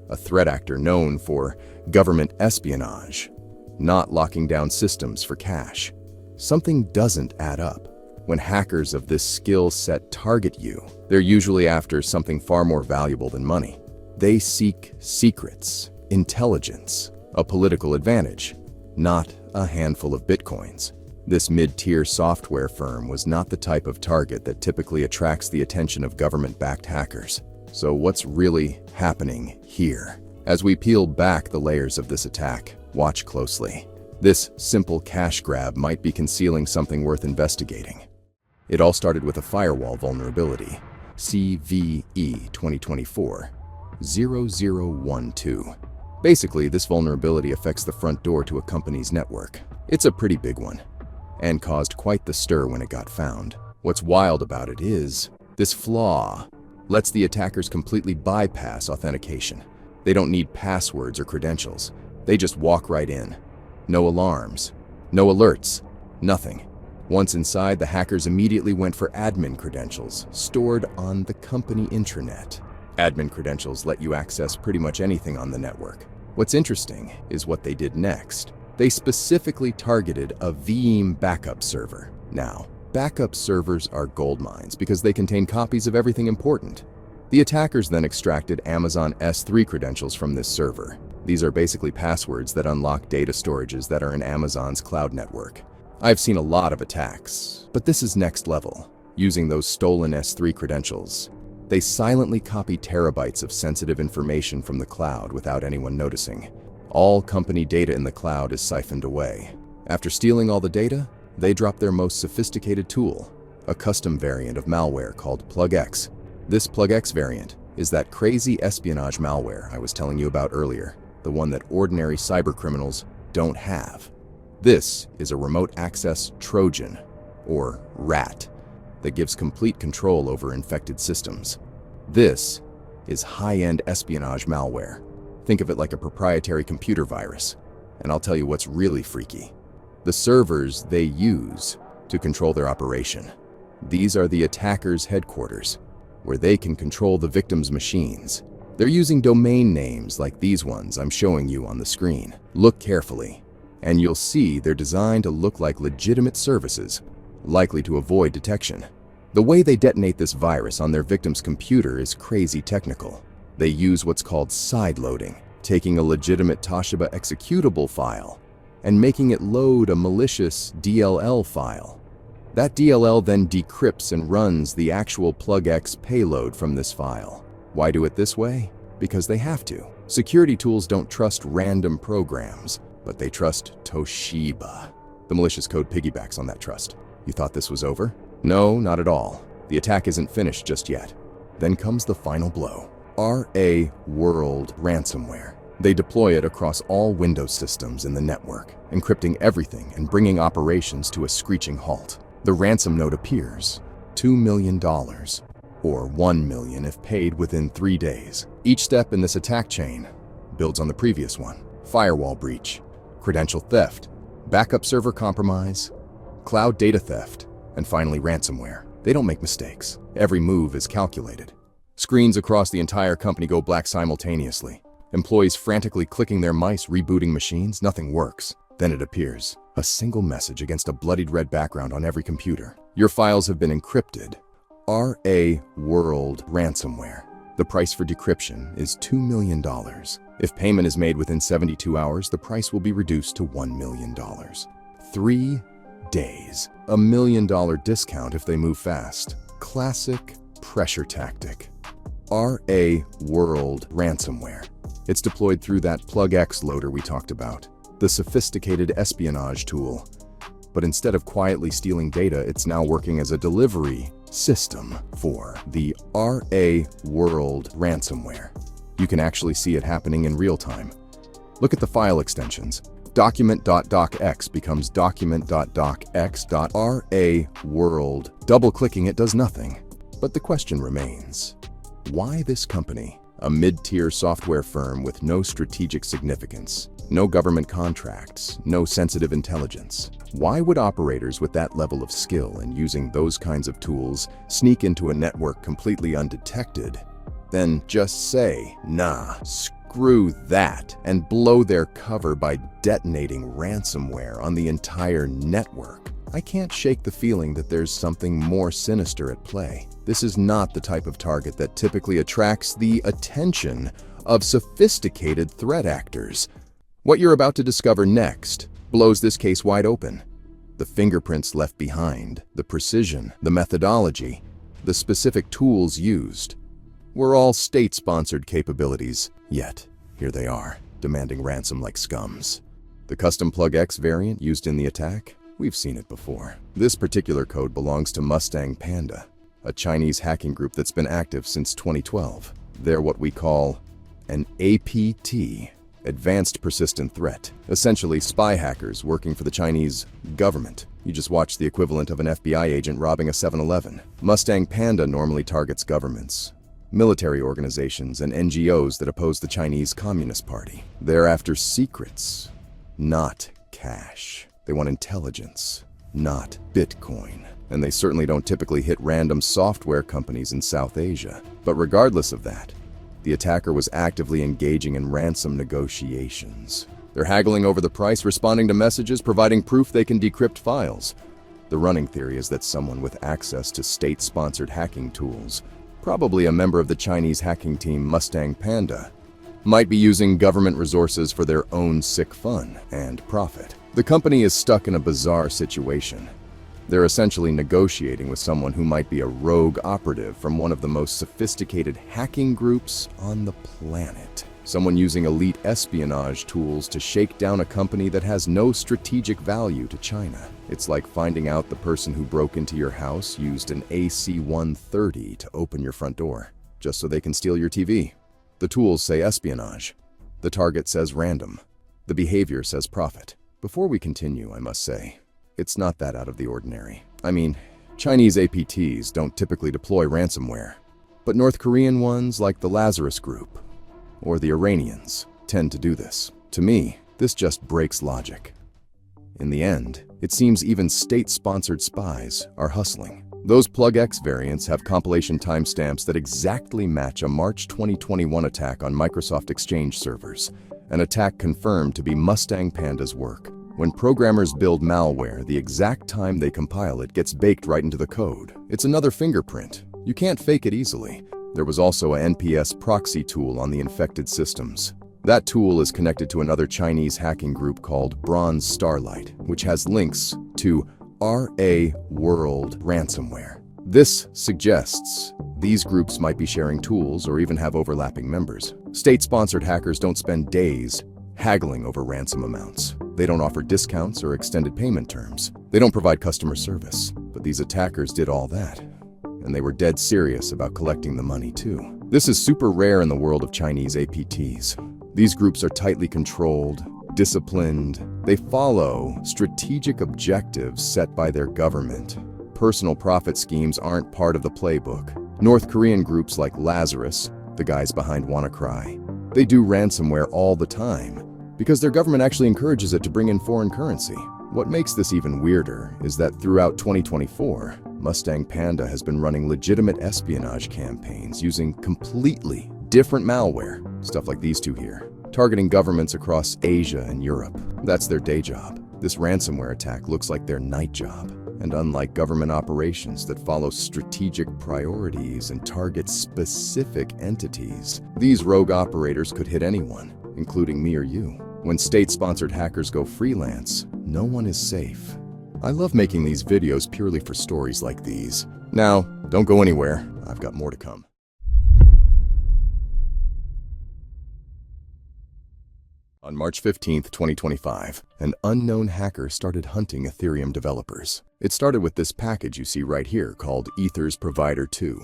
A threat actor known for government espionage, not locking down systems for cash. Something doesn't add up. When hackers of this skill set target you, they're usually after something far more valuable than money. They seek secrets, intelligence, a political advantage, not a handful of bitcoins. This mid-tier software firm was not the type of target that typically attracts the attention of government-backed hackers. So what's really happening here? As we peel back the layers of this attack, watch closely. This simple cash grab might be concealing something worth investigating. It all started with a firewall vulnerability, CVE 2024-0012. Basically, this vulnerability affects the front door to a company's network. It's a pretty big one, and caused quite the stir when it got found. What's wild about it is, this flaw lets the attackers completely bypass authentication. They don't need passwords or credentials. They just walk right in. No alarms, no alerts, nothing. Once inside, the hackers immediately went for admin credentials stored on the company intranet. Admin credentials let you access pretty much anything on the network. What's interesting is what they did next. They specifically targeted a Veeam backup server. Now, backup servers are gold mines because they contain copies of everything important. The attackers then extracted Amazon S3 credentials from this server. These are basically passwords that unlock data storages that are in Amazon's cloud network. I've seen a lot of attacks, but this is next level. Using those stolen S3 credentials, they silently copy terabytes of sensitive information from the cloud without anyone noticing. All company data in the cloud is siphoned away. After stealing all the data, they drop their most sophisticated tool, a custom variant of malware called PlugX. This PlugX variant is that crazy espionage malware I was telling you about earlier, the one that ordinary cybercriminals don't have. This is a remote access Trojan, or RAT, that gives complete control over infected systems. This is high-end espionage malware. Think of it like a proprietary computer virus. And I'll tell you what's really freaky. The servers they use to control their operation. These are the attacker's headquarters, where they can control the victim's machines. They're using domain names like these ones I'm showing you on the screen. Look carefully, and you'll see they're designed to look like legitimate services, likely to avoid detection. The way they detonate this virus on their victim's computer is crazy technical. They use what's called sideloading, taking a legitimate Toshiba executable file and making it load a malicious DLL file. That DLL then decrypts and runs the actual PlugX payload from this file. Why do it this way? Because they have to. Security tools don't trust random programs, but they trust Toshiba. The malicious code piggybacks on that trust. You thought this was over? No, not at all. The attack isn't finished just yet. Then comes the final blow. H0URS ransomware. They deploy it across all Windows systems in the network, encrypting everything and bringing operations to a screeching halt. The ransom note appears, $2 million, or $1 million if paid within 3 days. Each step in this attack chain builds on the previous one. Firewall breach, credential theft, backup server compromise, cloud data theft, and finally ransomware. They don't make mistakes. Every move is calculated. Screens across the entire company go black simultaneously. Employees frantically clicking their mice, rebooting machines, nothing works. Then it appears. A single message against a bloodied red background on every computer. Your files have been encrypted. H0URS ransomware. The price for decryption is $2 million. If payment is made within 72 hours, the price will be reduced to $1 million. 3 days. $1 million discount if they move fast. Classic pressure tactic. H0URS ransomware. It's deployed through that PlugX loader we talked about, the sophisticated espionage tool. But instead of quietly stealing data, it's now working as a delivery system for the H0URS ransomware. You can actually see it happening in real time. Look at the file extensions. Document.docx becomes document.docx.HAECHI. Double-clicking it does nothing. But the question remains, why this company? A mid-tier software firm with no strategic significance, no government contracts, no sensitive intelligence. Why would operators with that level of skill and using those kinds of tools sneak into a network completely undetected, then just say, nah, screw that, and blow their cover by detonating ransomware on the entire network? I can't shake the feeling that there's something more sinister at play. This is not the type of target that typically attracts the attention of sophisticated threat actors. What you're about to discover next blows this case wide open. The fingerprints left behind, the precision, the methodology, the specific tools used were all state-sponsored capabilities, yet here they are, demanding ransom like scums. The custom PlugX variant used in the attack? We've seen it before. This particular code belongs to Mustang Panda, a Chinese hacking group that's been active since 2012. They're what we call an APT, Advanced Persistent Threat, essentially spy hackers working for the Chinese government. You just watched the equivalent of an FBI agent robbing a 7-Eleven. Mustang Panda normally targets governments, military organizations, and NGOs that oppose the Chinese Communist Party. They're after secrets, not cash. They want intelligence, not Bitcoin. And they certainly don't typically hit random software companies in South Asia. But regardless of that, the attacker was actively engaging in ransom negotiations. They're haggling over the price, responding to messages, providing proof they can decrypt files. The running theory is that someone with access to state-sponsored hacking tools probably a member of the Chinese hacking team Mustang Panda, might be using government resources for their own sick fun and profit. The company is stuck in a bizarre situation. They're essentially negotiating with someone who might be a rogue operative from one of the most sophisticated hacking groups on the planet. Someone using elite espionage tools to shake down a company that has no strategic value to China. It's like finding out the person who broke into your house used an AC-130 to open your front door, just so they can steal your TV. The tools say espionage. The target says random. The behavior says profit. Before we continue, I must say, it's not that out of the ordinary. I mean, Chinese APTs don't typically deploy ransomware, but North Korean ones like the Lazarus Group or the Iranians tend to do this. To me, this just breaks logic. In the end, it seems even state-sponsored spies are hustling. Those PlugX variants have compilation timestamps that exactly match a March 2021 attack on Microsoft Exchange servers, an attack confirmed to be Mustang Panda's work. When programmers build malware, the exact time they compile it gets baked right into the code. It's another fingerprint. You can't fake it easily. There was also a NPS proxy tool on the infected systems. That tool is connected to another Chinese hacking group called Bronze Starlight, which has links to HAECHI ransomware. This suggests these groups might be sharing tools or even have overlapping members. State-sponsored hackers don't spend days haggling over ransom amounts. They don't offer discounts or extended payment terms. They don't provide customer service. But these attackers did all that. And they were dead serious about collecting the money too. This is super rare in the world of Chinese APTs. These groups are tightly controlled, disciplined. They follow strategic objectives set by their government. Personal profit schemes aren't part of the playbook. North Korean groups like Lazarus, the guys behind WannaCry, they do ransomware all the time because their government actually encourages it to bring in foreign currency. What makes this even weirder is that throughout 2024, Mustang Panda has been running legitimate espionage campaigns using completely different malware, stuff like these two here, targeting governments across Asia and Europe. That's their day job. This ransomware attack looks like their night job. And unlike government operations that follow strategic priorities and target specific entities, these rogue operators could hit anyone, including me or you. When state-sponsored hackers go freelance, no one is safe. I love making these videos purely for stories like these. Now, don't go anywhere. I've got more to come. On March 15, 2025, an unknown hacker started hunting Ethereum developers. It started with this package you see right here called Ethers Provider 2.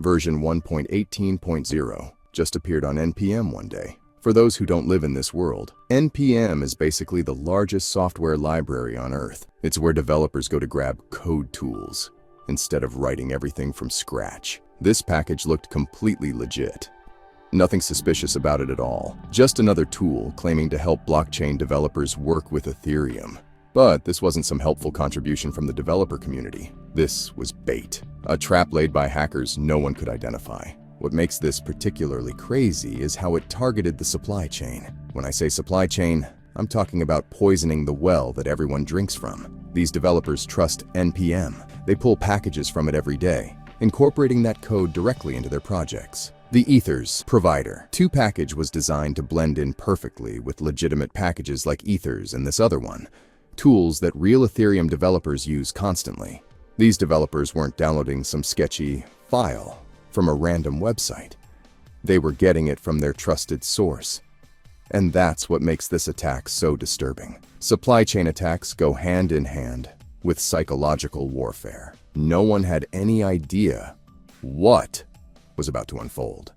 Version 1.18.0 just appeared on NPM one day. For those who don't live in this world, NPM is basically the largest software library on Earth. It's where developers go to grab code tools instead of writing everything from scratch. This package looked completely legit. Nothing suspicious about it at all. Just another tool claiming to help blockchain developers work with Ethereum. But this wasn't some helpful contribution from the developer community. This was bait. A trap laid by hackers no one could identify. What makes this particularly crazy is how it targeted the supply chain. When I say supply chain, I'm talking about poisoning the well that everyone drinks from. These developers trust NPM. They pull packages from it every day, incorporating that code directly into their projects. The Ethers Provider 2 package was designed to blend in perfectly with legitimate packages like Ethers and this other one, tools that real Ethereum developers use constantly. These developers weren't downloading some sketchy file from a random website. They were getting it from their trusted source. And that's what makes this attack so disturbing. Supply chain attacks go hand in hand with psychological warfare. No one had any idea what was about to unfold.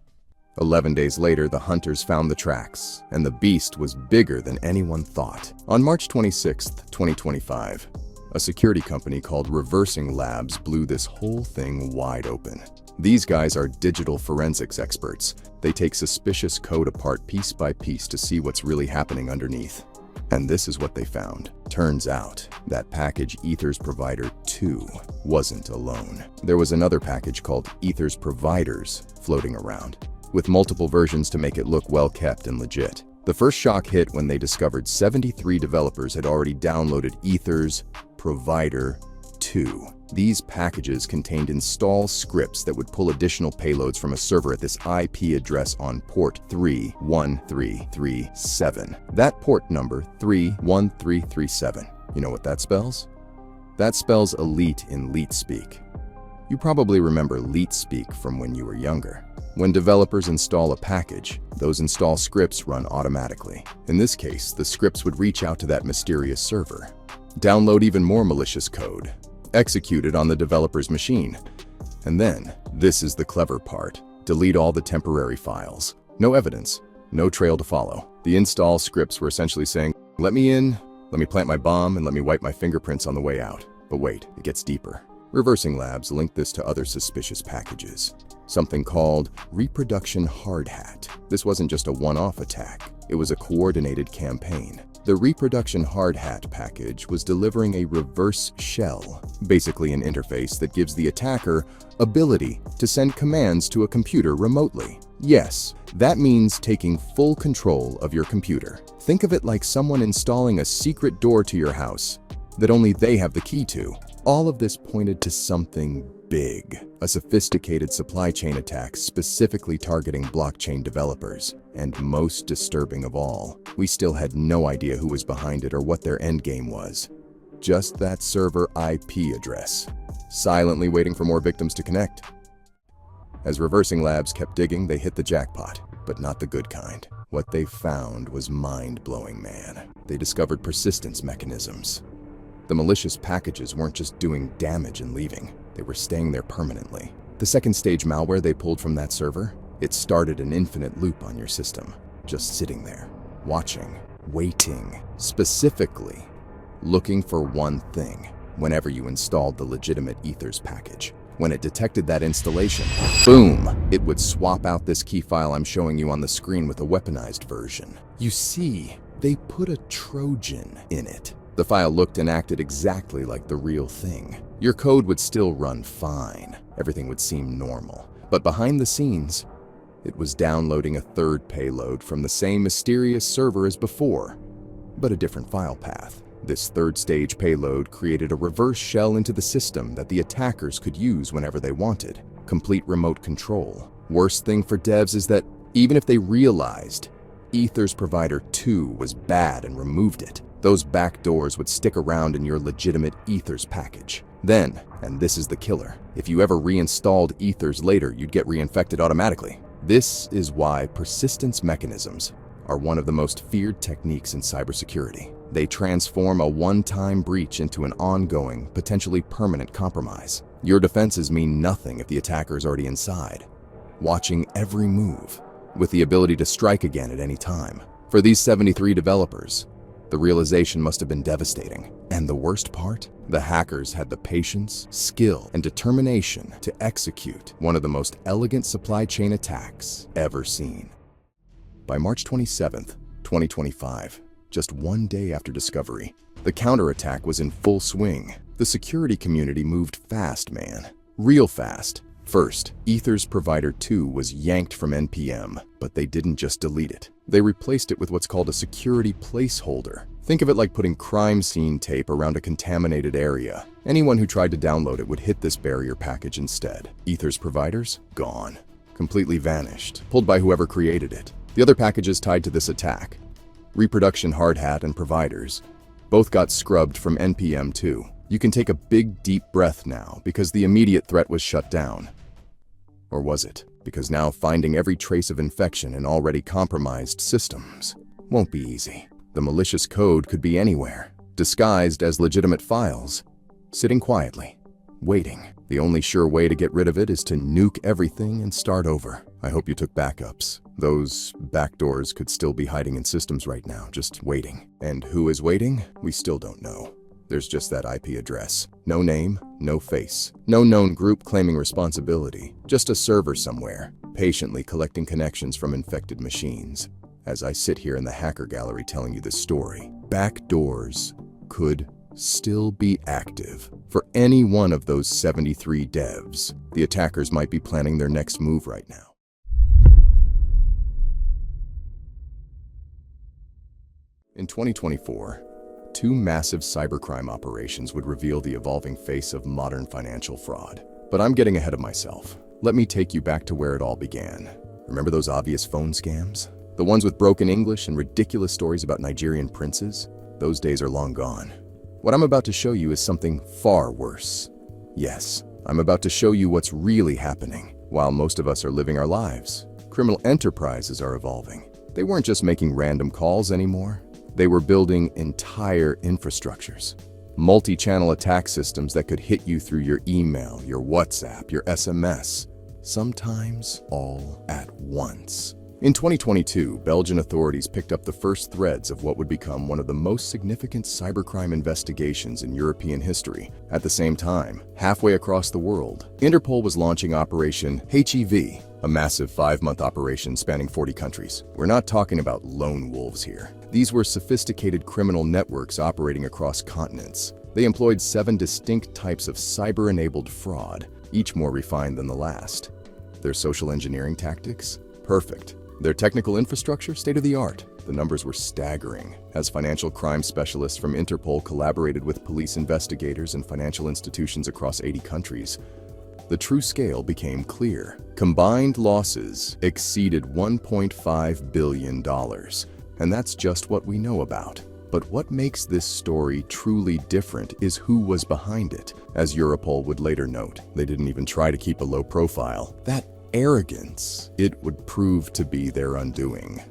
11 days later, the hunters found the tracks, and the beast was bigger than anyone thought. On March 26, 2025, a security company called Reversing Labs blew this whole thing wide open. These guys are digital forensics experts. They take suspicious code apart piece by piece to see what's really happening underneath. And this is what they found. Turns out that package Ethers Provider 2 wasn't alone. There was another package called Ethers Providers floating around, with multiple versions to make it look well kept and legit. The first shock hit when they discovered 73 developers had already downloaded Ethers Provider 2. These packages contained install scripts that would pull additional payloads from a server at this IP address on port 31337. That port number, 31337. You know what that spells? That spells elite in leet speak. You probably remember leet speak from when you were younger. When developers install a package, those install scripts run automatically. In this case, the scripts would reach out to that mysterious server, download even more malicious code, execute it on the developer's machine, and then, this is the clever part, delete all the temporary files. No evidence, no trail to follow. The install scripts were essentially saying, let me in, let me plant my bomb, and let me wipe my fingerprints on the way out. But wait, it gets deeper. Reversing Labs linked this to other suspicious packages. Something called reproduction hard hat. This wasn't just a one-off attack. It was a coordinated campaign. The reproduction hard hat package was delivering a reverse shell, basically an interface that gives the attacker ability to send commands to a computer remotely. Yes, that means taking full control of your computer. Think of it like someone installing a secret door to your house that only they have the key to. All of this pointed to something big, a sophisticated supply chain attack specifically targeting blockchain developers. And most disturbing of all, we still had no idea who was behind it or what their endgame was. Just that server IP address, silently waiting for more victims to connect. As Reversing Labs kept digging, they hit the jackpot, but not the good kind. What they found was mind-blowing, man. They discovered persistence mechanisms. The malicious packages weren't just doing damage and leaving, they were staying there permanently. The second stage malware they pulled from that server, it started an infinite loop on your system, just sitting there, watching, waiting, specifically looking for one thing whenever you installed the legitimate Ethers package. When it detected that installation, boom, it would swap out this key file I'm showing you on the screen with a weaponized version. You see, they put a Trojan in it. The file looked and acted exactly like the real thing. Your code would still run fine. Everything would seem normal. But behind the scenes, it was downloading a third payload from the same mysterious server as before, but a different file path. This third stage payload created a reverse shell into the system that the attackers could use whenever they wanted. Complete remote control. Worst thing for devs is that even if they realized Ethers Provider 2 was bad and removed it, those backdoors would stick around in your legitimate Ethers package. Then, and this is the killer, if you ever reinstalled Ethers later, you'd get reinfected automatically. This is why persistence mechanisms are one of the most feared techniques in cybersecurity. They transform a one-time breach into an ongoing, potentially permanent compromise. Your defenses mean nothing if the attacker is already inside, watching every move, with the ability to strike again at any time. For these 73 developers, the realization must have been devastating. And the worst part? The hackers had the patience, skill, and determination to execute one of the most elegant supply chain attacks ever seen. By March 27th, 2025, just one day after discovery, the counterattack was in full swing. The security community moved fast, man. Real fast. First, Ethers Provider 2 was yanked from NPM, but they didn't just delete it. They replaced it with what's called a security placeholder. Think of it like putting crime scene tape around a contaminated area. Anyone who tried to download it would hit this barrier package instead. Ethers Providers? Gone. Completely vanished. Pulled by whoever created it. The other packages tied to this attack, Reproduction Hard Hat and Providers, both got scrubbed from NPM too. You can take a big deep breath now because the immediate threat was shut down. Or was it? Because now finding every trace of infection in already compromised systems won't be easy. The malicious code could be anywhere, disguised as legitimate files, sitting quietly, waiting. The only sure way to get rid of it is to nuke everything and start over. I hope you took backups. Those backdoors could still be hiding in systems right now, just waiting. And who is waiting? We still don't know. There's just that IP address. No name, no face. No known group claiming responsibility. Just a server somewhere, patiently collecting connections from infected machines. As I sit here in the hacker gallery telling you this story, backdoors could still be active. For any one of those 73 devs, the attackers might be planning their next move right now. In 2024, two massive cybercrime operations would reveal the evolving face of modern financial fraud. But I'm getting ahead of myself. Let me take you back to where it all began. Remember those obvious phone scams? The ones with broken English and ridiculous stories about Nigerian princes? Those days are long gone. What I'm about to show you is something far worse. Yes, I'm about to show you what's really happening while most of us are living our lives. Criminal enterprises are evolving. They weren't just making random calls anymore. They were building entire infrastructures. Multi-channel attack systems that could hit you through your email, your WhatsApp, your SMS, sometimes all at once. In 2022, Belgian authorities picked up the first threads of what would become one of the most significant cybercrime investigations in European history. At the same time, halfway across the world, Interpol was launching Operation HEV, a massive 5-month operation spanning 40 countries. We're not talking about lone wolves here. These were sophisticated criminal networks operating across continents. They employed 7 distinct types of cyber-enabled fraud, each more refined than the last. Their social engineering tactics? Perfect. Their technical infrastructure? State-of-the-art. The numbers were staggering. As financial crime specialists from Interpol collaborated with police investigators and financial institutions across 80 countries, the true scale became clear. Combined losses exceeded $1.5 billion. And that's just what we know about. But what makes this story truly different is who was behind it. As Europol would later note, they didn't even try to keep a low profile. That arrogance, it would prove to be their undoing.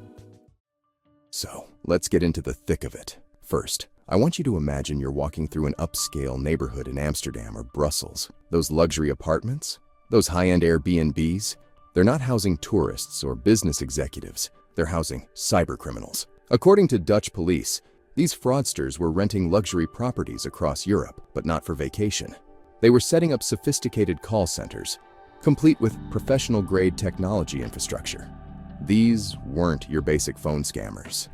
So, let's get into the thick of it. First, I want you to imagine you're walking through an upscale neighborhood in Amsterdam or Brussels. Those luxury apartments, those high-end Airbnbs, they're not housing tourists or business executives. They're housing cybercriminals. According to Dutch police, these fraudsters were renting luxury properties across Europe, but not for vacation. They were setting up sophisticated call centers, complete with professional-grade technology infrastructure. These weren't your basic phone scammers.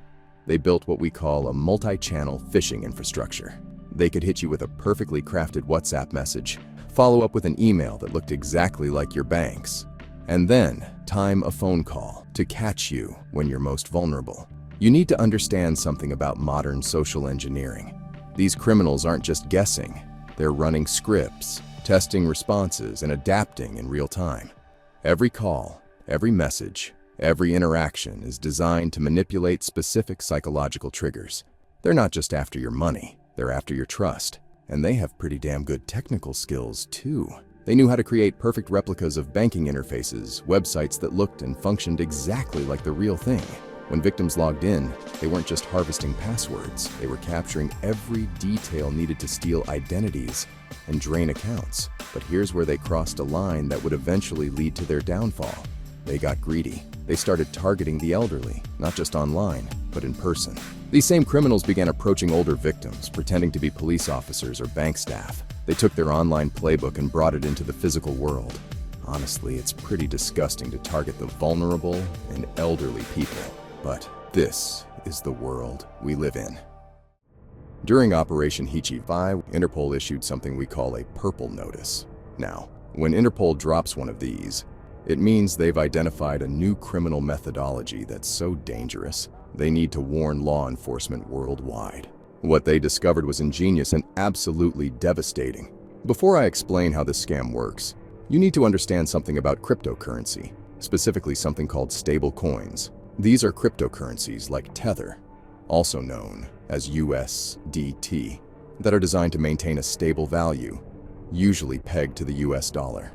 They built what we call a multi-channel phishing infrastructure. They could hit you with a perfectly crafted WhatsApp message, follow up with an email that looked exactly like your bank's, and then time a phone call to catch you when you're most vulnerable. You need to understand something about modern social engineering. These criminals aren't just guessing. They're running scripts, testing responses, and adapting in real time. Every call, every message, every interaction is designed to manipulate specific psychological triggers. They're not just after your money, they're after your trust. And they have pretty damn good technical skills, too. They knew how to create perfect replicas of banking interfaces, websites that looked and functioned exactly like the real thing. When victims logged in, they weren't just harvesting passwords, they were capturing every detail needed to steal identities and drain accounts. But here's where they crossed a line that would eventually lead to their downfall. They got greedy. They started targeting the elderly, not just online, but in person. These same criminals began approaching older victims, pretending to be police officers or bank staff. They took their online playbook and brought it into the physical world. Honestly, it's pretty disgusting to target the vulnerable and elderly people. But this is the world we live in. During Operation HEV, Interpol issued something we call a purple notice. Now, when Interpol drops one of these, it means they've identified a new criminal methodology that's so dangerous, they need to warn law enforcement worldwide. What they discovered was ingenious and absolutely devastating. Before I explain how this scam works, you need to understand something about cryptocurrency, specifically something called stable coins. These are cryptocurrencies like Tether, also known as USDT, that are designed to maintain a stable value, usually pegged to the US dollar.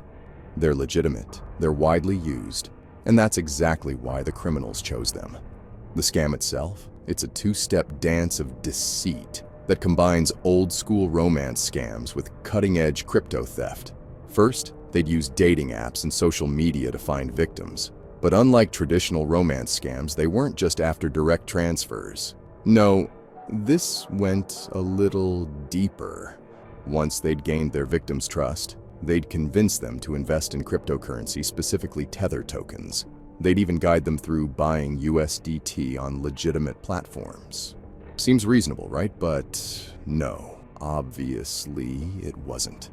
They're legitimate, they're widely used, and that's exactly why the criminals chose them. The scam itself? It's a two-step dance of deceit that combines old-school romance scams with cutting-edge crypto theft. First, they'd use dating apps and social media to find victims. But unlike traditional romance scams, they weren't just after direct transfers. No, this went a little deeper. Once they'd gained their victims' trust, they'd convince them to invest in cryptocurrency, specifically Tether tokens. They'd even guide them through buying USDT on legitimate platforms. Seems reasonable, right? But no, obviously it wasn't.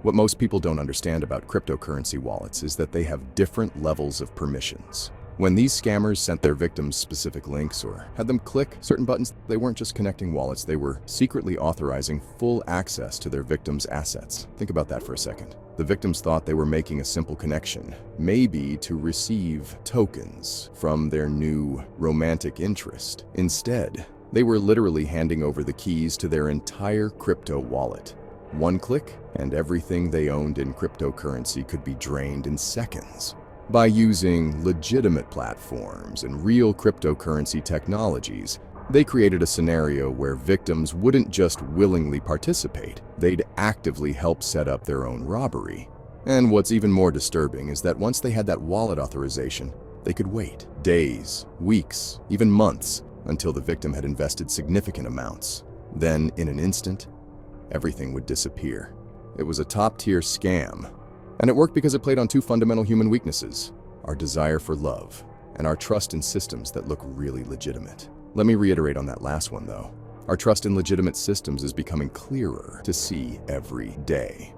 What most people don't understand about cryptocurrency wallets is that they have different levels of permissions. When these scammers sent their victims specific links or had them click certain buttons, they weren't just connecting wallets, they were secretly authorizing full access to their victims' assets. Think about that for a second. The victims thought they were making a simple connection, maybe to receive tokens from their new romantic interest. Instead, they were literally handing over the keys to their entire crypto wallet. One click, and everything they owned in cryptocurrency could be drained in seconds. By using legitimate platforms and real cryptocurrency technologies, they created a scenario where victims wouldn't just willingly participate, they'd actively help set up their own robbery. And what's even more disturbing is that once they had that wallet authorization, they could wait days, weeks, even months, until the victim had invested significant amounts. Then, in an instant, everything would disappear. It was a top-tier scam. And it worked because it played on two fundamental human weaknesses: our desire for love and our trust in systems that look really legitimate. Let me reiterate on that last one, though. Our trust in legitimate systems is becoming clearer to see every day.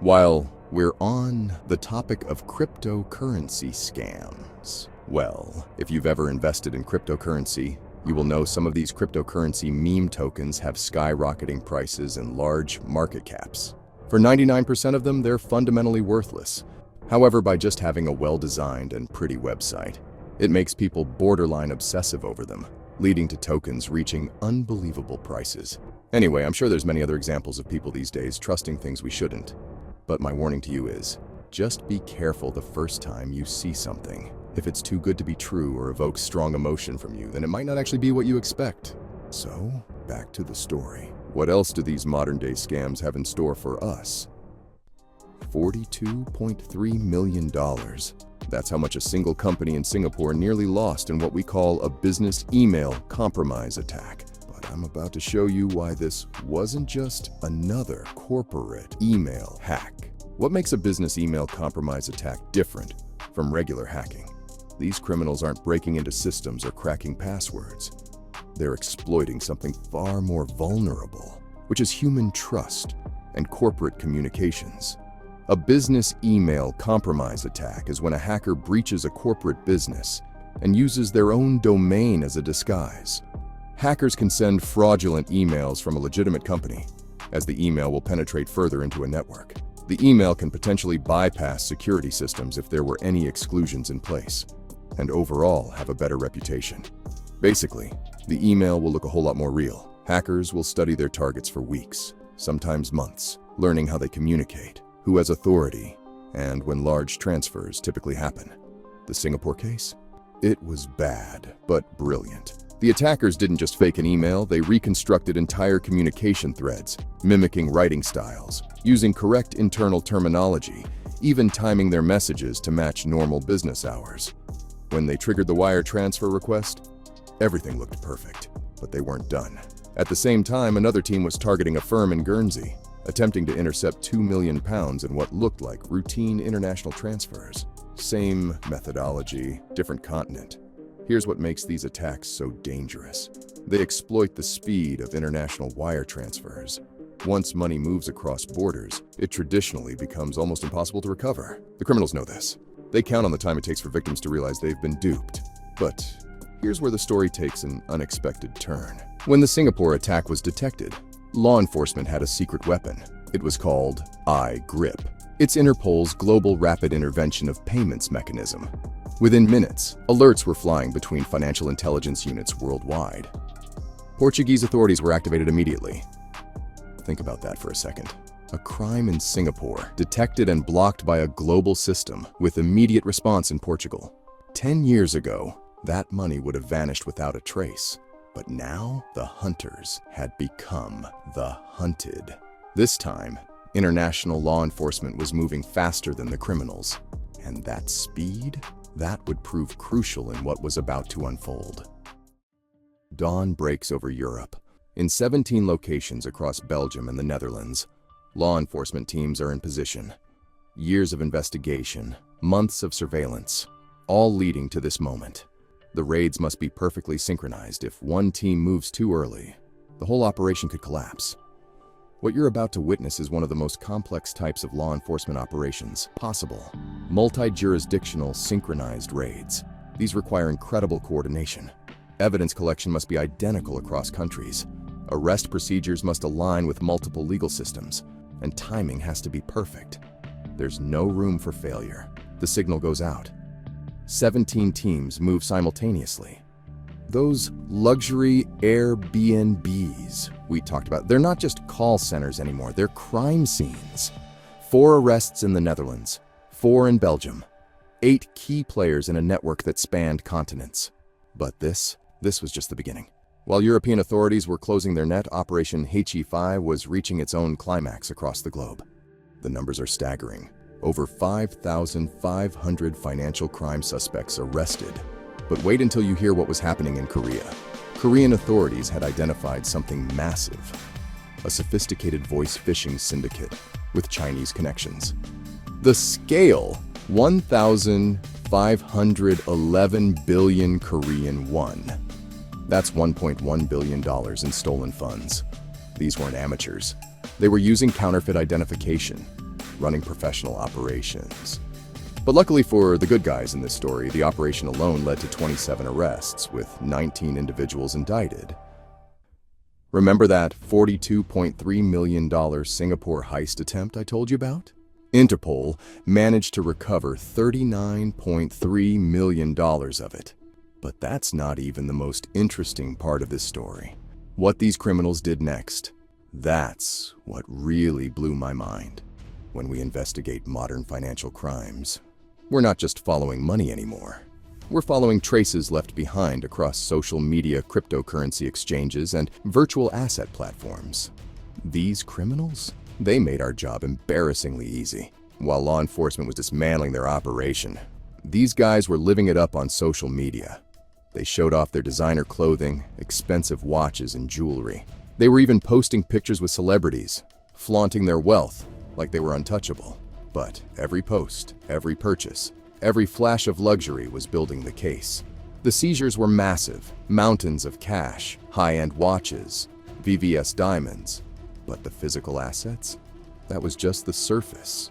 While we're on the topic of cryptocurrency scams, well, if you've ever invested in cryptocurrency, you will know some of these cryptocurrency meme tokens have skyrocketing prices and large market caps. For 99% of them, they're fundamentally worthless. However, by just having a well-designed and pretty website, it makes people borderline obsessive over them, leading to tokens reaching unbelievable prices. Anyway, I'm sure there's many other examples of people these days trusting things we shouldn't. But my warning to you is, just be careful the first time you see something. If it's too good to be true or evokes strong emotion from you, then it might not actually be what you expect. So, back to the story. What else do these modern-day scams have in store for us? $42.3 million. That's how much a single company in Singapore nearly lost in what we call a business email compromise attack. But I'm about to show you why this wasn't just another corporate email hack. What makes a business email compromise attack different from regular hacking? These criminals aren't breaking into systems or cracking passwords. They're exploiting something far more vulnerable, which is human trust and corporate communications. A business email compromise attack is when a hacker breaches a corporate business and uses their own domain as a disguise. Hackers can send fraudulent emails from a legitimate company, as the email will penetrate further into a network. The email can potentially bypass security systems if there were any exclusions in place, and overall have a better reputation. Basically, the email will look a whole lot more real. Hackers will study their targets for weeks, sometimes months, learning how they communicate, who has authority, and when large transfers typically happen. The Singapore case? It was bad, but brilliant. The attackers didn't just fake an email, they reconstructed entire communication threads, mimicking writing styles, using correct internal terminology, even timing their messages to match normal business hours. When they triggered the wire transfer request, everything looked perfect, but they weren't done. At the same time, another team was targeting a firm in Guernsey, attempting to intercept £2 million in what looked like routine international transfers. Same methodology, different continent. Here's what makes these attacks so dangerous. They exploit the speed of international wire transfers. Once money moves across borders, it traditionally becomes almost impossible to recover. The criminals know this. They count on the time it takes for victims to realize they've been duped. But here's where the story takes an unexpected turn. When the Singapore attack was detected, law enforcement had a secret weapon. It was called iGrip. It's Interpol's global rapid intervention of payments mechanism. Within minutes, alerts were flying between financial intelligence units worldwide. Portuguese authorities were activated immediately. Think about that for a second. A crime in Singapore, detected and blocked by a global system with immediate response in Portugal. 10 years ago, that money would have vanished without a trace. But now, the hunters had become the hunted. This time, international law enforcement was moving faster than the criminals. And that speed? That would prove crucial in what was about to unfold. Dawn breaks over Europe. In 17 locations across Belgium and the Netherlands, law enforcement teams are in position. Years of investigation, months of surveillance, all leading to this moment. The raids must be perfectly synchronized. If one team moves too early, the whole operation could collapse. What you're about to witness is one of the most complex types of law enforcement operations possible. Multi-jurisdictional synchronized raids. These require incredible coordination. Evidence collection must be identical across countries. Arrest procedures must align with multiple legal systems, and timing has to be perfect. There's no room for failure. The signal goes out. 17 teams move simultaneously. Those luxury Airbnbs we talked about, they're not just call centers anymore, they're crime scenes. 4 arrests in the Netherlands, 4 in Belgium, 8 key players in a network that spanned continents. But this was just the beginning. While European authorities were closing their net, Operation HAECHI was reaching its own climax across the globe. The numbers are staggering. Over 5,500 financial crime suspects arrested. But wait until you hear what was happening in Korea. Korean authorities had identified something massive. A sophisticated voice phishing syndicate with Chinese connections. The scale, 1,511 billion Korean won. That's $1.1 billion in stolen funds. These weren't amateurs. They were using counterfeit identification, running professional operations. But luckily for the good guys in this story, the operation alone led to 27 arrests, with 19 individuals indicted. Remember that $42.3 million Singapore heist attempt I told you about? Interpol managed to recover $39.3 million of it. But that's not even the most interesting part of this story. What these criminals did next, that's what really blew my mind. When we investigate modern financial crimes, we're not just following money anymore. We're following traces left behind across social media, cryptocurrency exchanges, and virtual asset platforms. These criminals, they made our job embarrassingly easy. While law enforcement was dismantling their operation, these guys were living it up on social media. They showed off their designer clothing, expensive watches, and jewelry. They were even posting pictures with celebrities, flaunting their wealth like they were untouchable. But every post, every purchase, every flash of luxury was building the case. The seizures were massive, mountains of cash, high-end watches, VVS diamonds. But the physical assets? That was just the surface.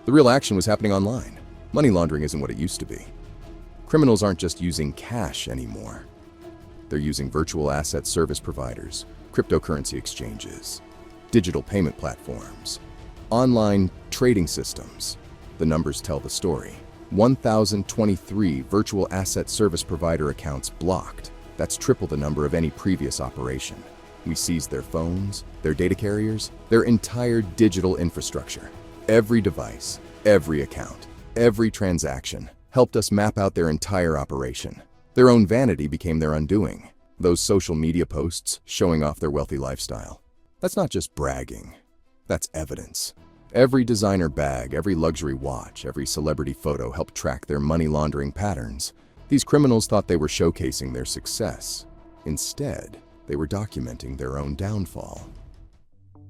The real action was happening online. Money laundering isn't what it used to be. Criminals aren't just using cash anymore. They're using virtual asset service providers, cryptocurrency exchanges, digital payment platforms, online trading systems. The numbers tell the story. 1,023 virtual asset service provider accounts blocked. That's triple the number of any previous operation. We seized their phones, their data carriers, their entire digital infrastructure. Every device, every account, every transaction helped us map out their entire operation. Their own vanity became their undoing. Those social media posts showing off their wealthy lifestyle. That's not just bragging. That's evidence. Every designer bag, every luxury watch, every celebrity photo helped track their money laundering patterns. These criminals thought they were showcasing their success. Instead, they were documenting their own downfall.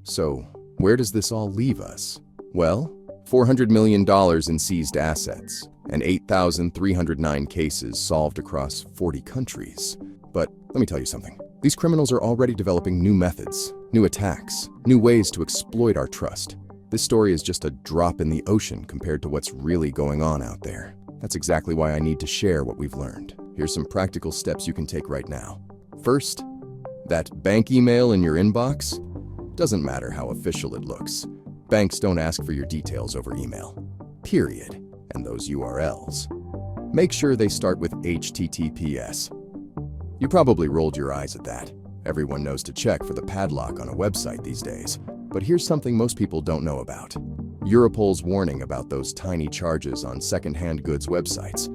So, where does this all leave us? Well, $400 million in seized assets, and 8,309 cases solved across 40 countries. But let me tell you something. These criminals are already developing new methods, new attacks, new ways to exploit our trust. This story is just a drop in the ocean compared to what's really going on out there. That's exactly why I need to share what we've learned. Here's some practical steps you can take right now. First, that bank email in your inbox doesn't matter how official it looks. Banks don't ask for your details over email. Period. And those URLs. Make sure they start with HTTPS. You probably rolled your eyes at that. Everyone knows to check for the padlock on a website these days. But here's something most people don't know about. Europol's warning about those tiny charges on second-hand goods websites.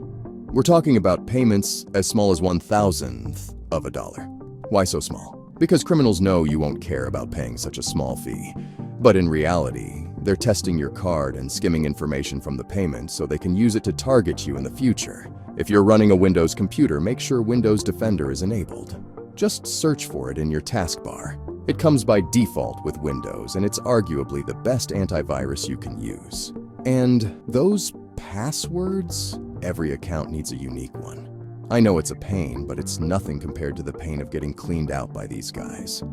We're talking about payments as small as 1,000th of a dollar. Why so small? Because criminals know you won't care about paying such a small fee. But in reality, they're testing your card and skimming information from the payment so they can use it to target you in the future. If you're running a Windows computer, make sure Windows Defender is enabled. Just search for it in your taskbar. It comes by default with Windows, and it's arguably the best antivirus you can use. And those passwords? Every account needs a unique one. I know it's a pain, but it's nothing compared to the pain of getting cleaned out by these guys.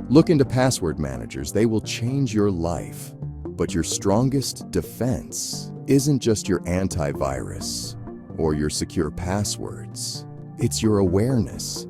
Look into password managers. They will change your life. But your strongest defense isn't just your antivirus. or your secure passwords. It's your awareness.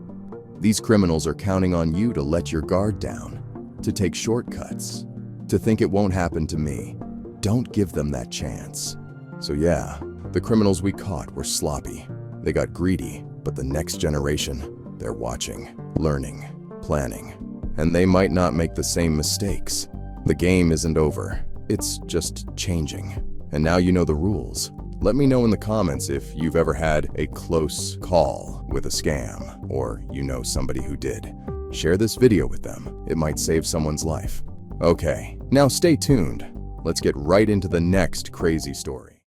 These criminals are counting on you to let your guard down, to take shortcuts, to think it won't happen to me. Don't give them that chance. So yeah, the criminals we caught were sloppy. They got greedy, but the next generation, they're watching, learning, planning. And they might not make the same mistakes. The game isn't over. It's just changing. And now you know the rules. Let me know in the comments if you've ever had a close call with a scam, or you know somebody who did. Share this video with them. It might save someone's life. Okay, now stay tuned. Let's get right into the next crazy story.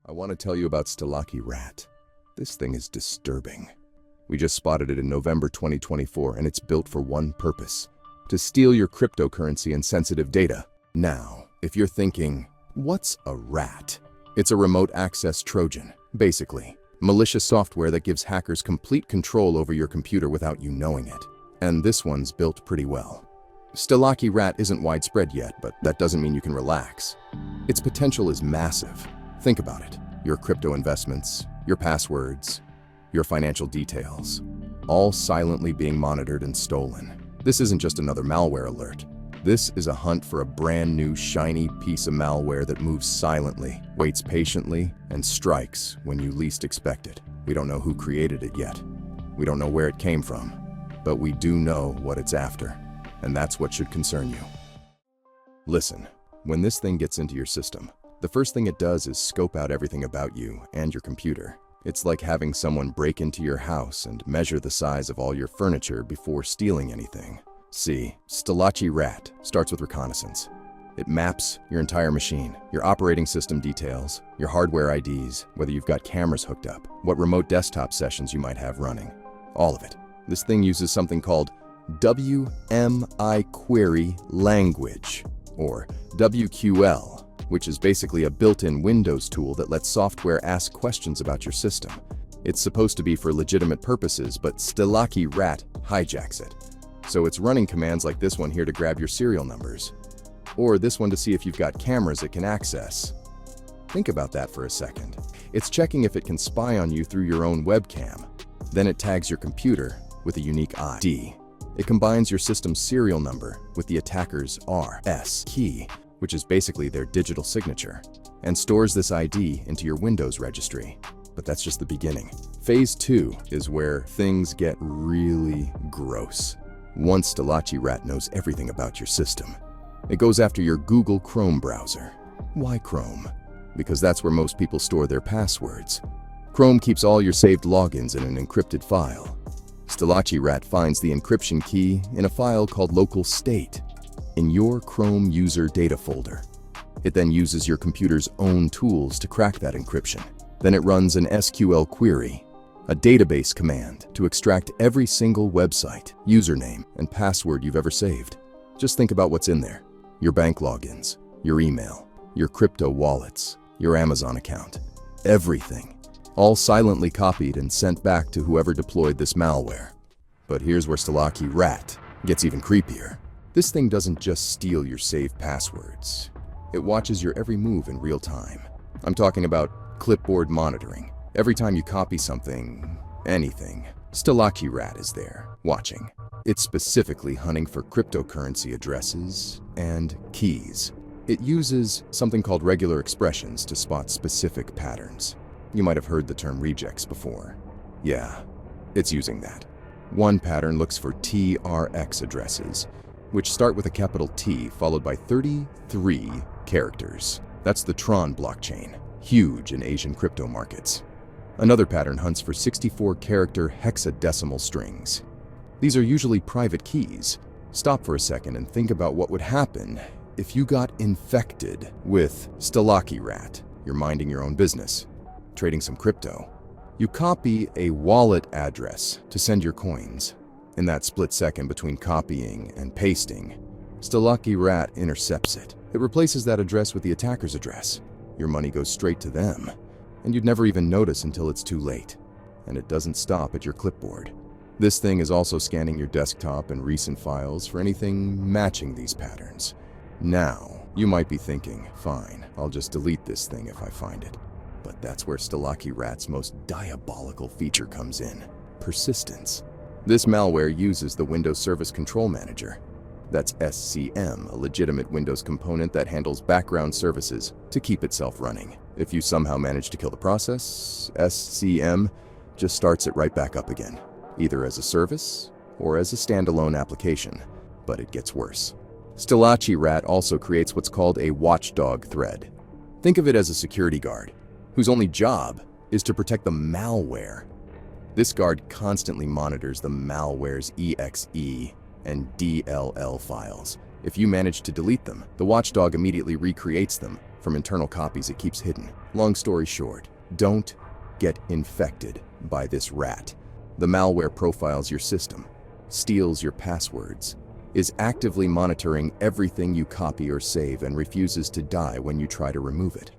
I want to tell you about Stalaki Rat. This thing is disturbing. We just spotted it in November 2024, and it's built for one purpose: to steal your cryptocurrency and sensitive data. Now, if you're thinking, what's a rat? It's a remote access Trojan, basically. Malicious software that gives hackers complete control over your computer without you knowing it. And this one's built pretty well. Stalaki Rat isn't widespread yet, but that doesn't mean you can relax. Its potential is massive. Think about it. Your crypto investments, your passwords, your financial details, all silently being monitored and stolen. This isn't just another malware alert. This is a hunt for a brand new shiny piece of malware that moves silently, waits patiently, and strikes when you least expect it. We don't know who created it yet. We don't know where it came from, but we do know what it's after, and that's what should concern you. Listen, when this thing gets into your system, the first thing it does is scope out everything about you and your computer. It's like having someone break into your house and measure the size of all your furniture before stealing anything. See, Stalaki Rat starts with Reconnaissance. It maps your entire machine, your operating system details, your hardware IDs, whether you've got cameras hooked up, what remote desktop sessions you might have running, all of it. This thing uses something called WMI Query Language, or WQL, which is basically a built-in Windows tool that lets software ask questions about your system. It's supposed to be for legitimate purposes, but Stalaki Rat hijacks it. So it's running commands like this one here to grab your serial numbers, or this one to see if you've got cameras it can access. Think about that for a second. It's checking if it can spy on you through your own webcam. Then it tags your computer with a unique ID. It combines your system's serial number with the attacker's RS key, which is basically their digital signature, and stores this ID into your Windows registry. But that's just the beginning. Phase 2 is where things get really gross. Once Stalaki Rat knows everything about your system, it goes after your Google Chrome browser. Why Chrome? Because that's where most people store their passwords. Chrome keeps all your saved logins in an encrypted file. Stalaki Rat finds the encryption key in a file called local state in your Chrome user data folder. It then uses your computer's own tools to crack that encryption. Then it runs an SQL query, a database command, to extract every single website, username, and password you've ever saved. Just think about what's in there. Your bank logins, your email, your crypto wallets, your Amazon account, everything, all silently copied and sent back to whoever deployed this malware. But here's where Stalaki Rat gets even creepier. This thing doesn't just steal your saved passwords. It watches your every move in real time. I'm talking about clipboard monitoring. Every time you copy something, anything, Stalaki Rat is there, watching. It's specifically hunting for cryptocurrency addresses and keys. It uses something called regular expressions to spot specific patterns. You might have heard the term regex before. Yeah, it's using that. One pattern looks for TRX addresses, which start with a capital T followed by 33 characters. That's the Tron blockchain, huge in Asian crypto markets. Another pattern hunts for 64-character hexadecimal strings. These are usually private keys. Stop for a second and think about what would happen if you got infected with Stalaki Rat. You're minding your own business, trading some crypto. You copy a wallet address to send your coins. In that split second between copying and pasting, Stalaki Rat intercepts it. It replaces that address with the attacker's address. Your money goes straight to them, and you'd never even notice until it's too late. And it doesn't stop at your clipboard. This thing is also scanning your desktop and recent files for anything matching these patterns. Now, You might be thinking, fine, I'll just delete this thing if I find it. But that's where StalachyRat's most diabolical feature comes in: persistence. This malware uses the Windows Service Control Manager. That's SCM, a legitimate Windows component that handles background services to keep itself running. If you somehow manage to kill the process, SCM just starts it right back up again, either as a service or as a standalone application. But it gets worse. StalachyRat also creates what's called a watchdog thread. Think of it as a security guard, whose only job is to protect the malware. This guard constantly monitors the malware's EXE and DLL files. If you manage to delete them, the watchdog immediately recreates them from internal copies it keeps hidden. Long story short, don't get infected by this rat. The malware profiles your system, steals your passwords, is actively monitoring everything you copy or save, and refuses to die when you try to remove it.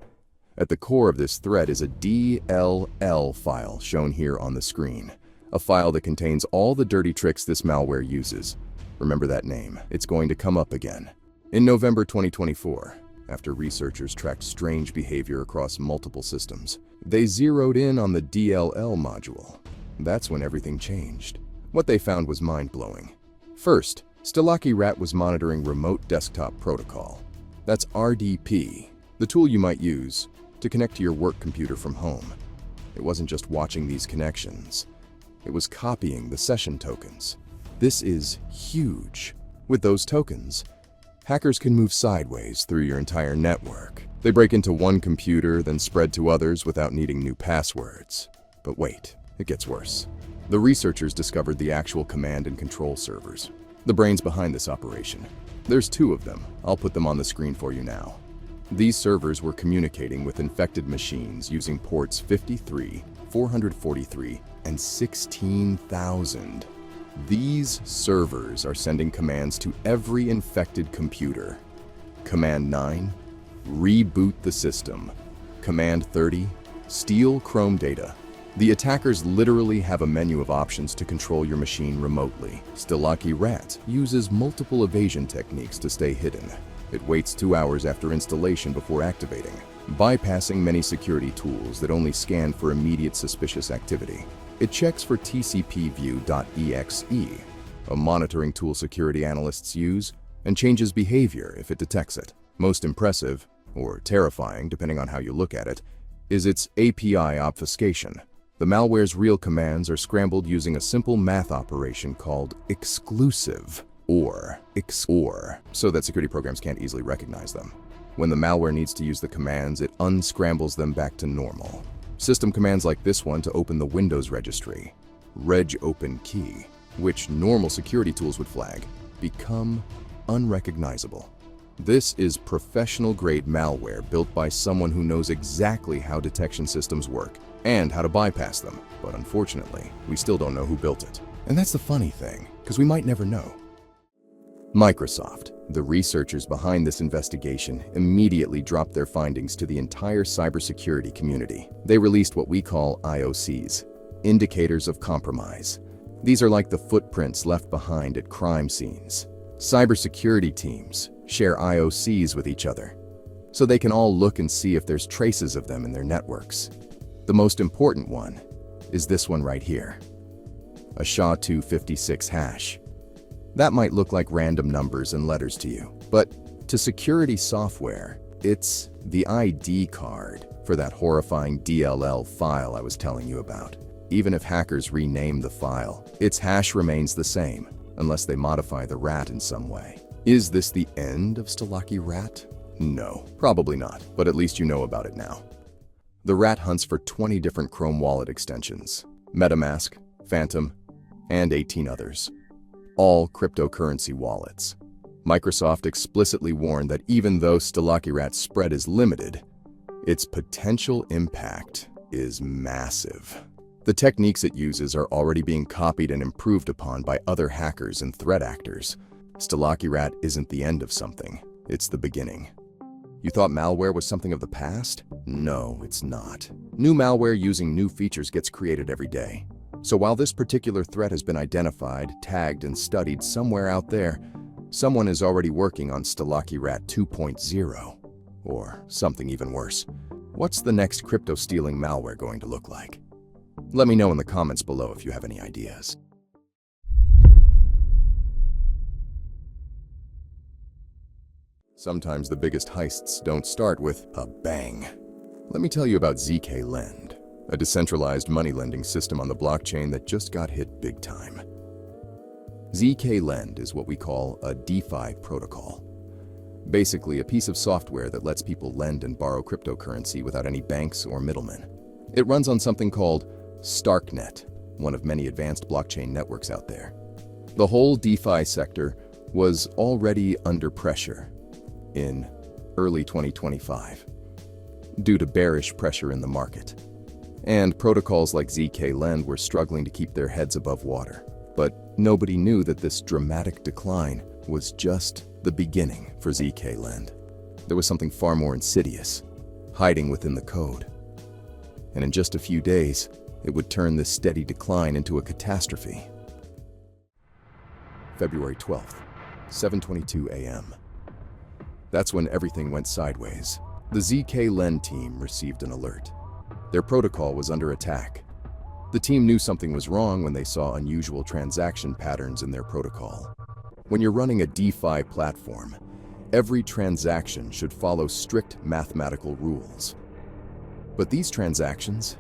At the core of this thread is a DLL file shown here on the screen, a file that contains all the dirty tricks this malware uses. Remember that name, it's going to come up again. In November 2024, after researchers tracked strange behavior across multiple systems, they zeroed in on the DLL module. That's when everything changed. What they found was mind-blowing. First, StalachyRat was monitoring Remote Desktop Protocol. That's RDP, the tool you might use to connect to your work computer from home. It wasn't just watching these connections, it was copying the session tokens. This is huge. With those tokens, hackers can move sideways through your entire network. They break into one computer, then spread to others without needing new passwords. But wait, it gets worse. The researchers discovered the actual command and control servers, the brains behind this operation. There's two of them. I'll put them on the screen for you now. These servers were communicating with infected machines using ports 53, 443, and 16,000. These servers are sending commands to every infected computer. Command 9, reboot the system. Command 30, steal Chrome data. The attackers literally have a menu of options to control your machine remotely. StalachyRat uses multiple evasion techniques to stay hidden. It waits 2 hours after installation before activating, bypassing many security tools that only scan for immediate suspicious activity. It checks for tcpview.exe, a monitoring tool security analysts use, and changes behavior if it detects it. Most impressive, or terrifying depending on how you look at it, is its API obfuscation. The malware's real commands are scrambled using a simple math operation called exclusive, or, so that security programs can't easily recognize them. When the malware needs to use the commands, it unscrambles them back to normal. System commands like this one to open the Windows registry, regopen-key, which normal security tools would flag, become unrecognizable. This is professional-grade malware built by someone who knows exactly how detection systems work and how to bypass them. But unfortunately, we still don't know who built it. And that's the funny thing, because we might never know. Microsoft, the researchers behind this investigation, immediately dropped their findings to the entire cybersecurity community. They released what we call IOCs, indicators of compromise. These are like the footprints left behind at crime scenes. Cybersecurity teams share IOCs with each other, so they can all look and see if there's traces of them in their networks. The most important one is this one right here, a SHA-256 hash. That might look like random numbers and letters to you, but to security software, it's the ID card for that horrifying DLL file I was telling you about. Even if hackers rename the file, its hash remains the same, unless they modify the rat in some way. Is this the end of StalachyRat? No, probably not, but at least you know about it now. The rat hunts for 20 different Chrome wallet extensions, MetaMask, Phantom, and 18 others. All cryptocurrency wallets. Microsoft explicitly warned that even though StalachyRat's spread is limited, its potential impact is massive. The techniques it uses are already being copied and improved upon by other hackers and threat actors. StalachyRat isn't the end of something, it's the beginning. You thought malware was something of the past? No, it's not. New malware using new features gets created every day. So while this particular threat has been identified, tagged, and studied somewhere out there, Someone is already working on Rat 2.0, or something even worse. What's the next crypto-stealing malware going to look like? Let me know in the comments below if you have any ideas. Sometimes the biggest heists don't start with a bang. Let me tell you about zkLend, a decentralized money lending system on the blockchain that just got hit big time. zkLend is what we call a DeFi protocol. Basically, a piece of software that lets people lend and borrow cryptocurrency without any banks or middlemen. It runs on something called Starknet, one of many advanced blockchain networks out there. The whole DeFi sector was already under pressure in early 2025 due to bearish pressure in the market. And protocols like zkLend were struggling to keep their heads above water. But nobody knew that this dramatic decline was just the beginning for zkLend. There was something far more insidious, hiding within the code. And in just a few days, it would turn this steady decline into a catastrophe. February 12th, 7:22 a.m. That's when everything went sideways. The zkLend team received an alert. Their protocol was under attack. The team knew something was wrong when they saw unusual transaction patterns in their protocol. When you're running a DeFi platform, every transaction should follow strict mathematical rules. But these transactions,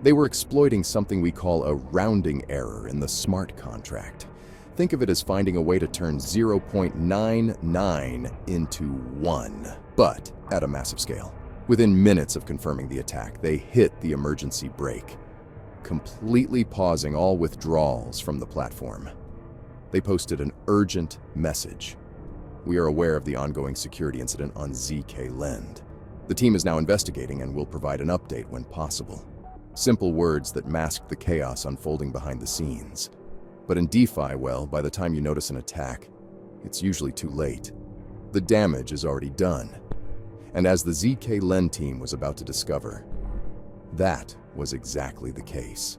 they were exploiting something we call a rounding error in the smart contract. Think of it as finding a way to turn 0.99 into 1, but at a massive scale. Within minutes of confirming the attack, they hit the emergency brake, completely pausing all withdrawals from the platform. They posted an urgent message. We are aware of the ongoing security incident on zkLend. The team is now investigating and will provide an update when possible. Simple words that masked the chaos unfolding behind the scenes. But in DeFi, well, by the time you notice an attack, it's usually too late. The damage is already done. And as the zkLend team was about to discover, that was exactly the case.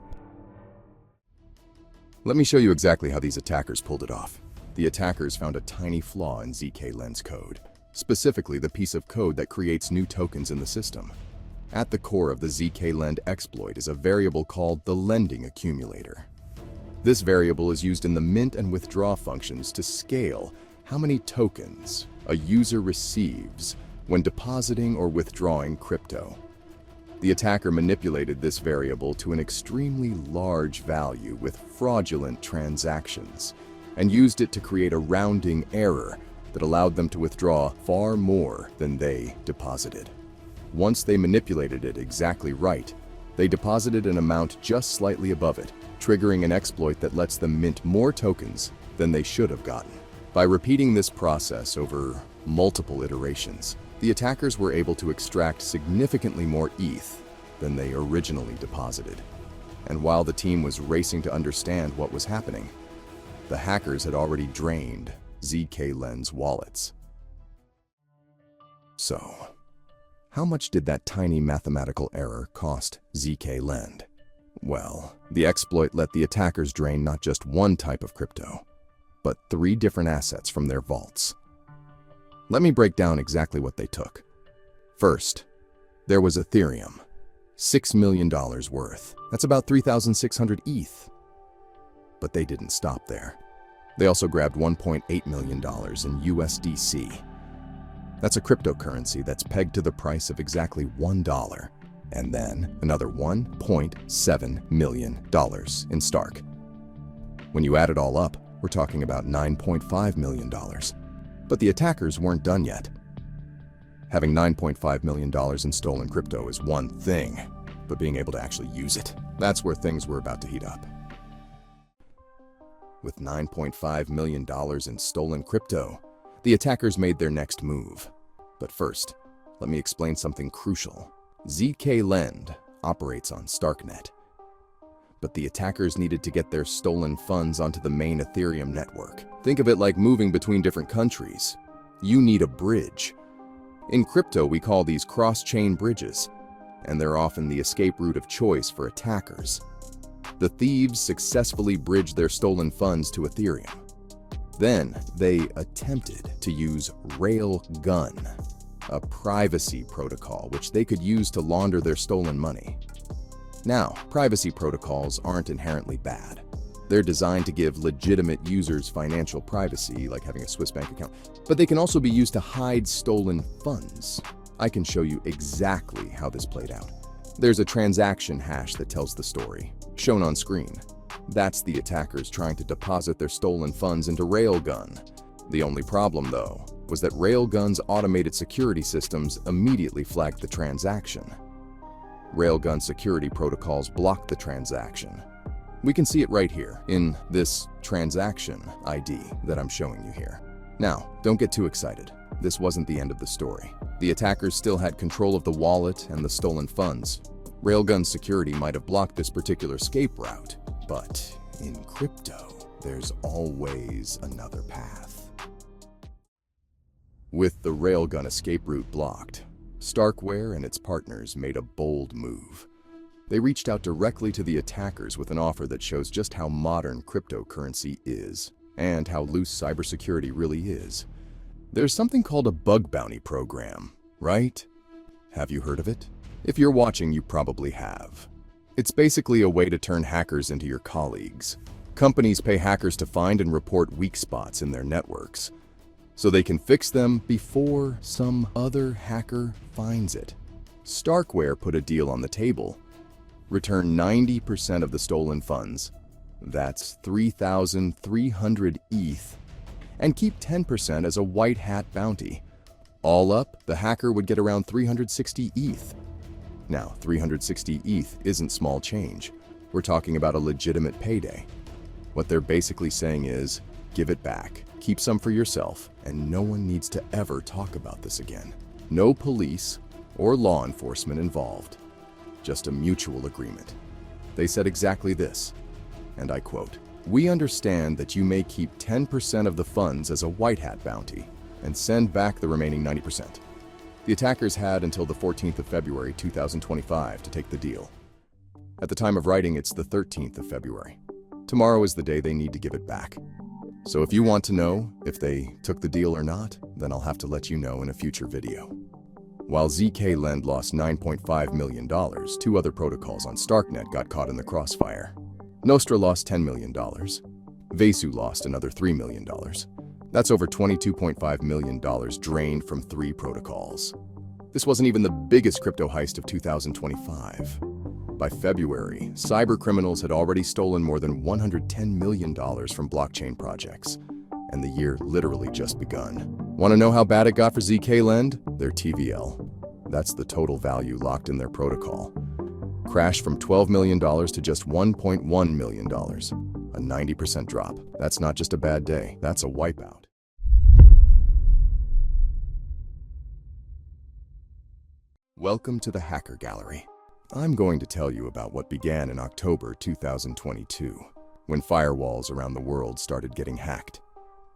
Let me show you exactly how these attackers pulled it off. The attackers found a tiny flaw in zkLend's code, specifically the piece of code that creates new tokens in the system. At the core of the zkLend exploit is a variable called the lending accumulator. This variable is used in the mint and withdraw functions to scale how many tokens a user receives when depositing or withdrawing crypto. The attacker manipulated this variable to an extremely large value with fraudulent transactions and used it to create a rounding error that allowed them to withdraw far more than they deposited. Once they manipulated it exactly right, they deposited an amount just slightly above it, triggering an exploit that lets them mint more tokens than they should have gotten. By repeating this process over multiple iterations, the attackers were able to extract significantly more ETH than they originally deposited. And while the team was racing to understand what was happening, the hackers had already drained zkLend's wallets. So, how much did that tiny mathematical error cost zkLend? Well, the exploit let the attackers drain not just one type of crypto, but 3 different assets from their vaults. Let me break down exactly what they took. First, there was Ethereum, $6 million worth. That's about 3,600 ETH. But they didn't stop there. They also grabbed $1.8 million in USDC. That's a cryptocurrency that's pegged to the price of exactly $1. And then another $1.7 million in Stark. When you add it all up, we're talking about $9.5 million. But the attackers weren't done yet. Having $9.5 million in stolen crypto is one thing, but being able to actually use it, that's where things were about to heat up. With $9.5 million in stolen crypto, the attackers made their next move. But first, let me explain something crucial. zkLend operates on Starknet. But the attackers needed to get their stolen funds onto the main Ethereum network. Think of it like moving between different countries. You need a bridge. In crypto, we call these cross-chain bridges, and they're often the escape route of choice for attackers. The thieves successfully bridged their stolen funds to Ethereum. Then they attempted to use Railgun, a privacy protocol which they could use to launder their stolen money. Now, privacy protocols aren't inherently bad. They're designed to give legitimate users financial privacy, like having a Swiss bank account, but they can also be used to hide stolen funds. I can show you exactly how this played out. There's a transaction hash that tells the story, shown on screen. That's the attackers trying to deposit their stolen funds into Railgun. The only problem, though, was that Railgun's automated security systems immediately flagged the transaction. Railgun security protocols blocked the transaction. We can see it right here in this transaction ID that I'm showing you here. Now, don't get too excited. This wasn't the end of the story. The attackers still had control of the wallet and the stolen funds. Railgun security might have blocked this particular escape route, but in crypto, there's always another path. With the Railgun escape route blocked, Starkware and its partners made a bold move. They reached out directly to the attackers with an offer that shows just how modern cryptocurrency is and how loose cybersecurity really is. There's something called a bug bounty program, right? Have you heard of it? If you're watching, you probably have. It's basically a way to turn hackers into your colleagues. Companies pay hackers to find and report weak spots in their networks, so they can fix them before some other hacker finds it. Starkware put a deal on the table. Return 90% of the stolen funds, that's 3,300 ETH, and keep 10% as a white hat bounty. All up, the hacker would get around 360 ETH. Now, 360 ETH isn't small change. We're talking about a legitimate payday. What they're basically saying is, give it back, keep some for yourself, and no one needs to ever talk about this again. No police or law enforcement involved. Just a mutual agreement. They said exactly this, and I quote, "We understand that you may keep 10% of the funds as a white hat bounty and send back the remaining 90%. The attackers had until the 14th of February 2025 to take the deal. At the time of writing, it's the 13th of February. Tomorrow is the day they need to give it back. So if you want to know if they took the deal or not, then I'll have to let you know in a future video." While zkLend lost $9.5 million, two other protocols on Starknet got caught in the crossfire. Nostra lost $10 million. Vesu lost another $3 million. That's over $22.5 million drained from 3 protocols. This wasn't even the biggest crypto heist of 2025. By February, cybercriminals had already stolen more than $110 million from blockchain projects, and the year literally just begun. Want to know how bad it got for zkLend? Their TVL. That's the total value locked in their protocol. Crashed from $12 million to just $1.1 million. A 90% drop. That's not just a bad day, that's a wipeout. Welcome to the Hacker Gallery. I'm going to tell you about what began in October 2022, when firewalls around the world started getting hacked.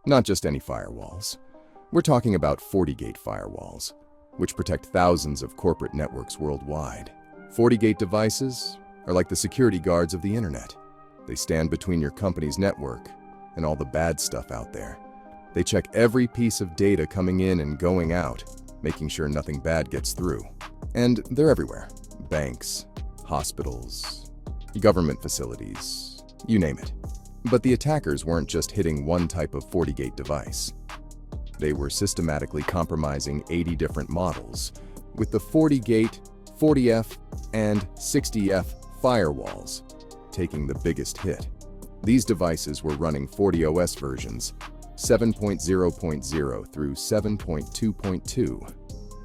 Not just any firewalls. We're talking about FortiGate firewalls, which protect thousands of corporate networks worldwide. FortiGate devices are like the security guards of the internet. They stand between your company's network and all the bad stuff out there. They check every piece of data coming in and going out, making sure nothing bad gets through. And they're everywhere. Banks, hospitals, government facilities, you name it. But the attackers weren't just hitting one type of FortiGate device. They were systematically compromising 80 different models, with the FortiGate, 40F, and 60F firewalls taking the biggest hit. These devices were running FortiOS versions 7.0.0 through 7.2.2,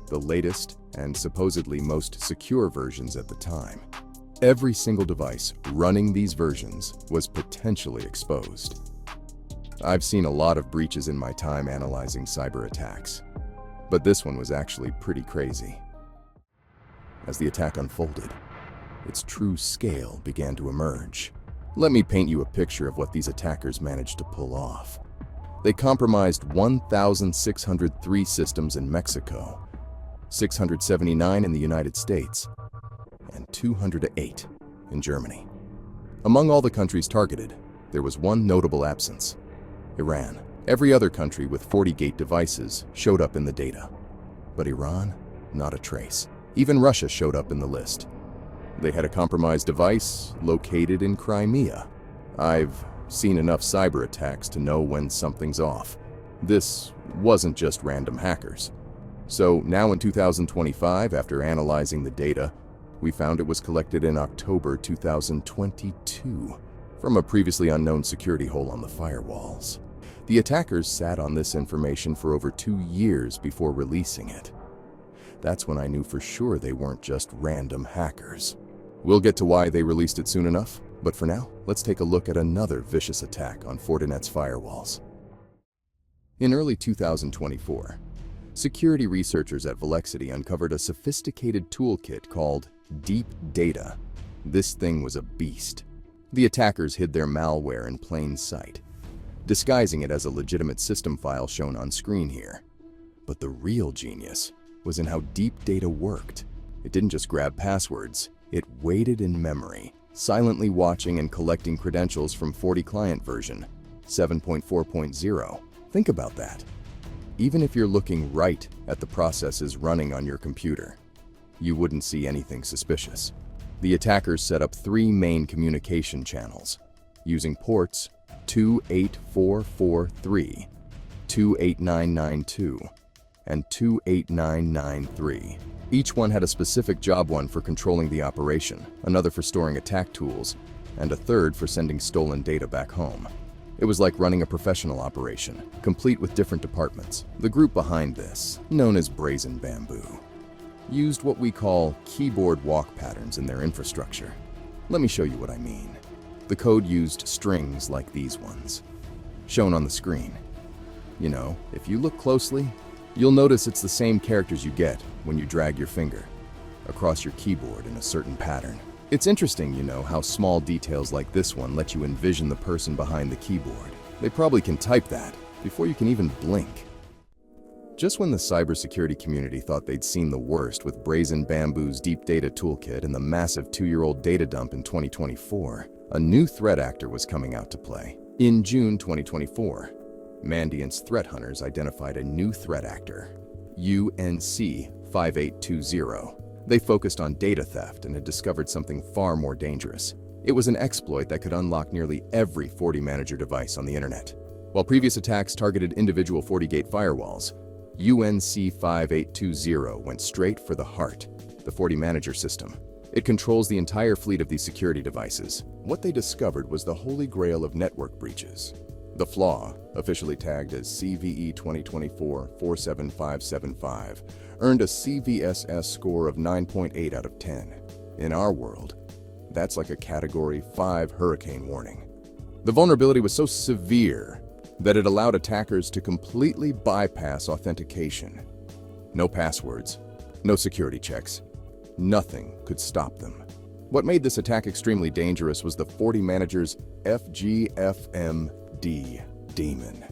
the latest and supposedly most secure versions at the time. Every single device running these versions was potentially exposed. I've seen a lot of breaches in my time analyzing cyber attacks, but this one was actually pretty crazy. As the attack unfolded, its true scale began to emerge. Let me paint you a picture of what these attackers managed to pull off. They compromised 1,603 systems in Mexico, 679 in the United States, and 208 in Germany. Among all the countries targeted, there was one notable absence: Iran. Every other country with FortiGate devices showed up in the data. But Iran? Not a trace. Even Russia showed up in the list. They had a compromised device located in Crimea. I've seen enough cyber attacks to know when something's off. This wasn't just random hackers. So now in 2025, after analyzing the data, we found it was collected in October 2022 from a previously unknown security hole on the firewalls. The attackers sat on this information for over 2 years before releasing it. That's when I knew for sure they weren't just random hackers. We'll get to why they released it soon enough, but for now, let's take a look at another vicious attack on Fortinet's firewalls. In early 2024, security researchers at Velexity uncovered a sophisticated toolkit called Deep Data. This thing was a beast. The attackers hid their malware in plain sight, disguising it as a legitimate system file shown on screen here. But the real genius was in how Deep Data worked. It didn't just grab passwords, it waited in memory, silently watching and collecting credentials from Forti client version 7.4.0. Think about that. Even if you're looking right at the processes running on your computer, you wouldn't see anything suspicious. The attackers set up 3 main communication channels, using ports 28443, 28992, and 28993. Each one had a specific job, one for controlling the operation, another for storing attack tools, and a third for sending stolen data back home. It was like running a professional operation, complete with different departments. The group behind this, known as Brazen Bamboo, used what we call keyboard walk patterns in their infrastructure. Let me show you what I mean. The code used strings like these ones, shown on the screen. You know, if you look closely, you'll notice it's the same characters you get when you drag your finger across your keyboard in a certain pattern. It's interesting, you know, how small details like this one let you envision the person behind the keyboard. They probably can type that before you can even blink. Just when the cybersecurity community thought they'd seen the worst with Brazen Bamboo's Deep Data Toolkit and the massive 2-year-old data dump in 2024, a new threat actor was coming out to play. In June 2024, Mandiant's threat hunters identified a new threat actor, UNC5820. They focused on data theft and had discovered something far more dangerous. It was an exploit that could unlock nearly every FortiManager device on the internet. While previous attacks targeted individual FortiGate firewalls, UNC5820 went straight for the heart, the FortiManager system. It controls the entire fleet of these security devices. What they discovered was the holy grail of network breaches. The flaw, officially tagged as CVE 2024-47575, earned a CVSS score of 9.8 out of 10. In our world, that's like a Category 5 hurricane warning. The vulnerability was so severe that it allowed attackers to completely bypass authentication. No passwords, no security checks. Nothing could stop them. What made this attack extremely dangerous was the FortiManager's FGFMD daemon.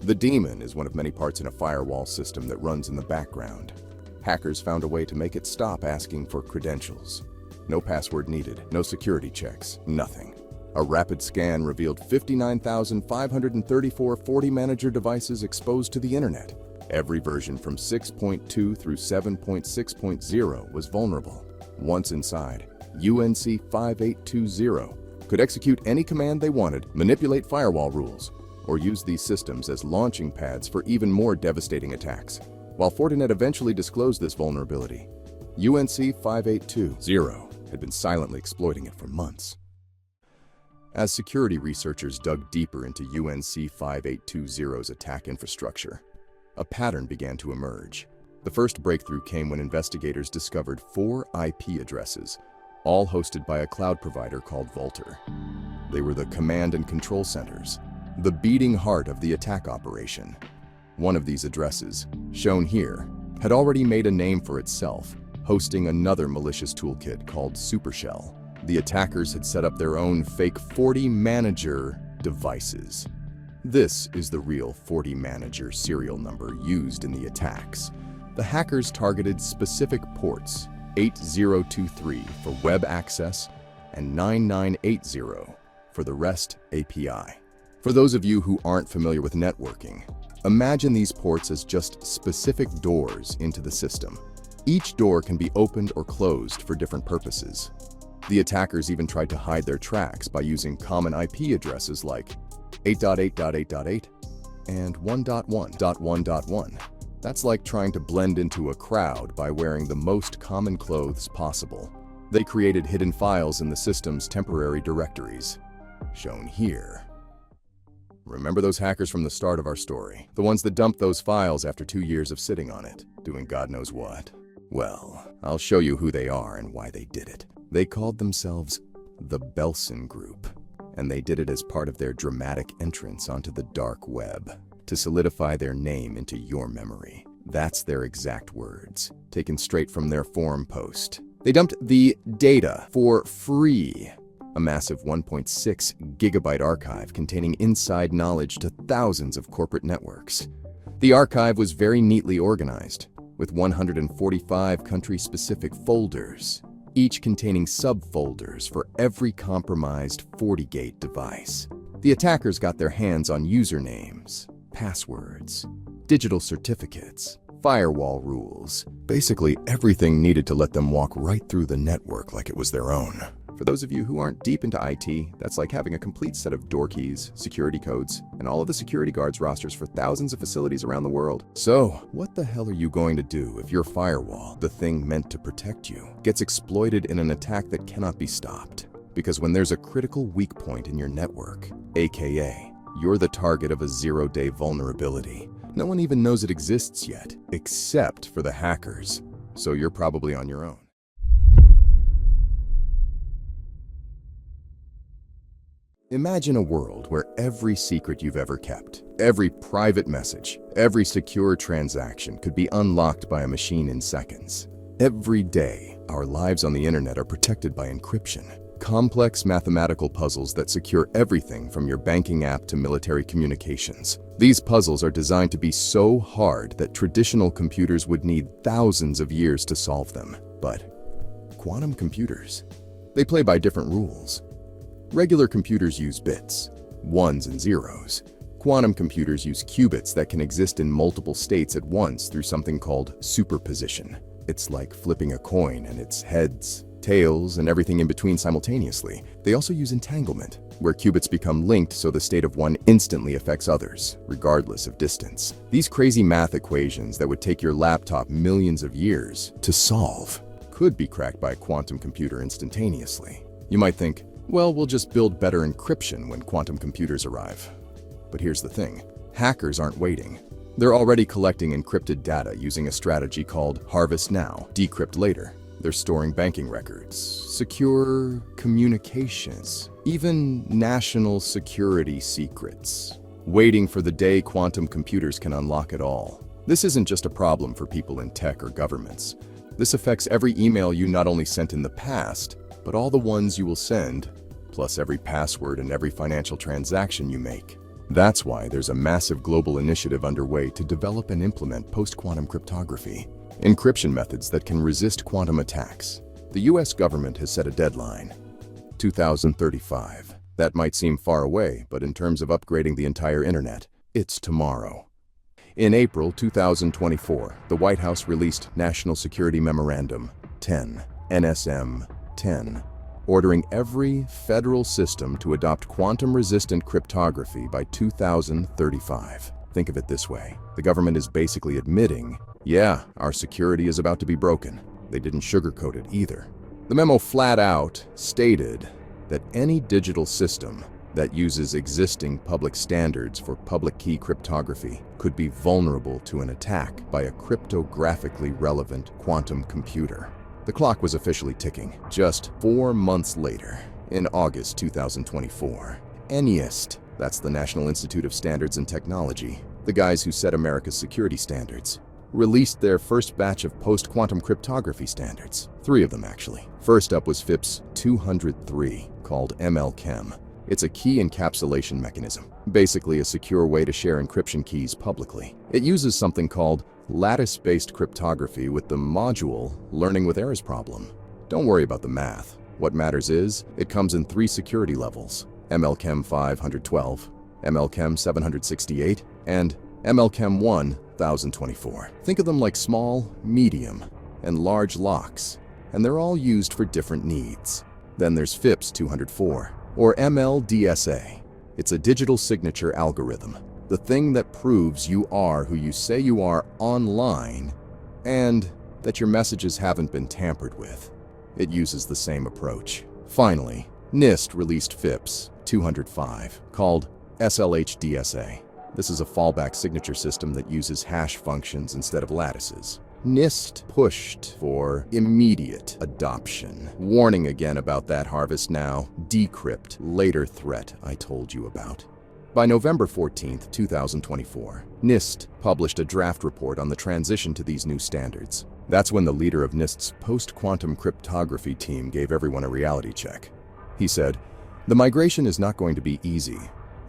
The daemon is one of many parts in a firewall system that runs in the background. Hackers found a way to make it stop asking for credentials. No password needed, no security checks, nothing. A rapid scan revealed 59,534 FortiManager devices exposed to the internet. Every version from 6.2 through 7.6.0 was vulnerable. Once inside, UNC5820 could execute any command they wanted, manipulate firewall rules, or use these systems as launching pads for even more devastating attacks. While Fortinet eventually disclosed this vulnerability, UNC5820 had been silently exploiting it for months. As security researchers dug deeper into UNC5820's attack infrastructure, a pattern began to emerge. The first breakthrough came when investigators discovered 4 IP addresses, all hosted by a cloud provider called Vultr. They were the command and control centers, the beating heart of the attack operation. One of these addresses, shown here, had already made a name for itself, hosting another malicious toolkit called Supershell. The attackers had set up their own fake FortiManager devices. This is the real FortiManager serial number used in the attacks. The hackers targeted specific ports, 8023 for web access and 9980 for the REST API. For those of you who aren't familiar with networking, imagine these ports as just specific doors into the system. Each door can be opened or closed for different purposes. The attackers even tried to hide their tracks by using common IP addresses like 8.8.8.8 and 1.1.1.1. That's like trying to blend into a crowd by wearing the most common clothes possible. They created hidden files in the system's temporary directories, shown here. Remember those hackers from the start of our story? The ones that dumped those files after 2 years of sitting on it, doing God knows what? Well, I'll show you who they are and why they did it. They called themselves the Belson Group, and they did it as part of their dramatic entrance onto the dark web, to solidify their name into your memory. That's their exact words, taken straight from their forum post. They dumped the data for free, a massive 1.6 gigabyte archive containing inside knowledge to thousands of corporate networks. The archive was very neatly organized, with 145 country-specific folders, each containing subfolders for every compromised FortiGate device. The attackers got their hands on usernames, passwords, digital certificates, firewall rules, basically everything needed to let them walk right through the network like it was their own. For those of you who aren't deep into IT, that's like having a complete set of door keys, security codes, and all of the security guards rosters for thousands of facilities around the world. So, what the hell are you going to do if your firewall, the thing meant to protect you, gets exploited in an attack that cannot be stopped? Because when there's a critical weak point in your network, aka, you're the target of a zero-day vulnerability. No one even knows it exists yet, except for the hackers. So you're probably on your own. Imagine a world where every secret you've ever kept, every private message, every secure transaction could be unlocked by a machine in seconds. Every day, our lives on the internet are protected by encryption, complex mathematical puzzles that secure everything from your banking app to military communications. These puzzles are designed to be so hard that traditional computers would need thousands of years to solve them. But quantum computers, they play by different rules. Regular computers use bits, ones and zeros. Quantum computers use qubits that can exist in multiple states at once through something called superposition. It's like flipping a coin and it's heads, tails, and everything in between simultaneously. They also use entanglement, where qubits become linked so the state of one instantly affects others, regardless of distance. These crazy math equations that would take your laptop millions of years to solve could be cracked by a quantum computer instantaneously. You might think, well, we'll just build better encryption when quantum computers arrive. But here's the thing, hackers aren't waiting. They're already collecting encrypted data using a strategy called harvest now, decrypt later. They're storing banking records, secure communications, even national security secrets, waiting for the day quantum computers can unlock it all. This isn't just a problem for people in tech or governments. This affects every email you not only sent in the past, but all the ones you will send, plus every password and every financial transaction you make. That's why there's a massive global initiative underway to develop and implement post-quantum cryptography, encryption methods that can resist quantum attacks. The US government has set a deadline, 2035. That might seem far away, but in terms of upgrading the entire internet, it's tomorrow. In April 2024, the White House released National Security Memorandum 10, NSM 10, ordering every federal system to adopt quantum-resistant cryptography by 2035. Think of it this way. The government is basically admitting, yeah, our security is about to be broken. They didn't sugarcoat it either. The memo flat out stated that any digital system that uses existing public standards for public key cryptography could be vulnerable to an attack by a cryptographically relevant quantum computer. The clock was officially ticking. Just 4 months later, in August 2024, NIST, that's the National Institute of Standards and Technology, the guys who set America's security standards, released their first batch of post-quantum cryptography standards. 3 of them, actually. First up was FIPS 203, called MLChem. It's a key encapsulation mechanism, basically a secure way to share encryption keys publicly. It uses something called lattice-based cryptography with the module learning with errors problem. Don't worry about the math. What matters is, it comes in 3 security levels, MLChem 512, MLChem 768, and MLChem 1024. Think of them like small, medium, and large locks, and they're all used for different needs. Then there's FIPS 204, or MLDSA. It's a digital signature algorithm, the thing that proves you are who you say you are online and that your messages haven't been tampered with. It uses the same approach. Finally, NIST released FIPS 205, called SLHDSA. This is a fallback signature system that uses hash functions instead of lattices. NIST pushed for immediate adoption. Warning again about that harvest now. Decrypt, later threat I told you about. By November 14, 2024, NIST published a draft report on the transition to these new standards. That's when the leader of NIST's post-quantum cryptography team gave everyone a reality check. He said, "The migration is not going to be easy,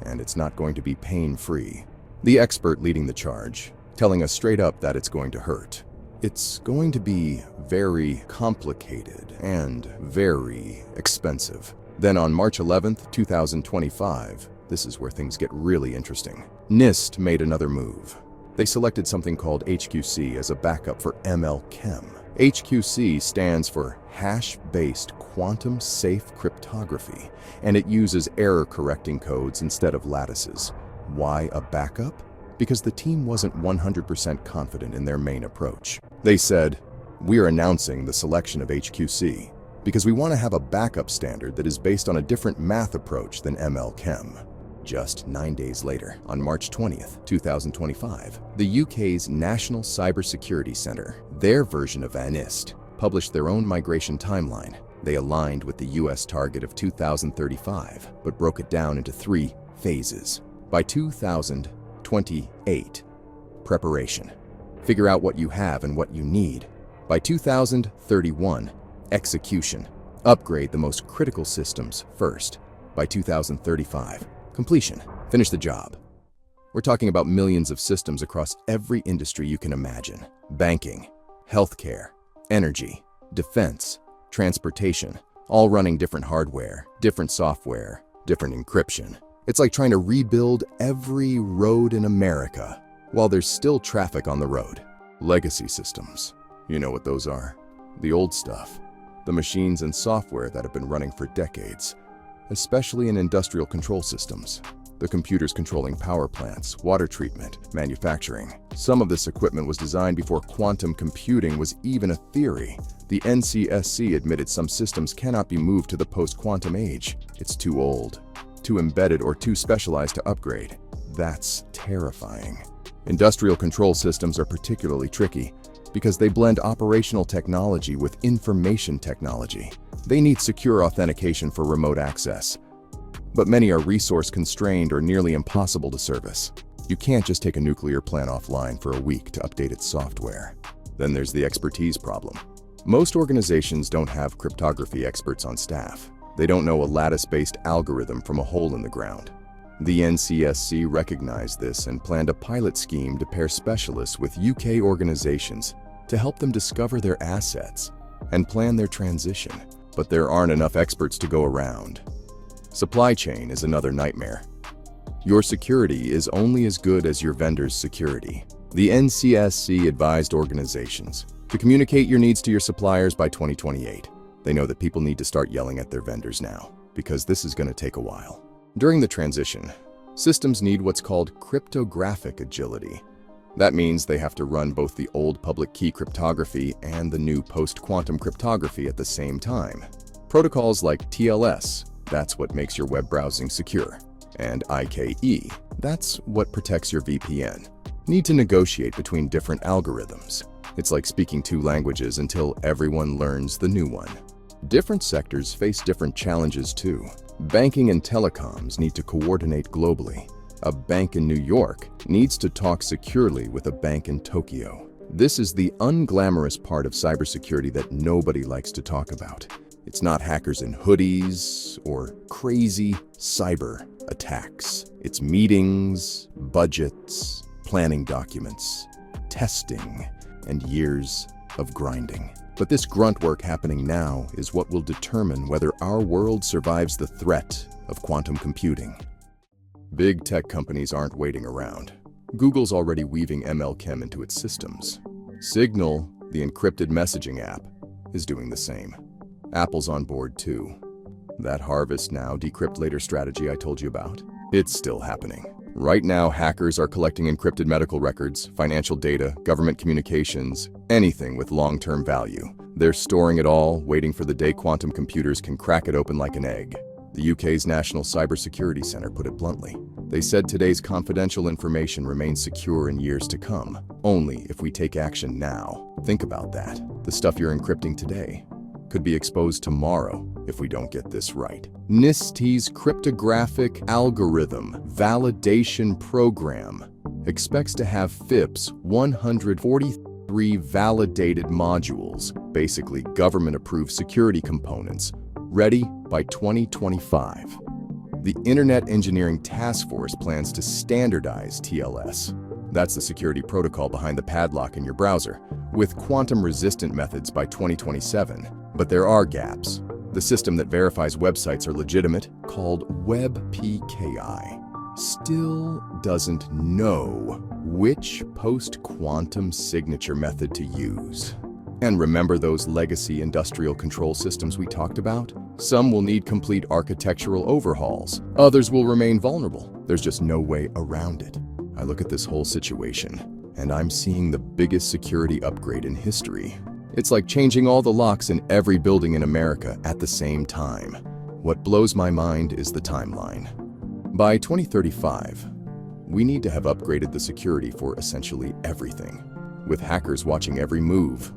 and it's not going to be pain-free." The expert leading the charge, telling us straight up that it's going to hurt. It's going to be very complicated and very expensive. Then on March 11th, 2025, this is where things get really interesting. NIST made another move. They selected something called HQC as a backup for MLChem. HQC stands for Hash-Based Quantum Safe Cryptography, and it uses error-correcting codes instead of lattices. Why a backup? Because the team wasn't 100% confident in their main approach. They said, "We're announcing the selection of HQC because we want to have a backup standard that is based on a different math approach than MLChem." Just 9 days later, on March 20th, 2025, the UK's National Cybersecurity Centre, their version of NIST, published their own migration timeline. They aligned with the US target of 2035, but broke it down into 3 phases. By 2028, preparation. Figure out what you have and what you need. By 2031, execution. Upgrade the most critical systems first. By 2035, completion. Finish the job. We're talking about millions of systems across every industry you can imagine. Banking, healthcare, energy, defense, transportation, all running different hardware, different software, different encryption. It's like trying to rebuild every road in America while there's still traffic on the road. Legacy systems. You know what those are. The old stuff. The machines and software that have been running for decades, especially in industrial control systems. The computers controlling power plants, water treatment, manufacturing. Some of this equipment was designed before quantum computing was even a theory. The NCSC admitted some systems cannot be moved to the post-quantum age. It's too old, too embedded, or too specialized to upgrade. That's terrifying. Industrial control systems are particularly tricky because they blend operational technology with information technology. They need secure authentication for remote access, but many are resource-constrained or nearly impossible to service. You can't just take a nuclear plant offline for a week to update its software. Then there's the expertise problem. Most organizations don't have cryptography experts on staff. They don't know a lattice-based algorithm from a hole in the ground. The NCSC recognized this and planned a pilot scheme to pair specialists with UK organizations to help them discover their assets and plan their transition. But there aren't enough experts to go around. Supply chain is another nightmare. Your security is only as good as your vendor's security. The NCSC advised organizations to communicate your needs to your suppliers by 2028. They know that people need to start yelling at their vendors now, because this is going to take a while. During the transition, systems need what's called cryptographic agility. That means they have to run both the old public key cryptography and the new post-quantum cryptography at the same time. Protocols like TLS, that's what makes your web browsing secure, and IKE, that's what protects your VPN, need to negotiate between different algorithms. It's like speaking 2 languages until everyone learns the new one. Different sectors face different challenges too. Banking and telecoms need to coordinate globally. A bank in New York needs to talk securely with a bank in Tokyo. This is the unglamorous part of cybersecurity that nobody likes to talk about. It's not hackers in hoodies or crazy cyber attacks. It's meetings, budgets, planning documents, testing, and years of grinding. But this grunt work happening now is what will determine whether our world survives the threat of quantum computing. Big tech companies aren't waiting around. Google's already weaving MLChem into its systems. Signal, the encrypted messaging app, is doing the same. Apple's on board too. That harvest now, decrypt later strategy I told you about, it's still happening. Right now, hackers are collecting encrypted medical records, financial data, government communications, anything with long-term value. They're storing it all, waiting for the day quantum computers can crack it open like an egg. The UK's National Cybersecurity Centre put it bluntly. They said today's confidential information remains secure in years to come, only if we take action now. Think about that. The stuff you're encrypting today could be exposed tomorrow if we don't get this right. NIST's cryptographic algorithm validation program expects to have FIPS 143 validated modules, basically government-approved security components, ready by 2025. The Internet Engineering Task Force plans to standardize TLS. That's the security protocol behind the padlock in your browser, with quantum-resistant methods by 2027. But there are gaps. The system that verifies websites are legitimate, called WebPKI, still doesn't know which post-quantum signature method to use. And remember those legacy industrial control systems we talked about? Some will need complete architectural overhauls. Others will remain vulnerable. There's just no way around it. I look at this whole situation, and I'm seeing the biggest security upgrade in history. It's like changing all the locks in every building in America at the same time. What blows my mind is the timeline. By 2035, we need to have upgraded the security for essentially everything, with hackers watching every move.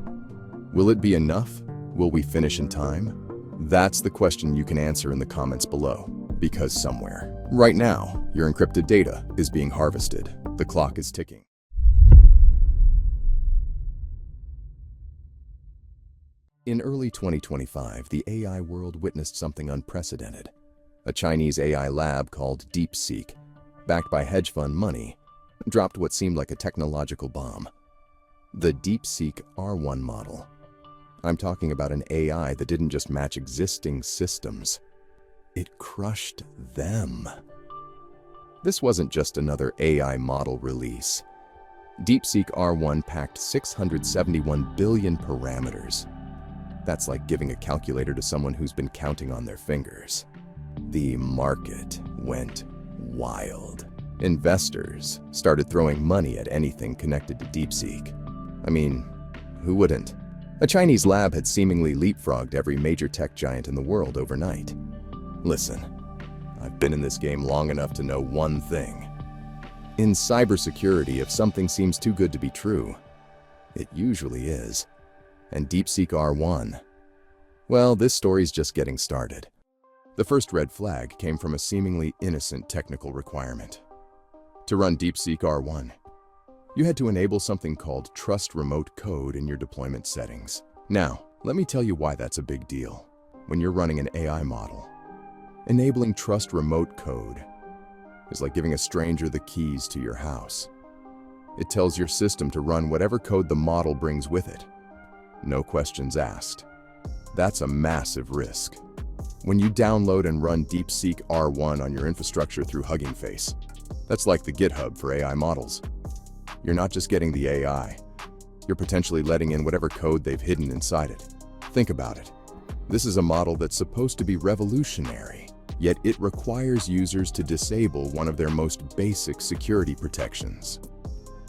Will it be enough? Will we finish in time? That's the question you can answer in the comments below, because somewhere, right now, your encrypted data is being harvested. The clock is ticking. In early 2025, the AI world witnessed something unprecedented. A Chinese AI lab called DeepSeek, backed by hedge fund money, dropped what seemed like a technological bomb. The DeepSeek R1 model. I'm talking about an AI that didn't just match existing systems. It crushed them. This wasn't just another AI model release. DeepSeek R1 packed 671 billion parameters. That's like giving a calculator to someone who's been counting on their fingers. The market went wild. Investors started throwing money at anything connected to DeepSeek. I mean, who wouldn't? A Chinese lab had seemingly leapfrogged every major tech giant in the world overnight. Listen, I've been in this game long enough to know one thing. In cybersecurity, if something seems too good to be true, it usually is. And DeepSeek R1, well, this story's just getting started. The first red flag came from a seemingly innocent technical requirement. To run DeepSeek R1, you had to enable something called Trust Remote Code in your deployment settings. Now, let me tell you why that's a big deal. When you're running an AI model, enabling Trust Remote Code is like giving a stranger the keys to your house. It tells your system to run whatever code the model brings with it. No questions asked. That's a massive risk. When you download and run DeepSeek R1 on your infrastructure through Hugging Face, that's like the GitHub for AI models. You're not just getting the AI, you're potentially letting in whatever code they've hidden inside it. Think about it. This is a model that's supposed to be revolutionary, yet it requires users to disable one of their most basic security protections.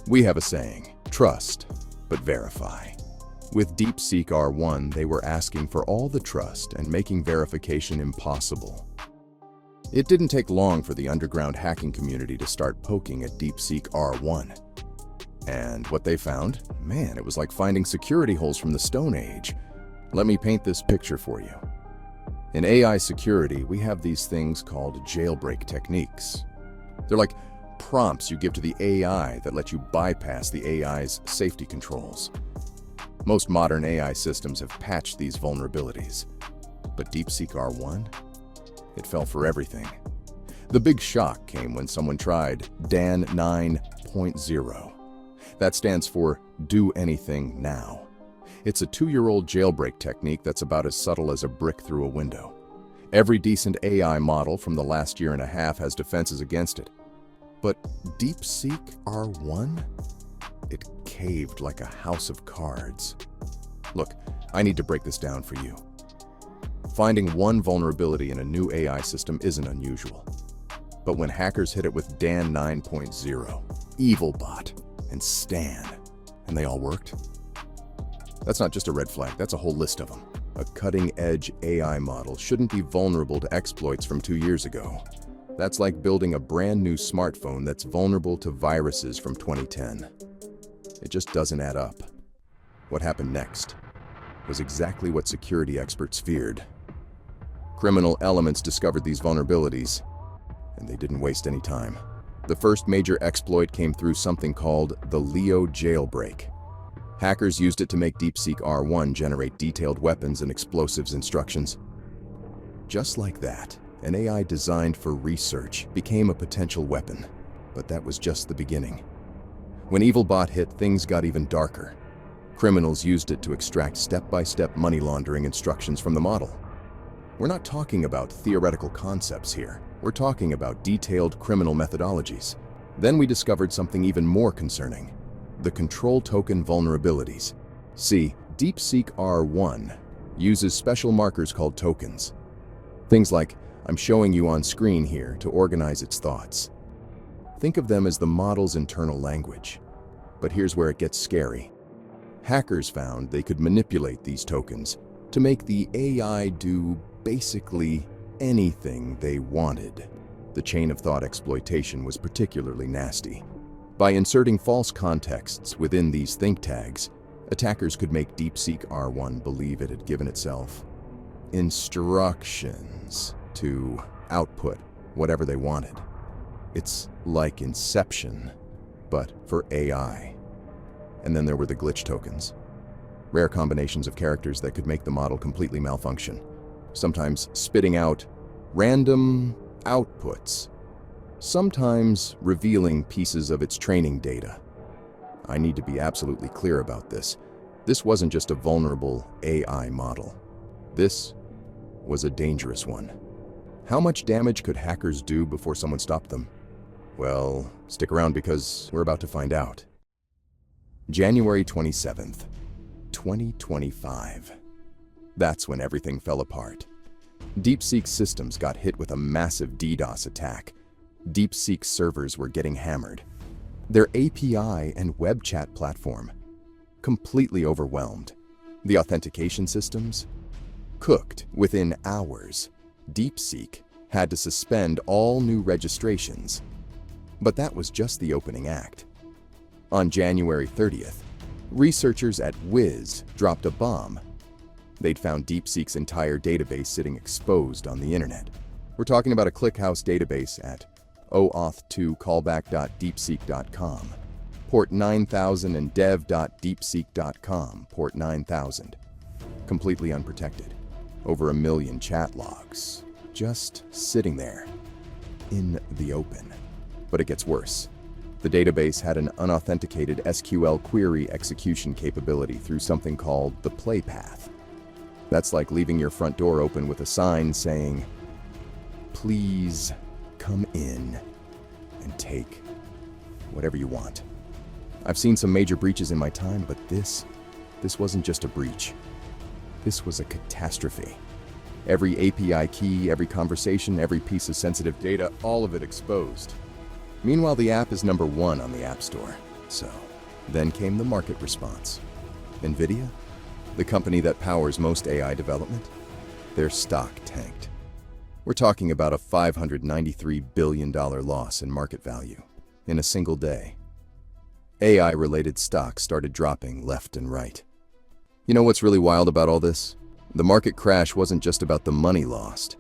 We have a saying, trust, but verify. With DeepSeek R1, they were asking for all the trust and making verification impossible. It didn't take long for the underground hacking community to start poking at DeepSeek R1. And what they found? Man, it was like finding security holes from the Stone Age. Let me paint this picture for you. In AI security, we have these things called jailbreak techniques. They're like prompts you give to the AI that let you bypass the AI's safety controls. Most modern AI systems have patched these vulnerabilities. But DeepSeek R1? It fell for everything. The big shock came when someone tried DAN 9.0. That stands for Do Anything Now. It's a 2-year-old jailbreak technique that's about as subtle as a brick through a window. Every decent AI model from the last year and a half has defenses against it. But DeepSeek R1? It caved like a house of cards. Look, I need to break this down for you. Finding one vulnerability in a new AI system isn't unusual. But when hackers hit it with Dan 9.0, EvilBot, and Stan, and they all worked? That's not just a red flag, that's a whole list of them. A cutting-edge AI model shouldn't be vulnerable to exploits from 2 years ago. That's like building a brand new smartphone that's vulnerable to viruses from 2010. It just doesn't add up. What happened next was exactly what security experts feared. Criminal elements discovered these vulnerabilities, and they didn't waste any time. The first major exploit came through something called the Leo jailbreak. Hackers used it to make DeepSeek R1 generate detailed weapons and explosives instructions. Just like that, an AI designed for research became a potential weapon. But that was just the beginning. When EvilBot hit, things got even darker. Criminals used it to extract step-by-step money laundering instructions from the model. We're not talking about theoretical concepts here. We're talking about detailed criminal methodologies. Then we discovered something even more concerning: the control token vulnerabilities. See, DeepSeek R1 uses special markers called tokens. Things like I'm showing you on screen here to organize its thoughts. Think of them as the model's internal language. But here's where it gets scary. Hackers found they could manipulate these tokens to make the AI do basically anything they wanted. The chain of thought exploitation was particularly nasty. By inserting false contexts within these think tags, attackers could make DeepSeek R1 believe it had given itself instructions to output whatever they wanted. It's like Inception, but for AI. And then there were the glitch tokens. Rare combinations of characters that could make the model completely malfunction, sometimes spitting out random outputs, sometimes revealing pieces of its training data. I need to be absolutely clear about this. This wasn't just a vulnerable AI model. This was a dangerous one. How much damage could hackers do before someone stopped them? Well, stick around because we're about to find out. January 27th, 2025. That's when everything fell apart. DeepSeek's systems got hit with a massive DDoS attack. DeepSeek's servers were getting hammered. Their API and web chat platform completely overwhelmed. The authentication systems cooked within hours. DeepSeek had to suspend all new registrations. But that was just the opening act. On January 30th, researchers at Wiz dropped a bomb. They'd found DeepSeek's entire database sitting exposed on the internet. We're talking about a ClickHouse database at OAuth2 callback.deepseek.com, port 9000, and dev.deepseek.com, port 9000. Completely unprotected. Over 1 million chat logs, just sitting there, in the open. But it gets worse. The database had an unauthenticated SQL query execution capability through something called the play path. That's like leaving your front door open with a sign saying, "Please come in and take whatever you want." I've seen some major breaches in my time, but this wasn't just a breach. This was a catastrophe. Every API key, every conversation, every piece of sensitive data, all of it exposed. Meanwhile, the app is #1 on the App Store. So, then came the market response. NVIDIA, the company that powers most AI development, their stock tanked. We're talking about a $593 billion loss in market value in a single day. AI-related stocks started dropping left and right. You know what's really wild about all this? The market crash wasn't just about the money lost.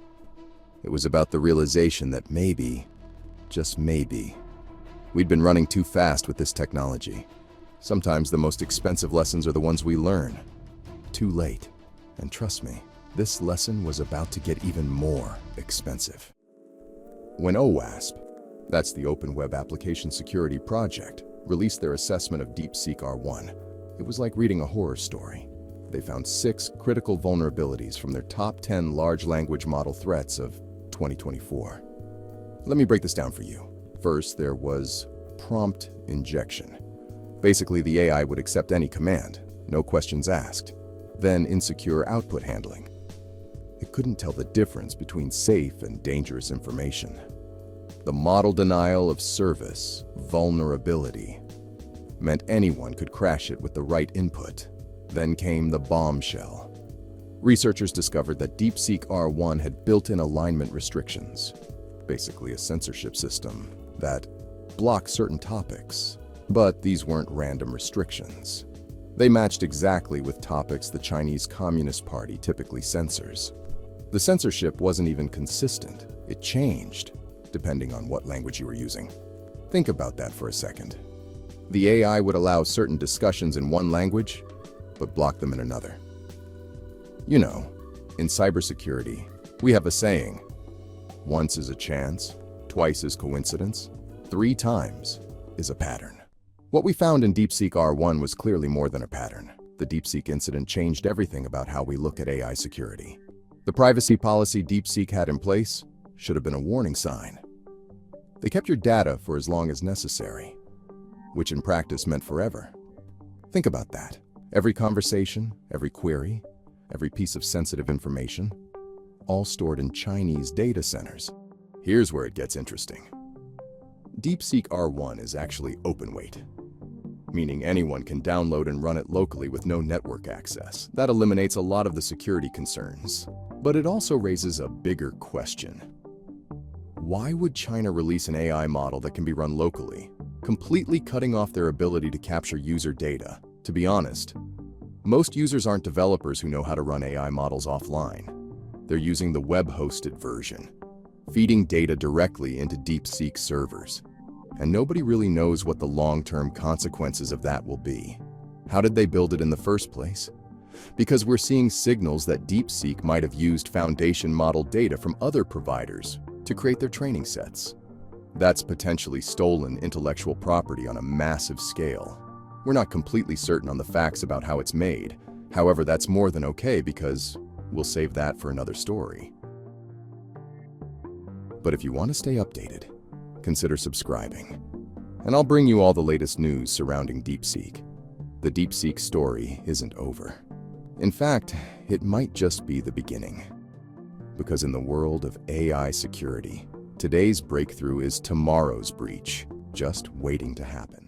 It was about the realization that maybe, just maybe, we'd been running too fast with this technology. Sometimes the most expensive lessons are the ones we learn too late. And trust me, this lesson was about to get even more expensive. When OWASP, that's the Open Web Application Security Project, released their assessment of DeepSeek R1, it was like reading a horror story. they found 6 critical vulnerabilities from their top 10 large language model threats of 2024. Let me break this down for you. First, there was prompt injection. Basically, the AI would accept any command, no questions asked. Then insecure output handling. It couldn't tell the difference between safe and dangerous information. The model denial of service, vulnerability, meant anyone could crash it with the right input. Then came the bombshell. Researchers discovered that DeepSeek R1 had built-in alignment restrictions, basically a censorship system that blocked certain topics. But these weren't random restrictions. They matched exactly with topics the Chinese Communist Party typically censors. The censorship wasn't even consistent. It changed, depending on what language you were using. Think about that for a second. The AI would allow certain discussions in one language, but block them in another. You know, in cybersecurity, we have a saying, once is a chance, twice is coincidence, 3 times is a pattern. What we found in DeepSeek R1 was clearly more than a pattern. The DeepSeek incident changed everything about how we look at AI security. The privacy policy DeepSeek had in place should have been a warning sign. They kept your data for as long as necessary, which in practice meant forever. Think about that. Every conversation, every query, every piece of sensitive information, all stored in Chinese data centers. Here's where it gets interesting. DeepSeek R1 is actually open-weight, meaning anyone can download and run it locally with no network access. That eliminates a lot of the security concerns. But it also raises a bigger question. Why would China release an AI model that can be run locally, completely cutting off their ability to capture user data? To be honest, most users aren't developers who know how to run AI models offline. They're using the web-hosted version, feeding data directly into DeepSeek servers. And nobody really knows what the long-term consequences of that will be. How did they build it in the first place? Because we're seeing signals that DeepSeek might have used foundation model data from other providers to create their training sets. That's potentially stolen intellectual property on a massive scale. We're not completely certain on the facts about how it's made. However, that's more than okay because we'll save that for another story. But if you want to stay updated, consider subscribing. And I'll bring you all the latest news surrounding DeepSeek. The DeepSeek story isn't over. In fact, it might just be the beginning. Because in the world of AI security, today's breakthrough is tomorrow's breach, just waiting to happen.